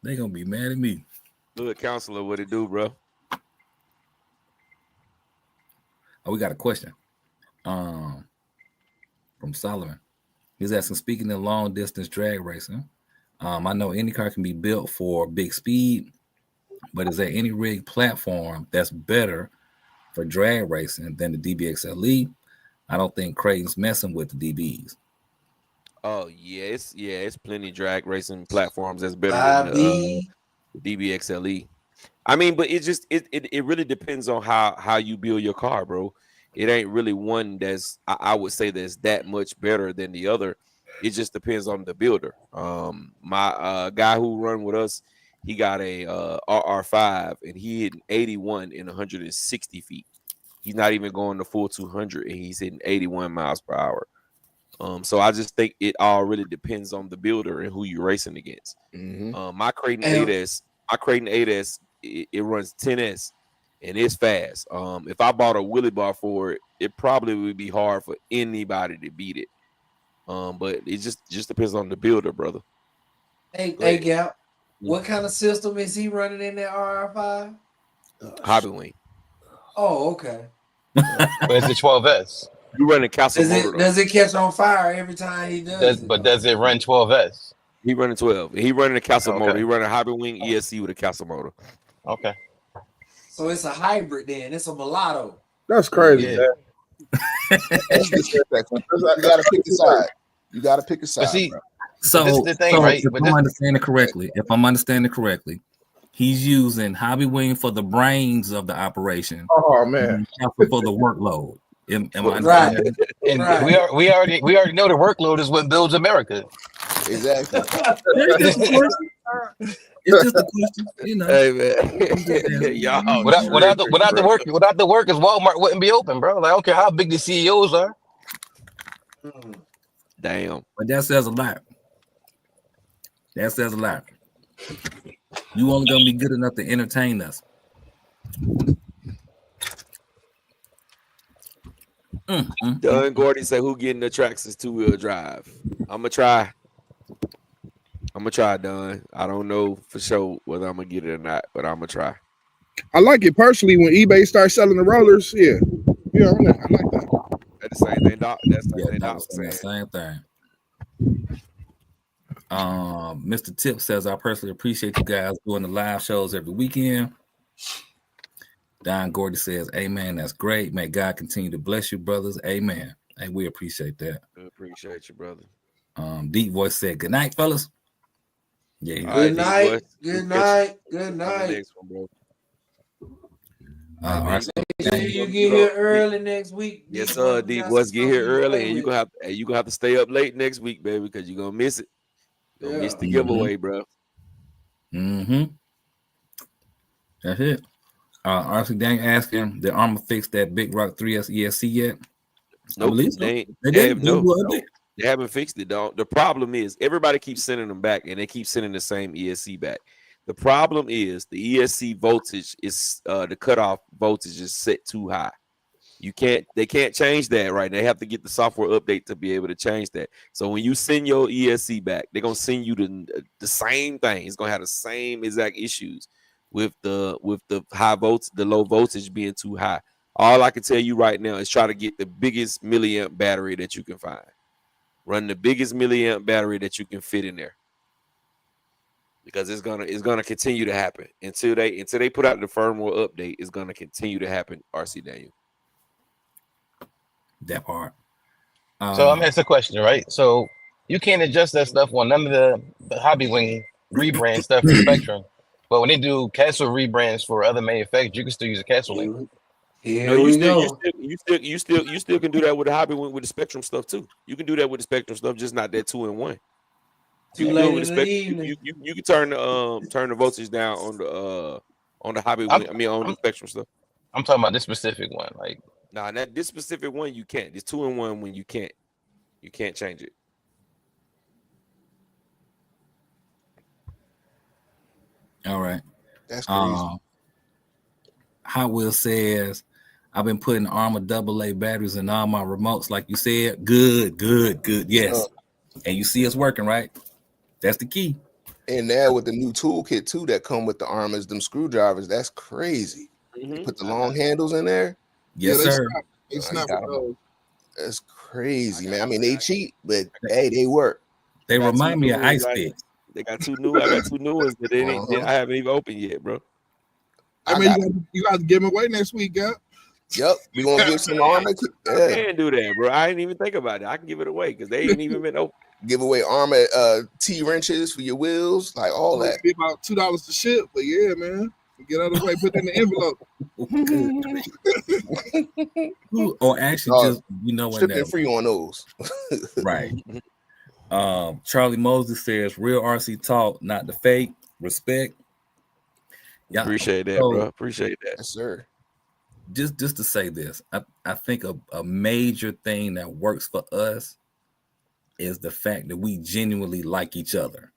Speaker 3: They gonna be mad at me.
Speaker 1: Good counselor, what it do, bro?
Speaker 3: Oh, we got a question. From Solomon. He's asking, speaking of long distance drag racing, I know any car can be built for big speed, but is there any rig platform that's better for drag racing than the DBXLE? I don't think Creighton's messing with the DBs.
Speaker 1: Oh yes, it's plenty of drag racing platforms that's better than the DBXLE. I mean, but it really depends on how you build your car, bro. It ain't really one that's I would say that's that much better than the other. It just depends on the builder. My guy who run with us, he got a RR5 and he hit 81 in 160 feet. He's not even going to full 200 and he's hitting 81 miles per hour. So I just think it all really depends on the builder and who you're racing against. My Creighton 8S, it runs 10S and it's fast. If I bought a wheelie bar for it, it probably would be hard for anybody to beat it. But it just depends on the builder, brother.
Speaker 2: Hey, Gap, what kind of system is he running in that RR5?
Speaker 1: Hobby Wing.
Speaker 2: Oh, okay.
Speaker 5: But it's the 12S.
Speaker 1: You running Castle motor?
Speaker 2: Does it catch on fire every time he does it?
Speaker 5: But does it run 12S?
Speaker 1: He running 12. He running a Castle motor. He running a Hobby Wing EST with a Castle motor.
Speaker 5: Okay.
Speaker 2: So it's a hybrid then. It's a mulatto.
Speaker 7: That's crazy.
Speaker 4: Yeah. You gotta pick a side. You gotta pick a side.
Speaker 5: See,
Speaker 4: bro.
Speaker 3: So,
Speaker 5: this is the thing, right?
Speaker 3: If I'm understanding correctly, he's using Hobby Wing for the brains of the operation.
Speaker 7: Oh man,
Speaker 3: for the workload. Am I
Speaker 2: right?
Speaker 5: And
Speaker 2: right.
Speaker 5: we already know the workload is what builds America.
Speaker 4: Exactly.
Speaker 3: It's just a question, you know.
Speaker 1: Hey man, y'all.
Speaker 5: Without the workers, Walmart wouldn't be open, bro. Like, I don't care how big the CEOs are.
Speaker 1: Damn.
Speaker 3: But that says a lot. That says a lot. You only gonna be good enough to entertain us.
Speaker 1: Don Gordy said, "Who getting the Traxxas 2-wheel drive?" I'm gonna try, Don. I don't know for sure whether I'm gonna get it or not, but I'm gonna try.
Speaker 7: I like it personally when eBay starts selling the rollers. Yeah, I like that.
Speaker 1: That's the same thing, Doc. That's
Speaker 3: the same thing. Mr. Tip says, I personally appreciate you guys doing the live shows every weekend. Don Gordy says, amen. That's great. May God continue to bless you, brothers. Amen. Hey, we appreciate that.
Speaker 1: We appreciate you, brother.
Speaker 3: Deep Voice said, good night, fellas. Yeah.
Speaker 2: Good night. Good night. Good night. You get here early next week.
Speaker 1: Yes, sir. Deep Voice, get here early, and you gonna have to stay up late next week, baby, because you're gonna miss it. You're gonna miss the giveaway, bro.
Speaker 3: That's it. RC Dang asking, did Armor fix that Big Rock 3S ESC yet?
Speaker 1: Nope. They haven't fixed it, dog. The problem is everybody keeps sending them back, and they keep sending the same ESC back. The problem is the ESC voltage is the cutoff voltage is set too high. They can't change that right now. They have to get the software update to be able to change that. So when you send your ESC back, they're gonna send you the same thing. It's gonna have the same exact issues with the high voltage, the low voltage being too high. All I can tell you right now is try to get the biggest milliamp battery that you can find. Run the biggest milliamp battery that you can fit in there, because it's gonna continue to happen until they put out the firmware update. It's gonna continue to happen. RC Daniel.
Speaker 3: That part.
Speaker 5: So I'm asking a question, right? So you can't adjust that stuff on none of the Hobby Wing rebrand stuff in Spectrum, but when they do Castle rebrands for other manufacturers, you can still use a Castle link.
Speaker 1: You still can do that with the Hobby Wing with the Spectrum stuff too. You can do that with the Spectrum stuff, just not that 2-in-1. You can turn the voltage down on the Hobby Wing. On the Spectrum stuff.
Speaker 5: I'm talking about this specific one, like.
Speaker 1: Nah, this specific one you can't. This 2-in-1 when you can't change it.
Speaker 3: All right.
Speaker 4: That's crazy.
Speaker 3: Hot Wheel says, I've been putting Armor AA batteries in all my remotes, like you said. Good. Yes. And you see it's working, right? That's the key.
Speaker 4: And now with the new toolkit too that come with the armors, them screwdrivers, that's crazy. They put the long handles in there.
Speaker 3: Yes, sir.
Speaker 7: They snap with those.
Speaker 4: That's crazy, man. I mean, they cheap, but hey, they work.
Speaker 3: They remind me of ice
Speaker 1: picks. They got two new. I got two new ones that I haven't even opened yet, bro.
Speaker 7: I mean, you got to give them away next week, yeah.
Speaker 4: Yep, we gonna give some armor.
Speaker 1: I can't do that, bro. I didn't even think about it. I can give it away because they ain't even been open.
Speaker 4: Give away armor, T wrenches for your wheels, like all that.
Speaker 7: Be about $2 to ship, but yeah, man. Get out of the way, put it in the
Speaker 3: envelope. Or actually, just
Speaker 4: shipping free on those.
Speaker 3: Right. Charlie Moses says, "Real RC talk, not the fake. Respect."
Speaker 1: Yeah, appreciate that, bro. Appreciate that,
Speaker 4: yes, sir.
Speaker 3: Just to say this, I think a major thing that works for us is the fact that we genuinely like each other.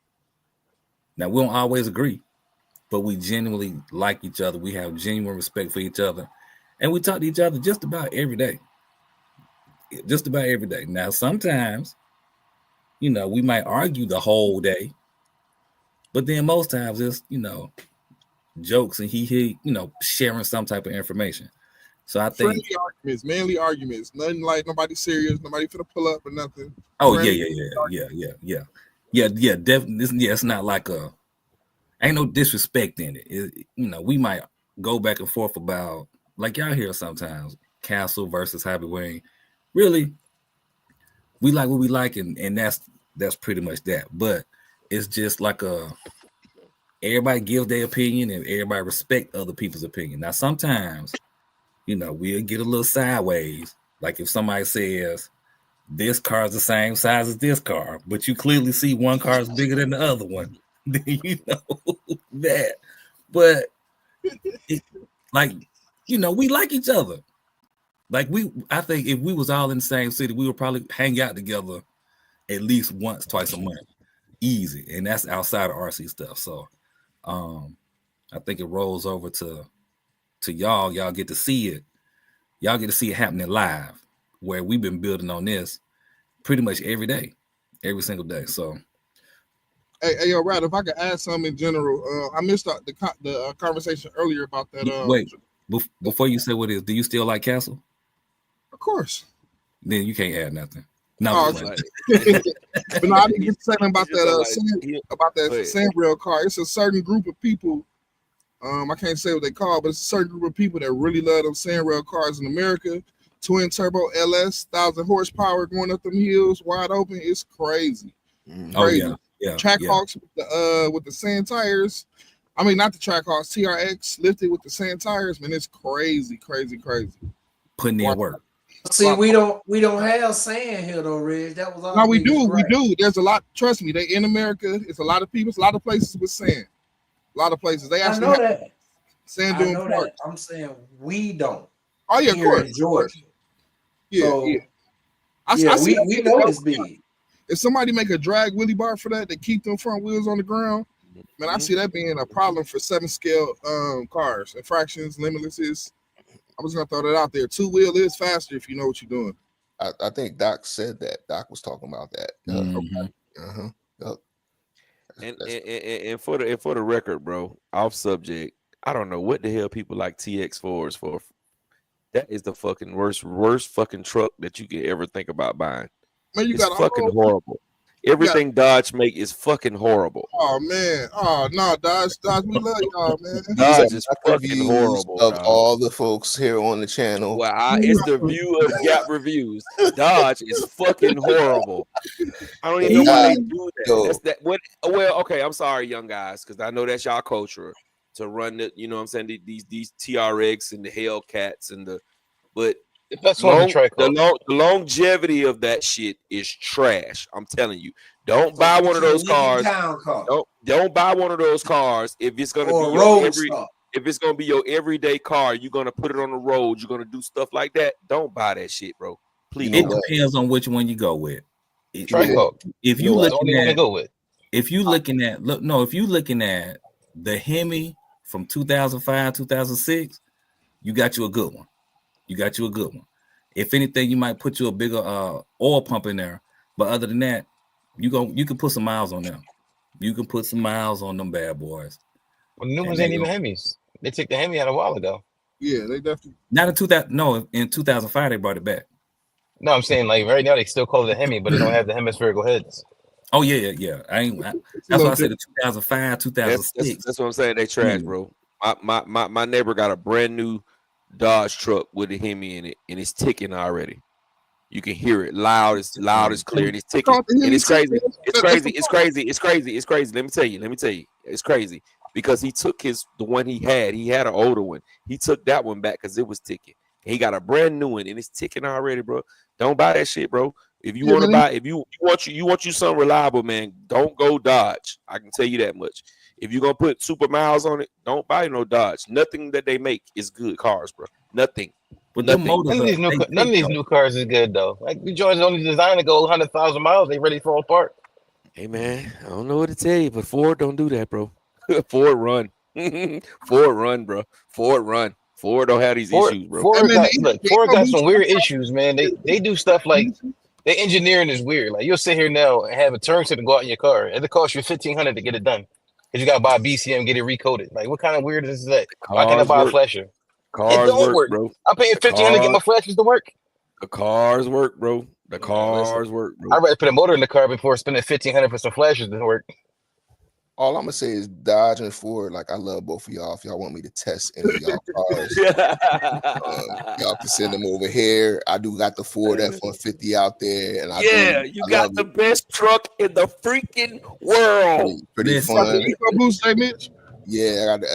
Speaker 3: Now, we don't always agree, but we genuinely like each other. We have genuine respect for each other, and we talk to each other just about every day. Just about every day. Now, sometimes, we might argue the whole day, but then most times it's, jokes and he sharing some type of information. So I think
Speaker 7: friendly arguments, manly arguments, nothing like nobody serious, nobody finna pull up or nothing.
Speaker 3: Oh, yeah. Definitely. It's not like ain't no disrespect in it. We might go back and forth about, like y'all hear sometimes, Castle versus Happy Wayne. Really, we like what we like, and that's pretty much that. But it's just like everybody gives their opinion and everybody respect other people's opinion. Now, sometimes, we'll get a little sideways. Like if somebody says this car is the same size as this car, but you clearly see one car is bigger than the other one, then you know that. But we like each other. Like I think if we was all in the same city, we would probably hang out together at least once, twice a month. Easy. And that's outside of RC stuff. So I think it rolls over to y'all. Y'all get to see it. Y'all get to see it happening live, where we've been building on this pretty much every day, every single day. So,
Speaker 7: hey, yo, Rad, if I could add something in general, I missed the conversation earlier about that.
Speaker 3: Wait, before you say what it is, do you still like Castle?
Speaker 7: Of course.
Speaker 3: Then you can't add nothing. No,
Speaker 7: but no, I didn't get to say nothing about that Sandrail car. It's a certain group of people. I can't say what they call, but it's a certain group of people that really love them Sandrail cars in America. Twin turbo LS, 1,000 horsepower going up them hills, wide open. It's crazy. Crazy.
Speaker 3: Yeah.
Speaker 7: Trackhawks with the sand tires. I mean, not the Trackhawks, TRX lifted with the sand tires. Man, it's crazy.
Speaker 3: Putting in work.
Speaker 2: See, we don't have sand here though, Reg. That was all.
Speaker 7: No, we do. There's a lot. Trust me, they in America. It's a lot of people. It's a lot of places with sand. A lot of places. They actually have
Speaker 2: that.
Speaker 7: Sand doing parts.
Speaker 2: I'm saying we don't.
Speaker 7: Oh yeah, of course.
Speaker 2: In Georgia.
Speaker 7: Yeah.
Speaker 2: We know it's big.
Speaker 7: If somebody make a drag wheelie bar for that, they keep them front wheels on the ground. Man, I see that being a problem for 7-scale cars, infractions, limitlesses. I was gonna throw that out there. 2-wheel is faster if you know what you're doing.
Speaker 4: I think Doc said that. Doc was talking about that.
Speaker 1: And for the record, bro, off subject, I don't know what the hell people like TX4s for. That is the fucking worst fucking truck that you could ever think about buying.
Speaker 7: Man,
Speaker 1: it's fucking horrible. Everything Dodge make is fucking horrible.
Speaker 7: Oh man, oh no, Dodge, we love y'all, man.
Speaker 1: Dodge is fucking horrible.
Speaker 4: Of all the folks here on the channel,
Speaker 1: well, it's the view of Gap Reviews. Dodge is fucking horrible. I don't even know why they do that. That's that. Well, okay, I'm sorry, young guys, because I know that's y'all culture to run the, you know what I'm saying, these TRX and the Hellcats and but. The longevity of that shit is trash. I'm telling you. Don't buy one of those cars. Don't buy one of those cars if it's gonna be your everyday car. You're gonna put it on the road. You're gonna do stuff like that. Don't buy that shit, bro. Please.
Speaker 3: It depends on which one you go with. If you looking at the Hemi from 2005, 2006, you got you a good one. If anything, you might put you a bigger oil pump in there. But other than that, you can put some miles on them. You can put some miles on them bad boys.
Speaker 5: Well, the new ones ain't even Hemis. They took the Hemi out a while ago.
Speaker 7: Yeah, they definitely.
Speaker 3: Not in 2000. No, in 2005 they brought it back.
Speaker 5: No, I'm saying like right now they still call it a Hemi, but they don't have the hemispherical heads.
Speaker 3: Oh yeah. That's why I said the 2005, 2006.
Speaker 1: That's what I'm saying. They trash, bro. My neighbor got a brand new Dodge truck with a Hemi in it, and it's ticking already. You can hear it loud. It's loud. It's clear. And it's ticking. And it's crazy. It's crazy. It's crazy. It's crazy. It's crazy. Let me tell you. It's crazy because he took the one he had. He had an older one. He took that one back because it was ticking. He got a brand new one and it's ticking already, bro. Don't buy that shit, bro. If you want to buy, if you want something reliable, man, don't go Dodge. I can tell you that much. If you're gonna put super miles on it, don't buy no Dodge. Nothing that they make is good cars, bro. Nothing.
Speaker 3: But
Speaker 5: none of these new cars is good though. Like the joints only designed to go 100,000 miles. They ready to fall apart.
Speaker 1: Hey man, I don't know what to tell you, but Ford don't do that, bro. Ford run, Ford run, bro. Ford run. Ford don't have these issues, bro.
Speaker 5: Ford got some weird issues, man. They do stuff like their engineering is weird. Like you'll sit here now and have a turn signal go out in your car, and it costs you $1,500 to get it done because you got to buy a BCM, get it recoded. Like what kind of weird is that? Why can't I buy a flasher?
Speaker 1: Cars
Speaker 5: it don't work,
Speaker 1: bro.
Speaker 5: I'm paying $1,500 to get my flashers to work.
Speaker 1: The cars work, bro. The cars work, bro.
Speaker 5: I'd rather put a motor in the car before spending $1,500 for some flashers to work.
Speaker 4: All I'm gonna say is Dodge and Ford. Like I love both of y'all. If y'all want me to test any of y'all cars, y'all can send them over here. I do got the Ford F-150 out there, and I
Speaker 1: got the best truck in the freaking world.
Speaker 4: Pretty fun.
Speaker 7: Boost, Mitch?
Speaker 4: Yeah, I got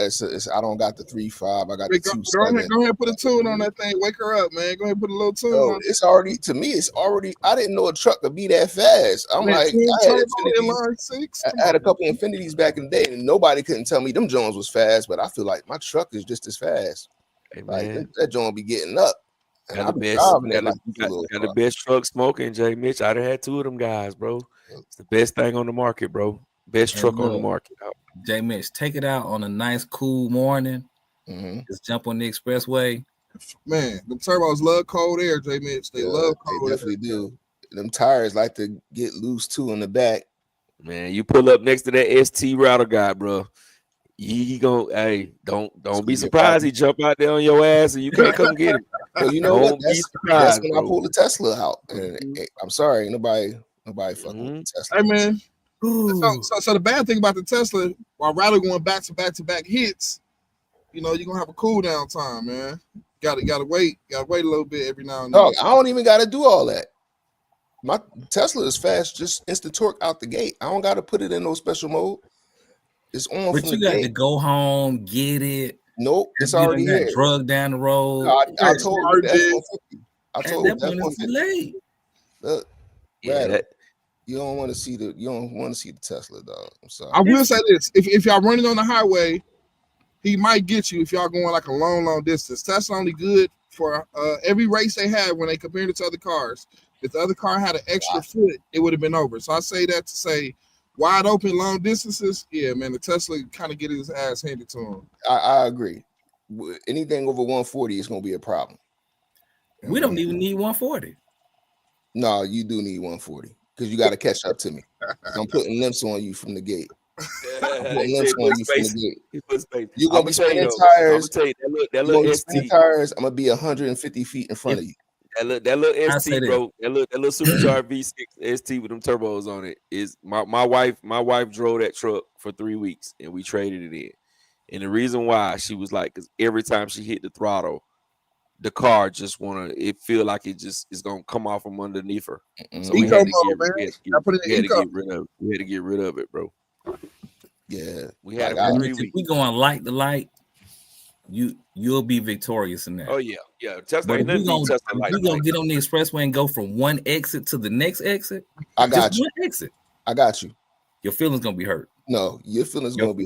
Speaker 4: I don't got the 3.5. I got the 2.7.
Speaker 7: Go ahead and put a tune on that thing. Wake her up, man. Go ahead and put a little tune on.
Speaker 4: It's already, to me, I didn't know a truck could be that fast. I'm like, I had a couple Infinities back in the day, and nobody couldn't tell me them Jones was fast, but I feel like my truck is just as fast.
Speaker 1: Hey,
Speaker 4: like that Jones be getting up.
Speaker 1: Got the best truck smoking, Jay Mitch. I done had two of them guys, bro. It's the best thing on the market, bro. Best truck on the market.
Speaker 3: Jay Mitch, take it out on a nice, cool morning. Just jump on the expressway.
Speaker 7: Man, the turbos love cold air, Jay Mitch. They love cold
Speaker 4: air. They definitely do. Them tires like to get loose too in the back.
Speaker 1: Man, you pull up next to that ST router guy, bro. He gonna don't be surprised he jump out there on your ass and you can't come get it.
Speaker 4: Well, you know what? That's when I pull the Tesla out. And I'm sorry, nobody fucking with Tesla.
Speaker 7: Hey man. So the bad thing about the Tesla, while rather going back to back hits, you're gonna have a cool down time, man. Gotta wait a little bit every now and then.
Speaker 4: No, I don't even gotta do all that. My Tesla is fast, just instant torque out the gate. I don't gotta put it in no special mode. It's on.
Speaker 3: But you got to go home, get it.
Speaker 4: Nope, it's already here.
Speaker 3: Drug down the road.
Speaker 4: No, I told you that. I told you
Speaker 3: that late.
Speaker 4: Look, you don't want to see the Tesla, dog. I'm sorry.
Speaker 7: I will say this: if y'all running on the highway, he might get you if y'all going like a long distance. Tesla only good for every race they have when they compare it to other cars. If the other car had an extra foot, it would have been over. So I say that to say, wide open long distances, yeah, man, the Tesla kind of get his ass handed to him.
Speaker 4: I agree. Anything over 140 is going to be a problem.
Speaker 3: We don't even need 140.
Speaker 4: No, you do need 140 because you got to catch up to me. I'm putting limps on you from the gate. You're going to be spinning tires. That little ST tires. I'm going to be 150 feet in front of you.
Speaker 1: That little ST, bro. That little supercharged V6 ST with them turbos on it is my wife. My wife drove that truck for 3 weeks and we traded it in. And the reason why, she was like, because every time she hit the throttle, the car just it feel like it just is gonna come off from underneath her. So we had to get rid of it, bro.
Speaker 4: Yeah,
Speaker 1: we had
Speaker 3: if we going light to light, you'll be victorious in that.
Speaker 1: Oh yeah. Tesla.
Speaker 3: But we gonna get on the expressway and go from one exit to the next exit.
Speaker 4: I got you.
Speaker 3: One exit.
Speaker 4: I got you.
Speaker 3: Your feelings gonna be hurt.
Speaker 4: No, your feelings gonna be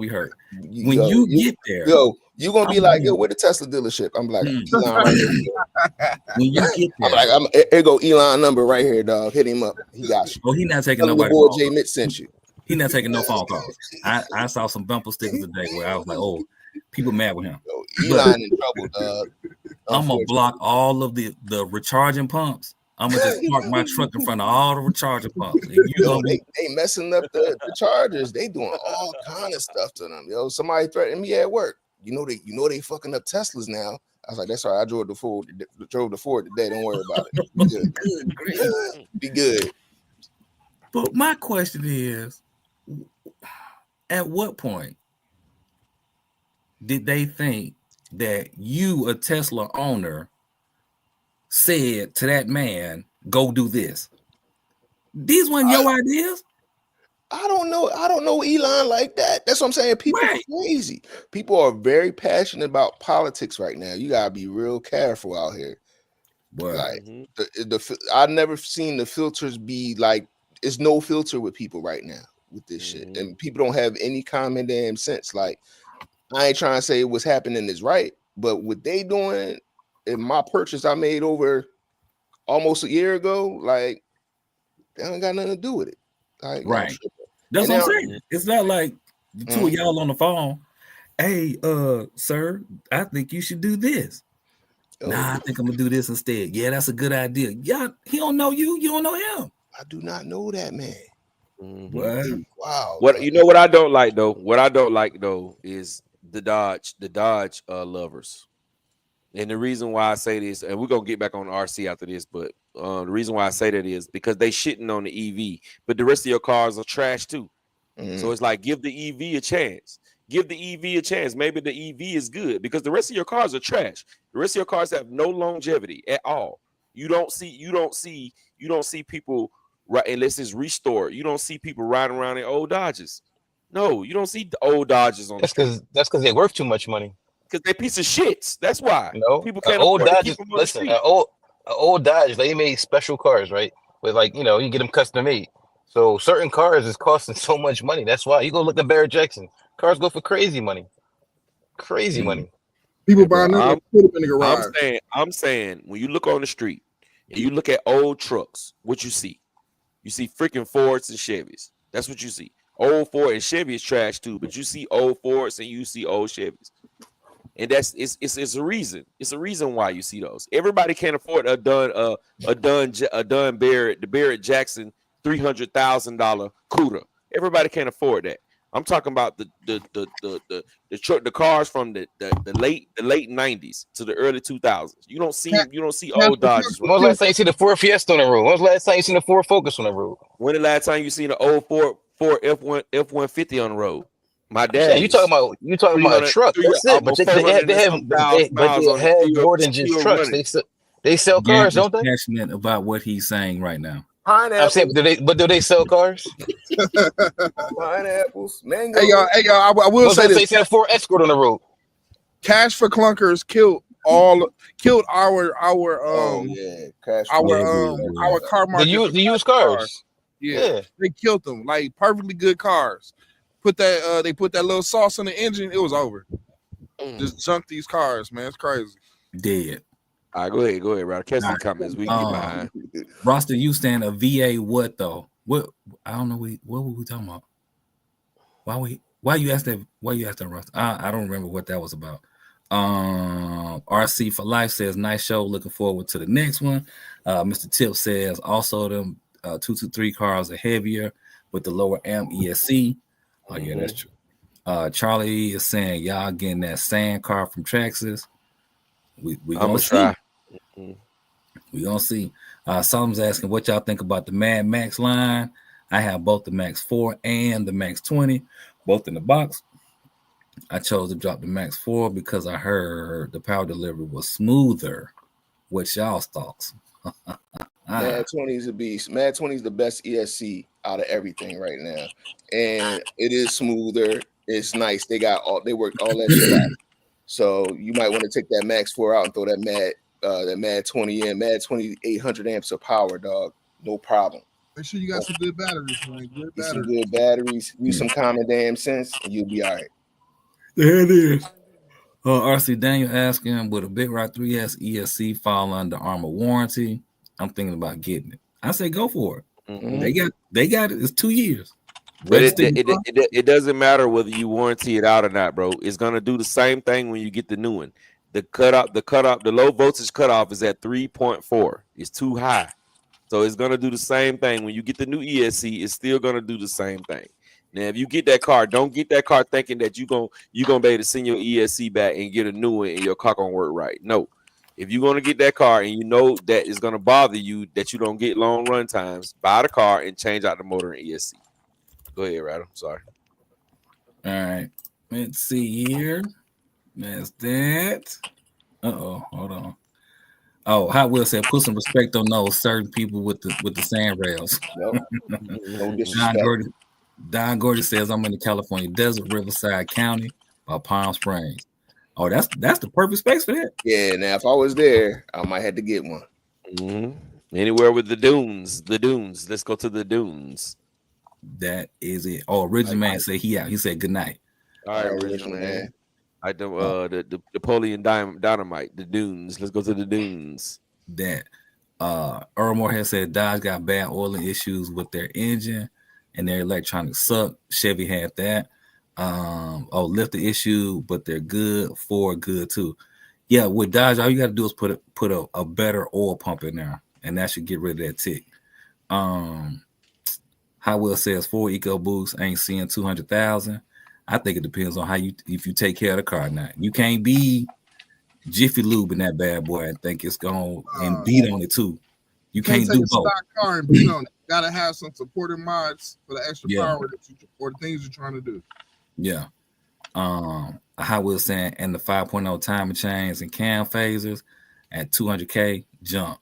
Speaker 3: hurt. When you get there,
Speaker 4: you're gonna be like, where the Tesla dealership? I'm like, Elon right here.
Speaker 3: When you get there,
Speaker 4: I'm like, here go Elon number right here, dog. Hit him up. He got you.
Speaker 3: Oh, he not taking nobody.
Speaker 4: Boy, Jay Mitch sent you.
Speaker 3: He not taking no phone calls. I saw some bumper stickers today where I was like, oh, people mad with him.
Speaker 4: Elon in trouble, dog.
Speaker 3: I'm gonna block all of the recharging pumps I'm gonna just park my truck in front of all the charger pumps. And you
Speaker 4: Yo, they messing up the Chargers. They doing all kind of stuff to them. Yo, somebody threatened me at work. You know they fucking up Teslas now. I was like, that's all right. I drove the Ford today. Don't worry about it. Be good. Be good.
Speaker 3: But my question is, at what point did they think that you, a Tesla owner, said to that man, go do this? These weren't your ideas.
Speaker 4: I don't know Elon like that. That's what I'm saying. People are crazy. People are very passionate about politics right now. You gotta be real careful out here. Like I've never seen the filters be like, it's no filter with people right now with this shit, and people don't have any common damn sense. Like, I ain't trying to say what's happening is right, but what they doing in my purchase I made over almost a year ago, like, they don't got nothing to do with it. Like,
Speaker 3: right. That's what I'm saying. It's not like the two of y'all on the phone. Hey, sir, I think you should do this. Nah, I think I'm gonna do this instead. Yeah, that's a good idea. Yeah, he don't know you. You don't know him.
Speaker 4: I do not know that man.
Speaker 1: Wow. What you know? What I don't like though. What I don't like though is the Dodge lovers. And the reason why I say this, and we're gonna get back on RC after this, but the reason why I say that is because they shitting on the EV, but the rest of your cars are trash too. So it's like, give the EV a chance. Give the EV a chance. Maybe the EV is good because the rest of your cars are trash. The rest of your cars have no longevity at all. You don't see people right unless it's restored. You don't see people riding around in old Dodges. No, you don't see the old Dodges on.
Speaker 5: That's because they're worth too much money.
Speaker 1: Because they're piece of shits. That's why.
Speaker 5: No,
Speaker 1: people can't
Speaker 5: old
Speaker 1: afford
Speaker 5: Dodges. Listen, old Dodge, they made special cars, right? With like, you get them custom made. So certain cars is costing so much money. That's why you go look at Barrett Jackson. Cars go for crazy money. Crazy money.
Speaker 7: People buying them, put them in the garage.
Speaker 1: I'm saying when you look on the street and you look at old trucks, what you see? You see freaking Fords and Chevys. That's what you see. Old Ford and Chevy is trash too, but you see old Fords and you see old Chevys. And it's a reason. It's a reason why you see those. Everybody can't afford a done Barrett Jackson $300,000 CUDA. Everybody can't afford that. I'm talking about the cars from the late 90s to the early 2000s. You don't see old Dodges.
Speaker 5: When was the last time you seen the Ford Fiesta on the road? When was the last time you seen the Ford Focus on the road?
Speaker 1: When the last time you seen an old Ford F-150 on the road? My dad.
Speaker 5: You talking about a truck? That's it. But they have more than just trucks. They sell cars, don't they?
Speaker 3: Passionate about what he's saying right now.
Speaker 4: Pineapples.
Speaker 5: I'm saying, do they sell cars?
Speaker 4: Pineapples, mango.
Speaker 7: Hey y'all, I will say this.
Speaker 5: They sell Ford Escort on the road.
Speaker 7: Cash for Clunkers killed our car market.
Speaker 5: The used cars.
Speaker 7: Yeah, they killed them. Like perfectly good cars. They put that little sauce in the engine. It was over. Just junk these cars, man. It's crazy.
Speaker 3: Dead.
Speaker 1: All right, go ahead, Rod. Catch some comments. We can get behind.
Speaker 3: Roster, you stand a VA what though? What I don't know. What were we talking about? Why you asked that? Why you asked that, Roster? I don't remember what that was about. RC for Life says nice show. Looking forward to the next one. Mr. Tip says also them 223 cars are heavier with the lower amp ESC. Oh yeah, that's true. Charlie is saying y'all getting that sand car from Traxxas. We gonna see. We gonna see. Someone's asking what y'all think about the Mad Max line. I have both the Max 4 and the Max 20, both in the box. I chose to drop the Max 4 because I heard the power delivery was smoother. What's y'all's thoughts?
Speaker 4: Mad 20 is a beast. Mad 20 is the best ESC out of everything right now, and it is smoother. It's nice. They worked all that shit out. So you might want to take that Max 4 out and throw that Mad 20 in. Mad 20 800 amps of power, dog. No problem.
Speaker 7: Make sure you got some good batteries, man.
Speaker 4: Some good batteries. Use some common damn sense, and you'll be all right.
Speaker 3: There it is. RC Daniel asking, would a Big Rock 3S ESC fall under Armor warranty? I'm thinking about getting it. I say go for it. Mm-hmm. They got it. It's 2 years.
Speaker 1: But it doesn't matter whether you warranty it out or not, bro. It's gonna do the same thing when you get the new one. The low voltage cutoff is at 3.4. It's too high. So it's gonna do the same thing. When you get the new ESC, it's still gonna do the same thing. Now, if you get that car, don't get that car thinking that you're gonna be able to send your ESC back and get a new one and your car gonna work right. No. If you're gonna get that car and you know that it's gonna bother you that you don't get long run times, buy the car and change out the motor and ESC. Go ahead, Rattle. Sorry.
Speaker 3: All right. Let's see here. That's that. Hold on. Oh, Hot Wheels said put some respect on those certain people with the sand rails.
Speaker 4: Yep. No disrespect.
Speaker 3: Don Gordy says I'm in the California desert, Riverside County, by Palm Springs. Oh, that's the perfect space for that.
Speaker 4: Yeah, now if I was there, I might have to get one.
Speaker 1: Mm-hmm. Anywhere with the dunes. Let's go to the dunes.
Speaker 3: That is it. Oh, Original Man said he out. He said good night.
Speaker 1: All right, Original Man. I do the Napoleon Dynamite, the dunes. Let's go to the dunes.
Speaker 3: That Earl Moore said Dodge got bad oiling issues with their engine and their electronics suck. Chevy had that. Lift the issue, but they're good. Ford good too. Yeah, with Dodge, all you got to do is put a better oil pump in there, and that should get rid of that tick. Hot Wheel says Ford EcoBoost ain't seeing 200,000. I think it depends on if you take care of the car. Now you can't be Jiffy Lube in that bad boy and think it's going and beat on it too. You can't do both.
Speaker 7: Stock car and beat on it. You gotta have some supporting mods for the extra power or the things you're trying to do.
Speaker 3: Yeah. Hot Wheel saying and the 5.0 timer chains and cam phasers at 200K jump.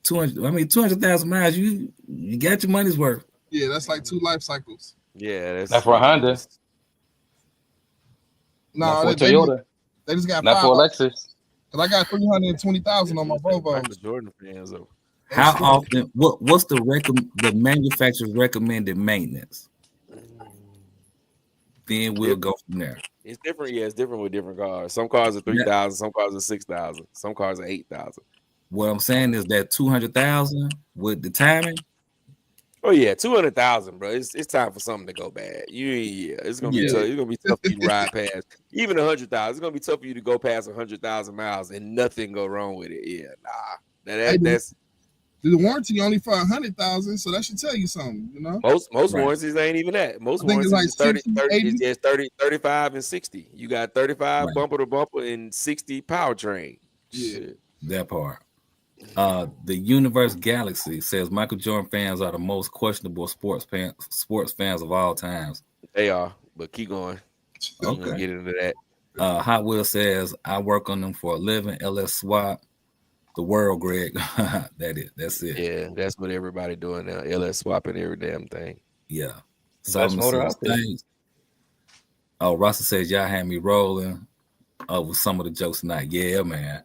Speaker 3: 200,000 miles. You got your money's worth.
Speaker 7: Yeah, that's like 2 life cycles.
Speaker 1: Yeah,
Speaker 5: that's for Honda.
Speaker 7: No,
Speaker 5: for Toyota.
Speaker 7: They just got
Speaker 5: not for Lexus.
Speaker 7: Cause I got 320,000 on my Volvo.
Speaker 1: Jordan fans though.
Speaker 3: How often? What's the manufacturer's recommended maintenance? Then we'll go from there.
Speaker 1: It's different. Yeah, it's different with different cars. Some cars are 3,000. Some cars are 6,000. Some cars are 8,000.
Speaker 3: What I'm saying is that 200,000 with the timing.
Speaker 1: Oh yeah, 200,000, bro. It's time for something to go bad. It's gonna be tough. It's gonna be tough for you to ride past even 100,000. It's gonna be tough for you to go past 100,000 miles and nothing go wrong with it. Yeah, nah. That's
Speaker 7: the warranty only for 100,000, so that should tell you something. You know,
Speaker 1: most warranties ain't even that. Most warranties
Speaker 7: like
Speaker 1: is 30, 35, and 60. You got 35 bumper to bumper and 60 powertrain.
Speaker 7: Yeah,
Speaker 1: shit.
Speaker 3: That part. The Universe Galaxy says Michael Jordan fans are the most questionable sports fans of all times.
Speaker 1: They are, but keep going.
Speaker 3: Okay,
Speaker 1: get into that.
Speaker 3: Hot Wheel says I work on them for a living. LS Swap, the world, Greg. That's it.
Speaker 1: Yeah, that's what everybody doing now. LS swapping every damn thing.
Speaker 3: Yeah.
Speaker 5: Best motor out there.
Speaker 3: Oh, Russell says y'all had me rolling with some of the jokes tonight. Yeah, man.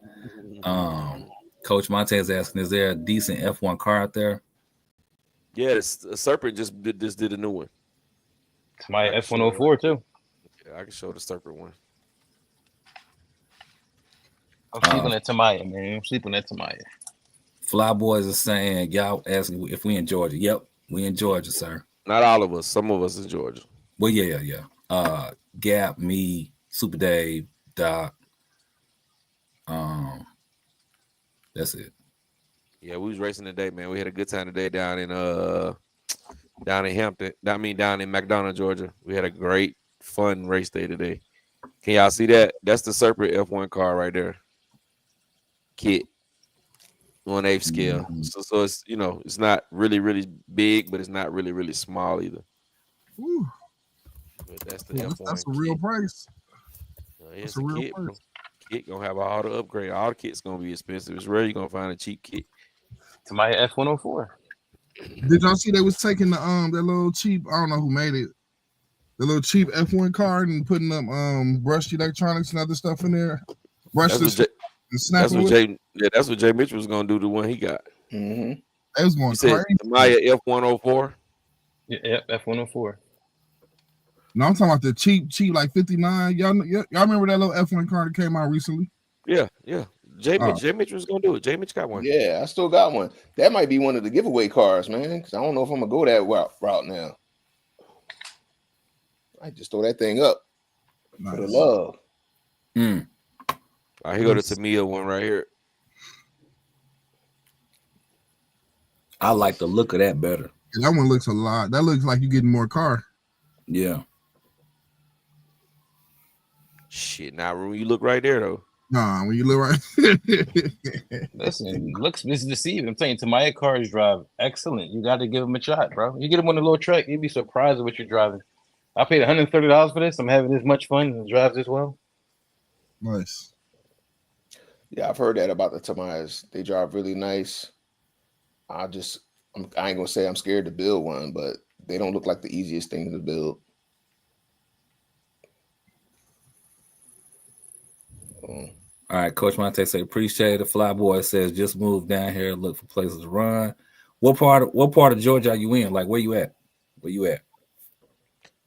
Speaker 3: Coach Montez asking, is there a decent F1 car out there?
Speaker 1: Yeah, Serpent just did a new one.
Speaker 5: It's my F104 too.
Speaker 1: Yeah, I can show the Serpent one.
Speaker 5: I'm sleeping at Tamaya, man. I'm sleeping at Tamaya.
Speaker 3: Fly Boys are saying, y'all asking if we in Georgia. Yep, we in Georgia, sir.
Speaker 1: Not all of us. Some of us in Georgia.
Speaker 3: Well, yeah. Gap, me, Super Dave, Doc. That's it.
Speaker 1: Yeah, we was racing today, man. We had a good time today down in Hampton. Down in McDonough, Georgia. We had a great, fun race day today. Can y'all see that? That's the Serpent F1 car right there. Kit. 1/8 scale.
Speaker 3: Mm-hmm.
Speaker 1: So it's it's not really, really big, but it's not really, really small either.
Speaker 7: Woo.
Speaker 1: But that's the F1.
Speaker 7: That's a real price.
Speaker 1: It's a real price. Kit gonna have all the upgrade. All the kit's gonna be expensive. It's rare you're gonna find a cheap kit.
Speaker 5: To my F104.
Speaker 7: Did y'all see they was taking the that little cheap? I don't know who made it. The little cheap F1 car and putting up brushed electronics and other stuff in there.
Speaker 1: That's what Jay Mitchell was gonna do. The one he got.
Speaker 4: Mm-hmm.
Speaker 7: They was going crazy.
Speaker 1: Maya F104.
Speaker 5: Yeah, F104.
Speaker 7: No, I'm talking about the cheap like 59. Y'all remember that little F1 car that came out recently?
Speaker 1: Yeah. Jay Mitch was gonna do it. Jay Mitch got one.
Speaker 4: Yeah, I still got one. That might be one of the giveaway cars, man. Because I don't know if I'm gonna go that route now. I just throw that thing up for the love.
Speaker 1: All right, here go the Tamiya one right here.
Speaker 3: I like the look of that better.
Speaker 7: That one looks a lot. That looks like you getting more car.
Speaker 3: Yeah.
Speaker 1: Shit, now when you look right there though.
Speaker 7: Nah, when you look right.
Speaker 5: Listen, looks is deceiving. I'm telling you, Tamaya cars drive excellent. You got to give them a shot, bro. You get them on a little track, you'd be surprised at what you're driving. I paid $130 for this. I'm having this much fun and it drives this well.
Speaker 7: Nice.
Speaker 4: Yeah, I've heard that about the Tamayas. They drive really nice. I ain't gonna say I'm scared to build one, but they don't look like the easiest thing to build.
Speaker 3: All right, Coach Monte say appreciate it. Flyboy says just move down here, look for places to run. What part of Georgia are you in? Like where you at? Where you at?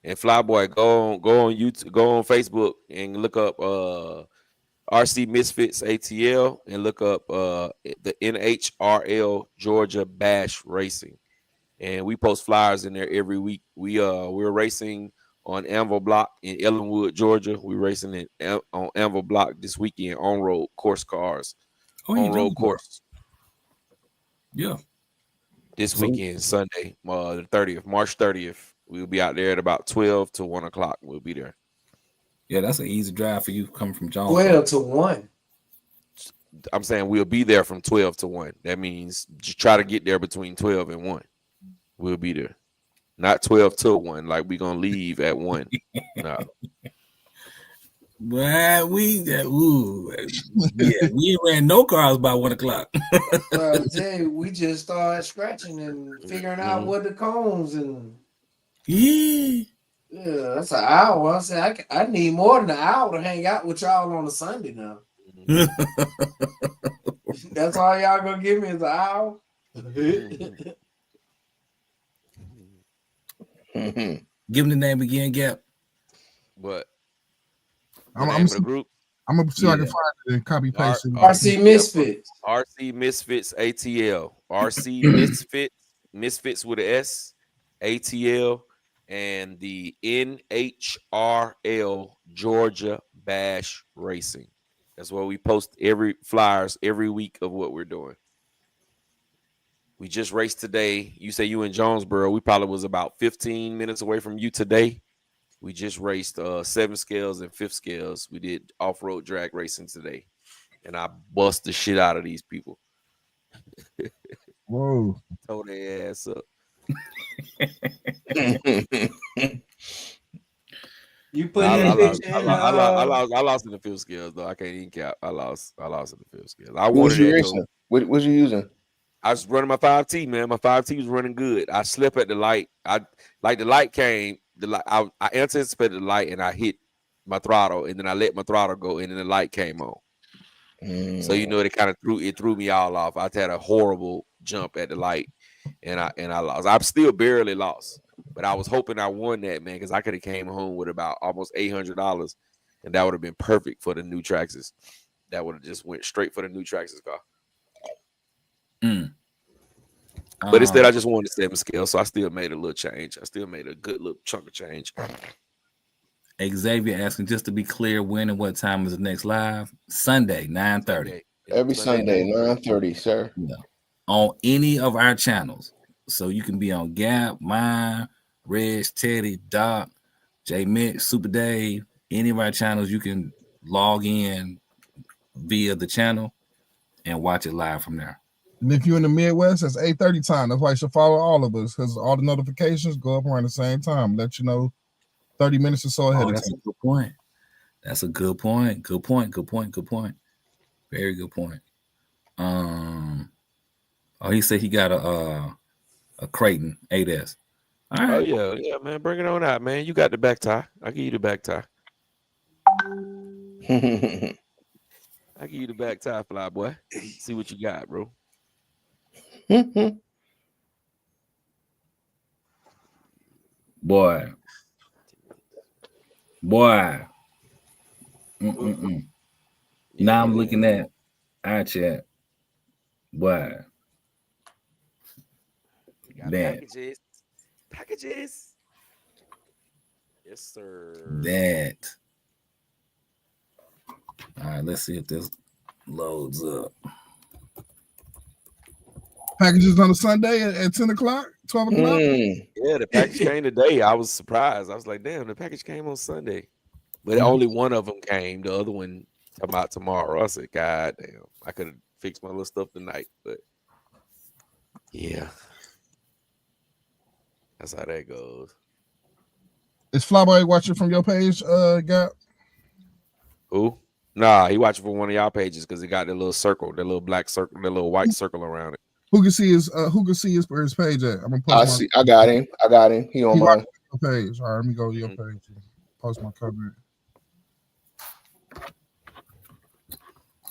Speaker 1: And Flyboy, go on YouTube, go on Facebook and look up RC Misfits ATL and look up the NHRL Georgia Bash Racing. And we post flyers in there every week. We're racing on Anvil Block in Ellenwood, Georgia. We're racing on Anvil Block this weekend on road course cars. On road course.
Speaker 3: Yeah.
Speaker 1: This weekend, Sunday, the 30th, March 30th. We'll be out there at about 12 to 1 o'clock. We'll be there.
Speaker 3: Yeah, that's an easy drive for you coming from Jones.
Speaker 2: 12 to 1.
Speaker 1: I'm saying we'll be there from 12 to 1. That means just try to get there between 12 and 1. We'll be there. Not 12 to 1, like we're going to leave at 1. No.
Speaker 3: Well, we ran no cars by 1 o'clock.
Speaker 2: I tell you, we just started scratching and figuring out what the cones and yeah, that's an hour. I said I need more than an hour to hang out with y'all on a Sunday now. That's all y'all gonna give me is an hour.
Speaker 3: Give him the name again, Gap.
Speaker 1: What?
Speaker 7: I'm gonna
Speaker 1: group.
Speaker 7: I'm gonna see if I can find it and copy paste it.
Speaker 2: RC Misfits.
Speaker 1: RC Misfits ATL. RC Misfits with an S, ATL, and the NHRL Georgia Bash Racing. That's where we post flyers every week of what we're doing. We just raced today. You say you in Jonesboro. We probably was about 15 minutes away from you today. We just raced 7 scales and 5th scales. We did off-road drag racing today. And I bust the shit out of these people.
Speaker 7: Whoa.
Speaker 1: Tore their ass up.
Speaker 2: You put
Speaker 1: I lost in the 5th scales, though. I can't even cap. I lost in the 5th scales. I wanted
Speaker 4: you
Speaker 1: that,
Speaker 4: racing? What was you using?
Speaker 1: I was running my 5T, man. My 5T was running good. I slipped at the light. The light came. I anticipated the light and I hit my throttle, and then I let my throttle go, and then the light came on. So it kind of threw me all off. I had a horrible jump at the light, and I lost. I still barely lost, but I was hoping I won that, man, because I could have came home with about almost $800, and that would have been perfect for the new Traxxas. That would have just went straight for the new Traxxas car. But instead, I just wanted 7 scale, so I still made a little change. I still made a good little chunk of change.
Speaker 3: Xavier asking, just to be clear, when and what time is the next live? Sunday, 9:30.
Speaker 4: Every Sunday, 9:30, sir.
Speaker 3: Yeah. On any of our channels. So you can be on Gap, mine, Reg, Teddy, Doc, J Mitch, Super Dave, any of our channels. You can log in via the channel and watch it live from there.
Speaker 7: And if you're in the Midwest, that's 8:30 time. That's why you should follow all of us, because all the notifications go up around the same time. Let you know 30 minutes or so ahead of time.
Speaker 3: That's a good point. That's a good point. Good point. Very good point. He said he got a Creighton 8S. All right.
Speaker 1: Oh yeah, man. Bring it on out, man. You got the back tie. I'll give you the back tie. I give you the back tie, fly boy. See what you got, bro.
Speaker 3: Boy. Now I'm looking at our chat. Boy.
Speaker 1: Packages. Yes, sir.
Speaker 3: That. All right, let's see if this loads up.
Speaker 7: Packages on a Sunday at 10 o'clock, 12 o'clock.
Speaker 1: Yeah, the package came today. I was surprised. I was like, damn, the package came on Sunday. But only one of them came. The other one about tomorrow. I said, God damn, I could have fixed my little stuff tonight. But yeah, that's how that goes.
Speaker 7: Is Flyboy watching from your page, Gap?
Speaker 1: Who? Nah, he watching from one of y'all pages because it got that little circle, that little black circle, that little white circle around it.
Speaker 7: Who can see his page at? I'm gonna post
Speaker 4: I got him. He on my
Speaker 7: page. All right, let me go to your page and post my comment.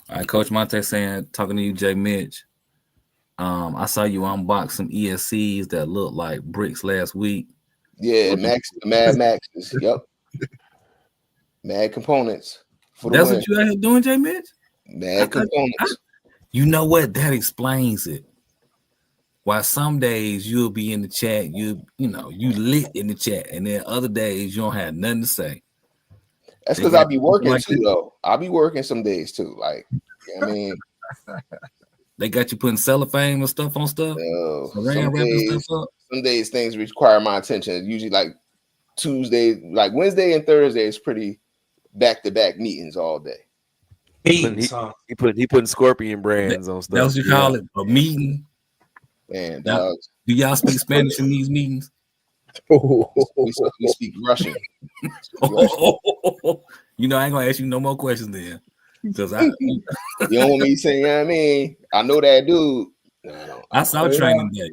Speaker 3: All right, Coach Monte saying, talking to you, Jay Mitch. I saw you unbox some ESCs that look like bricks last week.
Speaker 4: Yeah, Mad Maxes. Yep. Mad components.
Speaker 3: That's what you out here doing, Jay Mitch?
Speaker 4: Mad components.
Speaker 3: You know what? That explains it. While some days you'll be in the chat, you lit in the chat, and then other days you don't have nothing to say.
Speaker 4: That's because I be working too, though. I'll be working some days too. Like, I mean,
Speaker 3: they got you putting cellophane and stuff on stuff.
Speaker 4: Some days things require my attention. Usually, like Tuesday, like Wednesday and Thursday is pretty back-to-back meetings all day.
Speaker 1: He putting Scorpion brands on stuff.
Speaker 3: That's what you call it, a meeting.
Speaker 4: Man,
Speaker 3: do y'all speak Spanish in these meetings?
Speaker 4: We speak Russian.
Speaker 3: You know, I ain't gonna ask you no more questions then. Because
Speaker 4: you don't want me saying, I mean, I know that dude. No,
Speaker 3: I saw Training Day.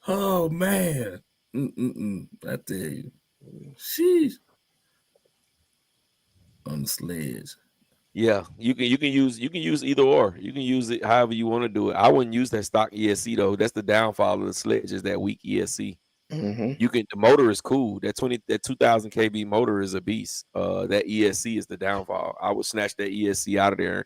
Speaker 3: Oh man. I tell you. Sheesh. On the sledge.
Speaker 1: Yeah, you can use either or. You can use it however you want to do it. I wouldn't use that stock ESC though. That's the downfall of the sledge, is that weak ESC.
Speaker 4: Mm-hmm.
Speaker 1: The motor is cool. That 2000 kb motor is a beast. That ESC is the downfall. I would snatch that ESC out of there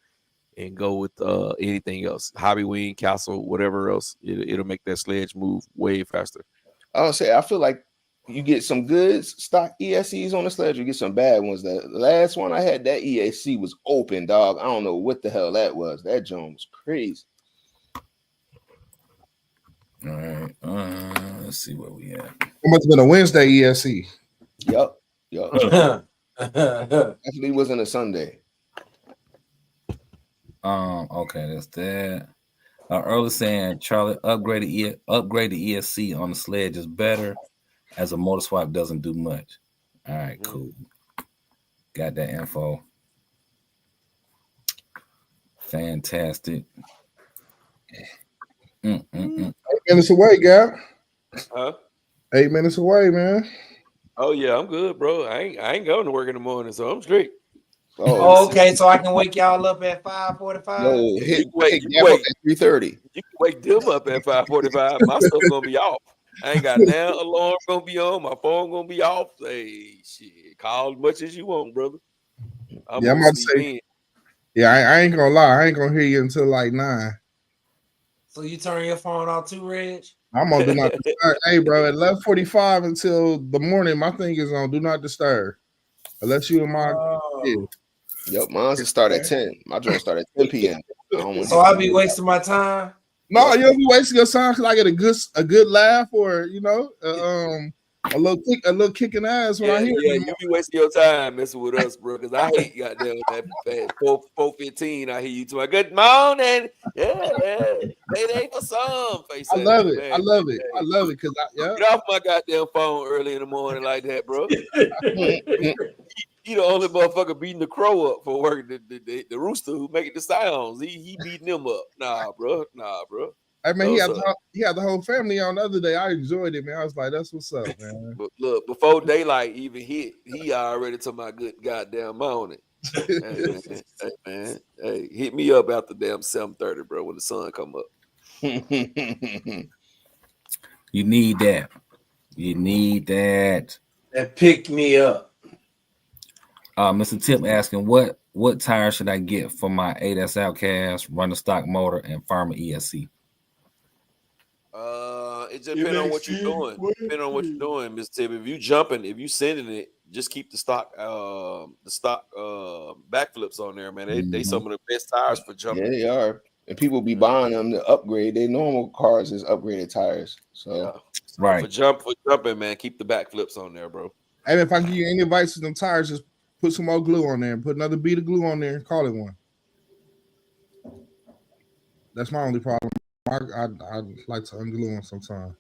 Speaker 1: and go with anything else. Hobby Wing, Castle, whatever else. It'll make that sledge move way faster.
Speaker 4: I feel like you get some good stock ESCs on the sledge, you get some bad ones. The last one I had, that ESC was open, dog. I don't know what the hell that was. That joint was crazy.
Speaker 3: All right. Let's see where we at.
Speaker 7: It must have been a Wednesday ESC.
Speaker 4: Yup. Definitely wasn't a Sunday.
Speaker 3: Okay, that's that. Early saying Charlie upgrade the ESC on the sledge is better, as a motor swap doesn't do much. All right, cool. Got that info. Fantastic.
Speaker 7: 8 minutes away, Gap.
Speaker 1: Huh?
Speaker 7: 8 minutes away, man.
Speaker 1: Oh yeah, I'm good, bro. I ain't going to work in the morning, so I'm straight.
Speaker 2: Oh, okay, so I can wake y'all up at 5:45.
Speaker 4: No,
Speaker 1: you
Speaker 4: wait at 3:30.
Speaker 1: You can wake them up at 5:45. My stuff gonna be off. I ain't got now alarm gonna be on. My phone gonna be off. Hey, shit, call as much as you want, brother.
Speaker 7: I'm about to say. Yeah, I ain't gonna lie. I ain't gonna hear you until like 9.
Speaker 2: So you turn your phone off too, Reg?
Speaker 7: I'm on do not disturb. Hey, bro, at 11:45 until the morning, my thing is on do not disturb. Unless you and my
Speaker 4: Yep, mine's will start at 10. My joint start at 10 p.m.
Speaker 2: So I'll be wasting my time.
Speaker 7: No, you'll be wasting your time because I get a good laugh or a little kicking ass when I hear
Speaker 1: you be wasting your time messing with us, bro. Because I hate goddamn that 4:15. I hear you too. Good morning. It ain't for some face.
Speaker 7: I love it. I love it because
Speaker 1: get off my goddamn phone early in the morning like that, bro. He the only motherfucker beating the crow up for work. The rooster who making the sounds. He beating them up. Nah, bro.
Speaker 7: I mean, he had the whole family on the other day. I enjoyed it, man. I was like, that's what's up, man.
Speaker 1: But look, before daylight even hit, he already took my good goddamn morning. Hey, man. Hey, hit me up after damn 7:30, bro, when the sun come up.
Speaker 3: You need that.
Speaker 2: That picked me up.
Speaker 3: Mr. Tip asking what tire should I get for my 8S Outcast, running stock motor, and Farmer ESC?
Speaker 1: It depends on what you're doing. Depending on what you're doing, Mr. Tip. If you sending it, just keep the stock backflips on there, man. They some of the best tires for jumping.
Speaker 4: Yeah, they are. And people be buying them to upgrade. Their normal cars is upgraded tires. So
Speaker 3: right.
Speaker 1: For jumping, man, keep the backflips on there, bro.
Speaker 7: Hey, if I give you any advice to them tires, just put some more glue on there and put another bead of glue on there and call it one. That's my only problem. I like to unglue them sometimes.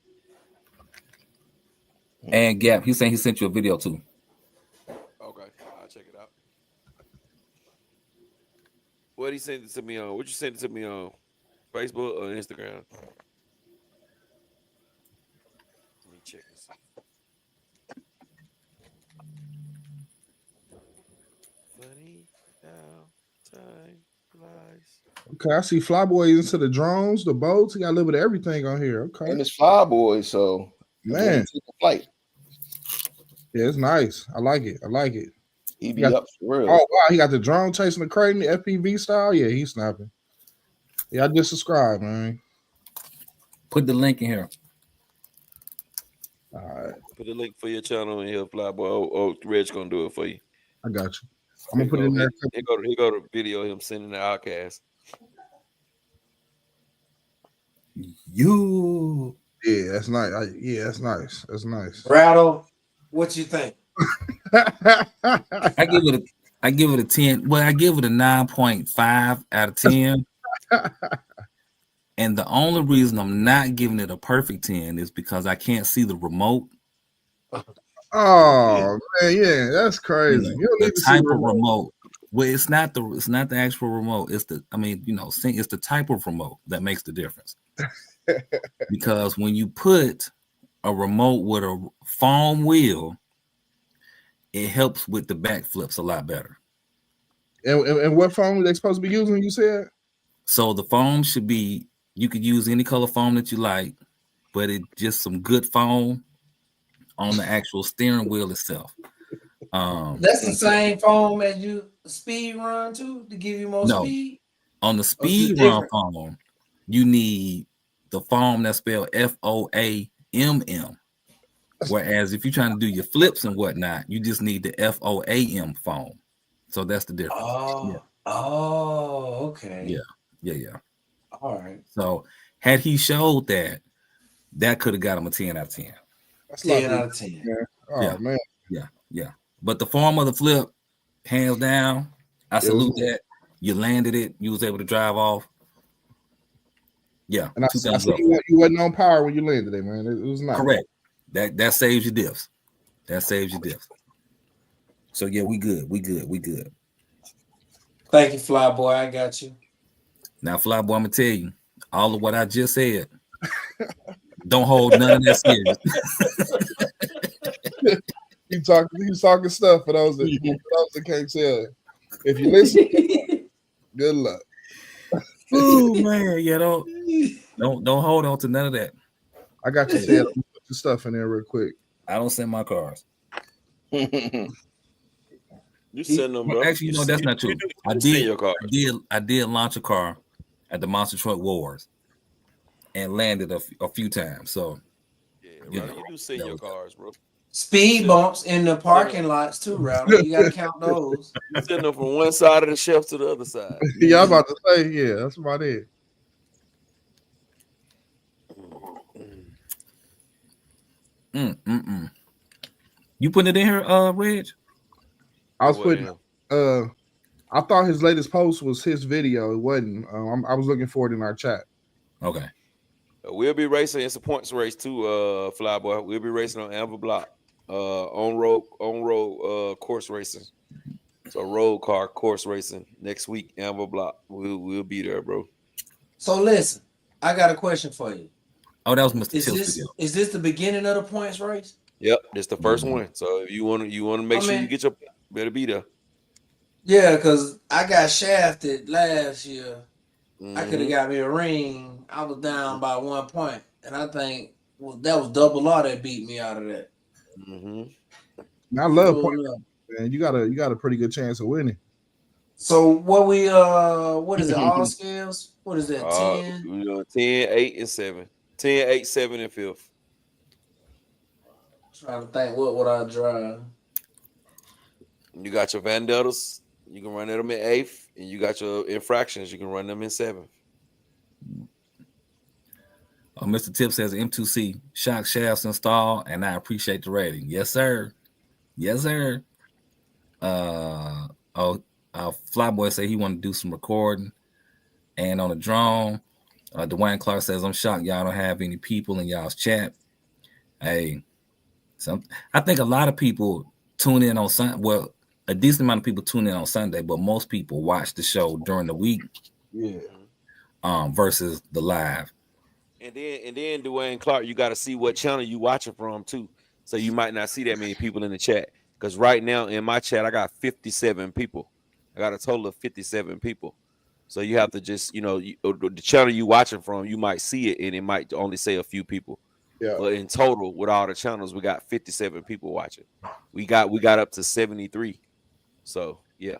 Speaker 3: And Gap, he's saying he sent you a video too.
Speaker 1: Okay, I'll check it out. What he sent it to me on? What you sent it to me on? Facebook or Instagram? Let me check this out. Funny how time flies.
Speaker 7: Okay, I see Flyboy into the drones, the boats. He got a little bit of everything on here. Okay,
Speaker 4: and it's Flyboy, so
Speaker 7: man,
Speaker 4: take a flight.
Speaker 7: Yeah, it's nice. I like it.
Speaker 4: He be up for real.
Speaker 7: Oh wow, he got the drone chasing the crate in the FPV style. Yeah, he's snapping. Yeah, I just subscribed, man.
Speaker 3: Put the link in here.
Speaker 7: All right.
Speaker 1: Put the link for your channel in here, Flyboy. Oh, Reg's gonna do it for you.
Speaker 7: I got you. I'm gonna put it in there.
Speaker 1: He go to video of him sending the outcast.
Speaker 3: You.
Speaker 7: Yeah, that's nice. That's nice. That's nice.
Speaker 2: Rattle, what you think?
Speaker 3: I give it a 10. Well, I give it a 9.5 out of 10. And the only reason I'm not giving it a perfect 10 is because I can't see the remote.
Speaker 7: Oh man, yeah, that's crazy. You don't
Speaker 3: the
Speaker 7: need to
Speaker 3: type
Speaker 7: see the
Speaker 3: of remote. Well, it's not the actual remote. It's the it's the type of remote that makes the difference. Because when you put a remote with a foam wheel, it helps with the backflips a lot better.
Speaker 7: And what foam are they supposed to be using? You said.
Speaker 3: So the foam should be. You could use any color foam that you like, but it just some good foam on the actual steering wheel itself.
Speaker 2: That's the same foam as you speed run to give you more speed.
Speaker 3: On the speed run foam, you need the foam that's spelled FOAMM. Whereas if you're trying to do your flips and whatnot, you just need the FOAM foam. So that's the difference.
Speaker 2: Okay.
Speaker 3: Yeah.
Speaker 2: All right.
Speaker 3: So had he showed that could have got him a 10 out of 10.
Speaker 7: That's
Speaker 2: 10 out of 10.
Speaker 7: Man. Oh man.
Speaker 3: Yeah. But the form of the flip, hands down, I salute that. You landed it. You was able to drive off. Yeah.
Speaker 7: And I see you wasn't on power when you landed it, man. It was nice.
Speaker 3: Correct. That saves your diffs. So yeah, we good.
Speaker 2: Thank you, Flyboy. I got you.
Speaker 3: Now, Flyboy, I'm gonna tell you, all of what I just said, don't hold none of that serious.
Speaker 7: He's talking stuff for those that can't tell. If you listen, good luck.
Speaker 3: Oh man, don't hold on to none of that.
Speaker 7: I got you said put the stuff in there real quick.
Speaker 3: I don't send my cars.
Speaker 1: You send them, bro.
Speaker 3: Actually, that's not true. I did launch a car at the Monster Truck Wars and landed a few times. So
Speaker 1: you do send your cars, bro.
Speaker 2: Speed bumps in the parking lots too, Rowdy. You gotta count those.
Speaker 1: You send them from one side of the shelf to the other side.
Speaker 7: Yeah, I'm about to say, that's about it.
Speaker 3: You putting it in here, Reg?
Speaker 7: I was putting. I thought his latest post was his video. It wasn't. I was looking for it in our chat.
Speaker 3: Okay.
Speaker 1: We'll be racing. It's a points race too, Flyboy. We'll be racing on Amber Block, on road course racing. So road car course racing next week, Amber Block. We'll be there, bro.
Speaker 2: So listen, I got a question for you.
Speaker 3: Oh, that was Mr. Till's video.
Speaker 2: Is this the beginning of the points race?
Speaker 1: Yep, this the first one. So if you want to make sure you get your better be there.
Speaker 2: Yeah, because I got shafted last year. I could have got me a ring. I was down by 1 point, and I think that was double R that beat me out of that.
Speaker 7: And I love points, man. You got a pretty good chance of winning.
Speaker 2: So what is it? All scales? What is that? 10?
Speaker 1: 10, 8, and 7. 10, 8, 7, and 5th.
Speaker 2: Trying to think what would I drive.
Speaker 1: You got your vendettas, you can run them in 8th, and you got your infractions, you can run them in 7th.
Speaker 3: Oh, Mr. Tip says M2C shock shafts installed, and I appreciate the rating. Yes, sir. Yes, sir. Flyboy say he want to do some recording, and on the drone, Dwayne Clark says I'm shocked y'all don't have any people in y'all's chat. Hey, I think a lot of people tune in on Sunday. Well, a decent amount of people tune in on Sunday, but most people watch the show during the week.
Speaker 2: Yeah.
Speaker 3: Versus the live.
Speaker 1: And then Dwayne Clark, you got to see what channel you watching from too. So you might not see that many people in the chat. Because right now in my chat, I got 57 people. I got a total of 57 people. So you have to just, the channel you watching from, you might see it and it might only say a few people.
Speaker 7: Yeah.
Speaker 1: But in total, with all the channels, we got 57 people watching. We got up to 73. So yeah.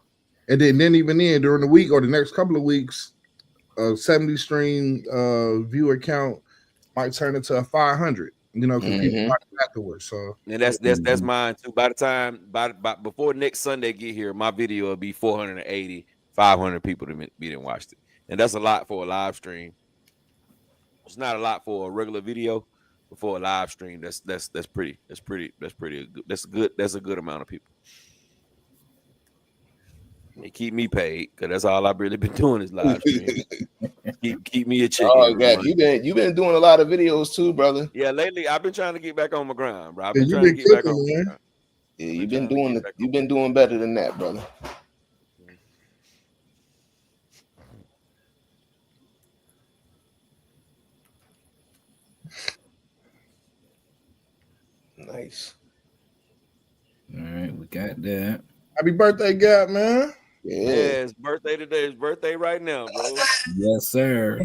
Speaker 7: And then even then during the week or the next couple of weeks, 70 stream viewer count might turn into a 500. Because people watch afterwards. So
Speaker 1: and that's mine too. By the time by before next Sunday get here, my video will be 480, 500 people to be didn't watch it, and that's a lot for a live stream. It's not a lot for a regular video, but for a live stream, that's pretty. That's a good amount of people. They keep me paid because that's all I've really been doing is live stream. keep me a chicken.
Speaker 4: Oh God, you've been doing a lot of videos too, brother.
Speaker 1: Yeah, lately I've been trying to get back on my grind, bro. I've been trying to get back on my grind.
Speaker 4: Yeah, you've been doing better than that, brother. Nice.
Speaker 3: All right, we got that.
Speaker 7: Happy birthday, Gap, man.
Speaker 1: Yeah, it's birthday today. It's birthday right now, bro.
Speaker 3: Yes, sir.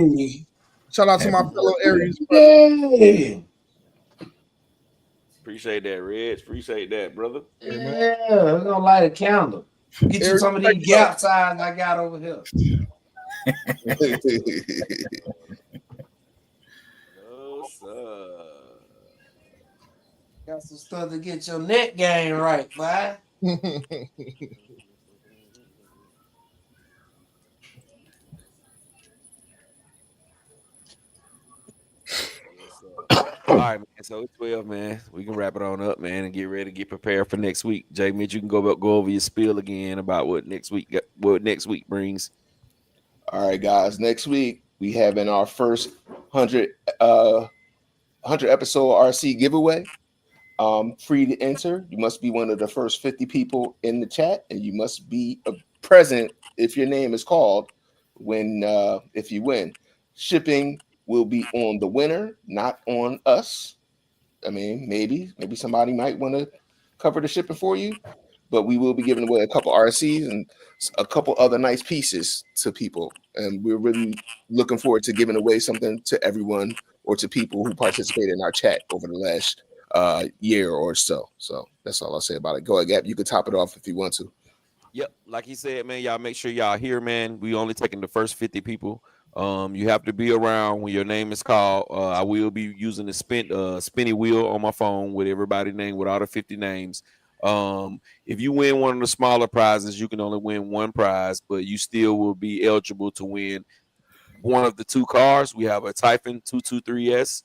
Speaker 7: Shout out to my fellow Aries.
Speaker 2: Hey.
Speaker 1: Appreciate that, Reg. Appreciate that, brother.
Speaker 2: Yeah, we're gonna light a candle. Get you some of these Gap signs I got over here.
Speaker 1: No, sir.
Speaker 2: Got some stuff to get your net game right, boy.
Speaker 1: All right, man. So it's 12, man. We can wrap it on up, man, and get ready to get prepared for next week. Jay Mitch, you can go over your spiel again about what next week brings.
Speaker 4: All right, guys. Next week we having our first 100 episode RC giveaway. Free to enter. You must be one of the first 50 people in the chat, and you must be present if your name is called when if you win. Shipping will be on the winner, not on us. I mean, maybe somebody might want to cover the shipping for you, but we will be giving away a couple RCs and a couple other nice pieces to people, and we're really looking forward to giving away something to everyone or to people who participated in our chat over the last year or so. So that's all I'll say about it. Go ahead, Gap. You can top it off if you want to.
Speaker 1: Yep, like he said, man, y'all make sure y'all here, man. We only taking the first 50 people. You have to be around when your name is called. I will be using the spinny wheel on my phone with everybody's name, with all the 50 names. If you win one of the smaller prizes, you can only win one prize, but you still will be eligible to win one of the two cars. We have a Typhon 223S.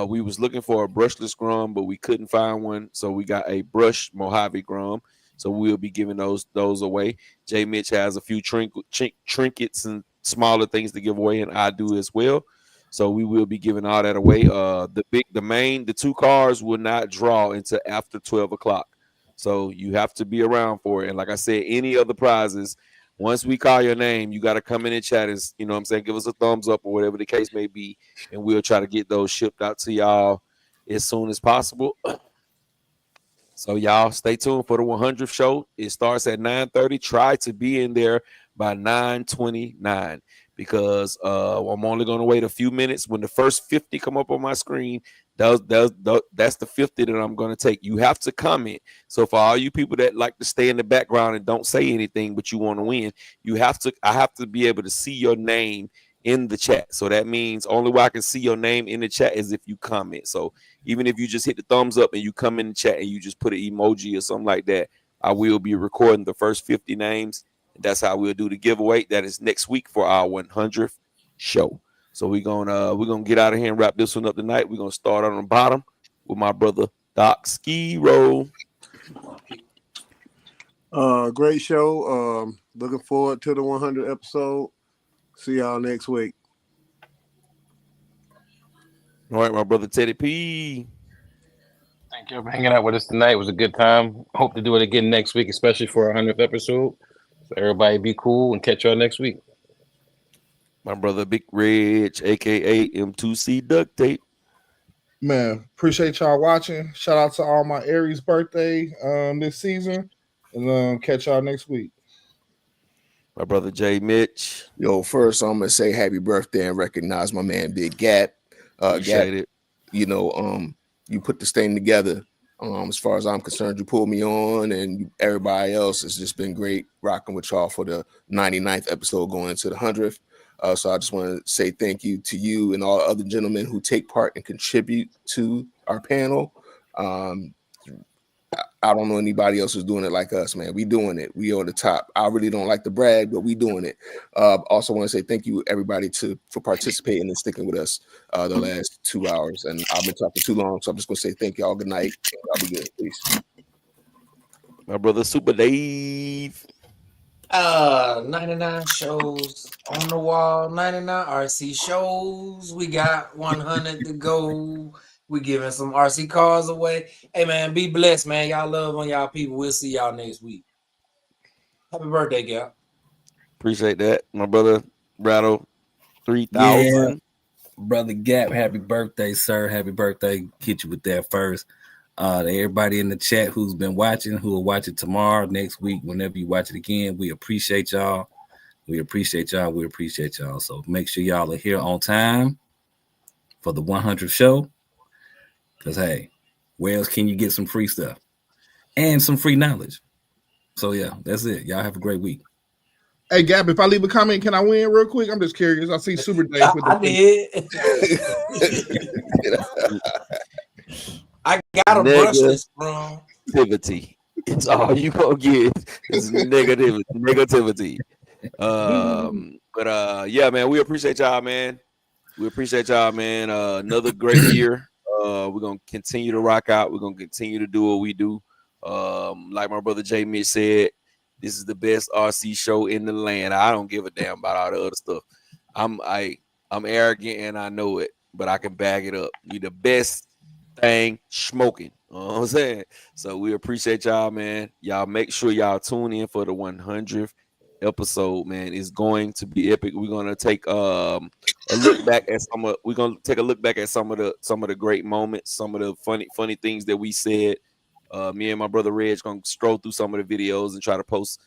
Speaker 1: We was looking for a brushless Grum, but we couldn't find one, so we got a brush Mojave Grum. So we'll be giving those away. Jay Mitch has a few trinkets and smaller things to give away, and I do as well. So we will be giving all that away. The two cars will not draw until after 12 o'clock. So you have to be around for it. And like I said, any other prizes, once we call your name, you got to come in and chat and, you know what I'm saying, give us a thumbs up or whatever the case may be, and we'll try to get those shipped out to y'all as soon as possible. So y'all stay tuned for the 100th show. It starts at 9:30. Try to be in there by 9:29 because I'm only going to wait a few minutes. When the first 50 come up on my screen, that's the 50 that I'm going to take. You have to comment. So for all you people that like to stay in the background and don't say anything, but you want to win, I have to be able to see your name in the chat. So that means only way I can see your name in the chat is if you comment. So even if you just hit the thumbs up and you come in the chat and you just put an emoji or something like that, I will be recording the first 50 names. That's how we'll do the giveaway. That is next week for our 100th show. So we're gonna get out of here and wrap this one up tonight. We're gonna start on the bottom with my brother Doc Skiro.
Speaker 6: Great show. Looking forward to the 100th episode. See y'all next week.
Speaker 1: All right, my brother Teddy P.
Speaker 5: Thank you for hanging out with us tonight. It was a good time. Hope to do it again next week, especially for our 100th episode. So everybody be cool and catch y'all next week.
Speaker 1: My brother Big Reg, aka M2C Duct Tape.
Speaker 7: Man, appreciate y'all watching. Shout out to all my Aries birthday this season. And catch y'all next week.
Speaker 1: My brother Jay Mitch.
Speaker 4: Yo, first I'm gonna say happy birthday and recognize my man Big Gap.
Speaker 1: Appreciate it.
Speaker 4: You know, you put this thing together. As far as I'm concerned, you pulled me on, and everybody else has just been great rocking with y'all for the 99th episode going into the 100th. So I just want to say thank you to you and all other gentlemen who take part and contribute to our panel. I don't know anybody else who's doing it like us, man. We doing it. We on the top. I really don't like to brag, but we doing it. Also want to say thank you everybody for participating and sticking with us the last 2 hours. And I've been talking too long, so I'm just gonna say thank y'all. Good night. I'll be good. Peace.
Speaker 1: My brother Super Dave.
Speaker 2: 99 shows on the wall, 99 RC shows. We got 100 to go. We giving some RC cars away. Hey man, be blessed, man. Y'all love on y'all people. We'll see y'all next week. Happy birthday, Gap.
Speaker 1: Appreciate that. My brother Rattle 3000.
Speaker 3: Yeah, brother Gap, happy birthday, sir. Happy birthday. Hit you with that first. To everybody in the chat who's been watching, who will watch it tomorrow, next week, whenever you watch it again, we appreciate y'all. We appreciate y'all. We appreciate y'all. So make sure y'all are here on time for the 100th show. Because, hey, where else can you get some free stuff and some free knowledge? So, yeah, that's it. Y'all have a great week.
Speaker 7: Hey, Gab, if I leave a comment, can I win real quick? I'm just curious. I see Super Dave with
Speaker 2: I did. I got a brushless, bro.
Speaker 1: Negativity. It's all you gonna get is negativity. But yeah, man, we appreciate y'all, man. We appreciate y'all, man. Another great year. We're gonna continue to rock out. We're gonna continue to do what we do. Like my brother Jay Mitch said, this is the best RC show in the land. I don't give a damn about all the other stuff. I'm arrogant and I know it, but I can bag it up. We the best thing smoking. You know what I'm saying? So we appreciate y'all, man. Y'all make sure y'all tune in for the 100th episode, man. It's going to be epic. We're gonna take a look back at some of the great moments, some of the funny things that we said. Me and my brother Reg gonna stroll through some of the videos and try to post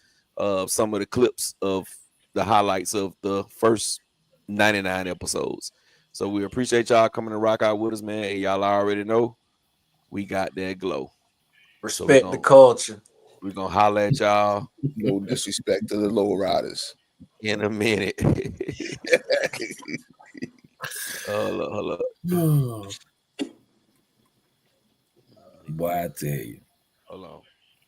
Speaker 1: some of the clips of the highlights of the first 99 episodes. So we appreciate y'all coming to rock out with us, man. And y'all already know we got that glow.
Speaker 2: Respect the culture.
Speaker 1: We're gonna holler at y'all.
Speaker 4: No disrespect to the low riders.
Speaker 1: In a minute. Hold up.
Speaker 3: Boy, I tell you.
Speaker 1: Hold on.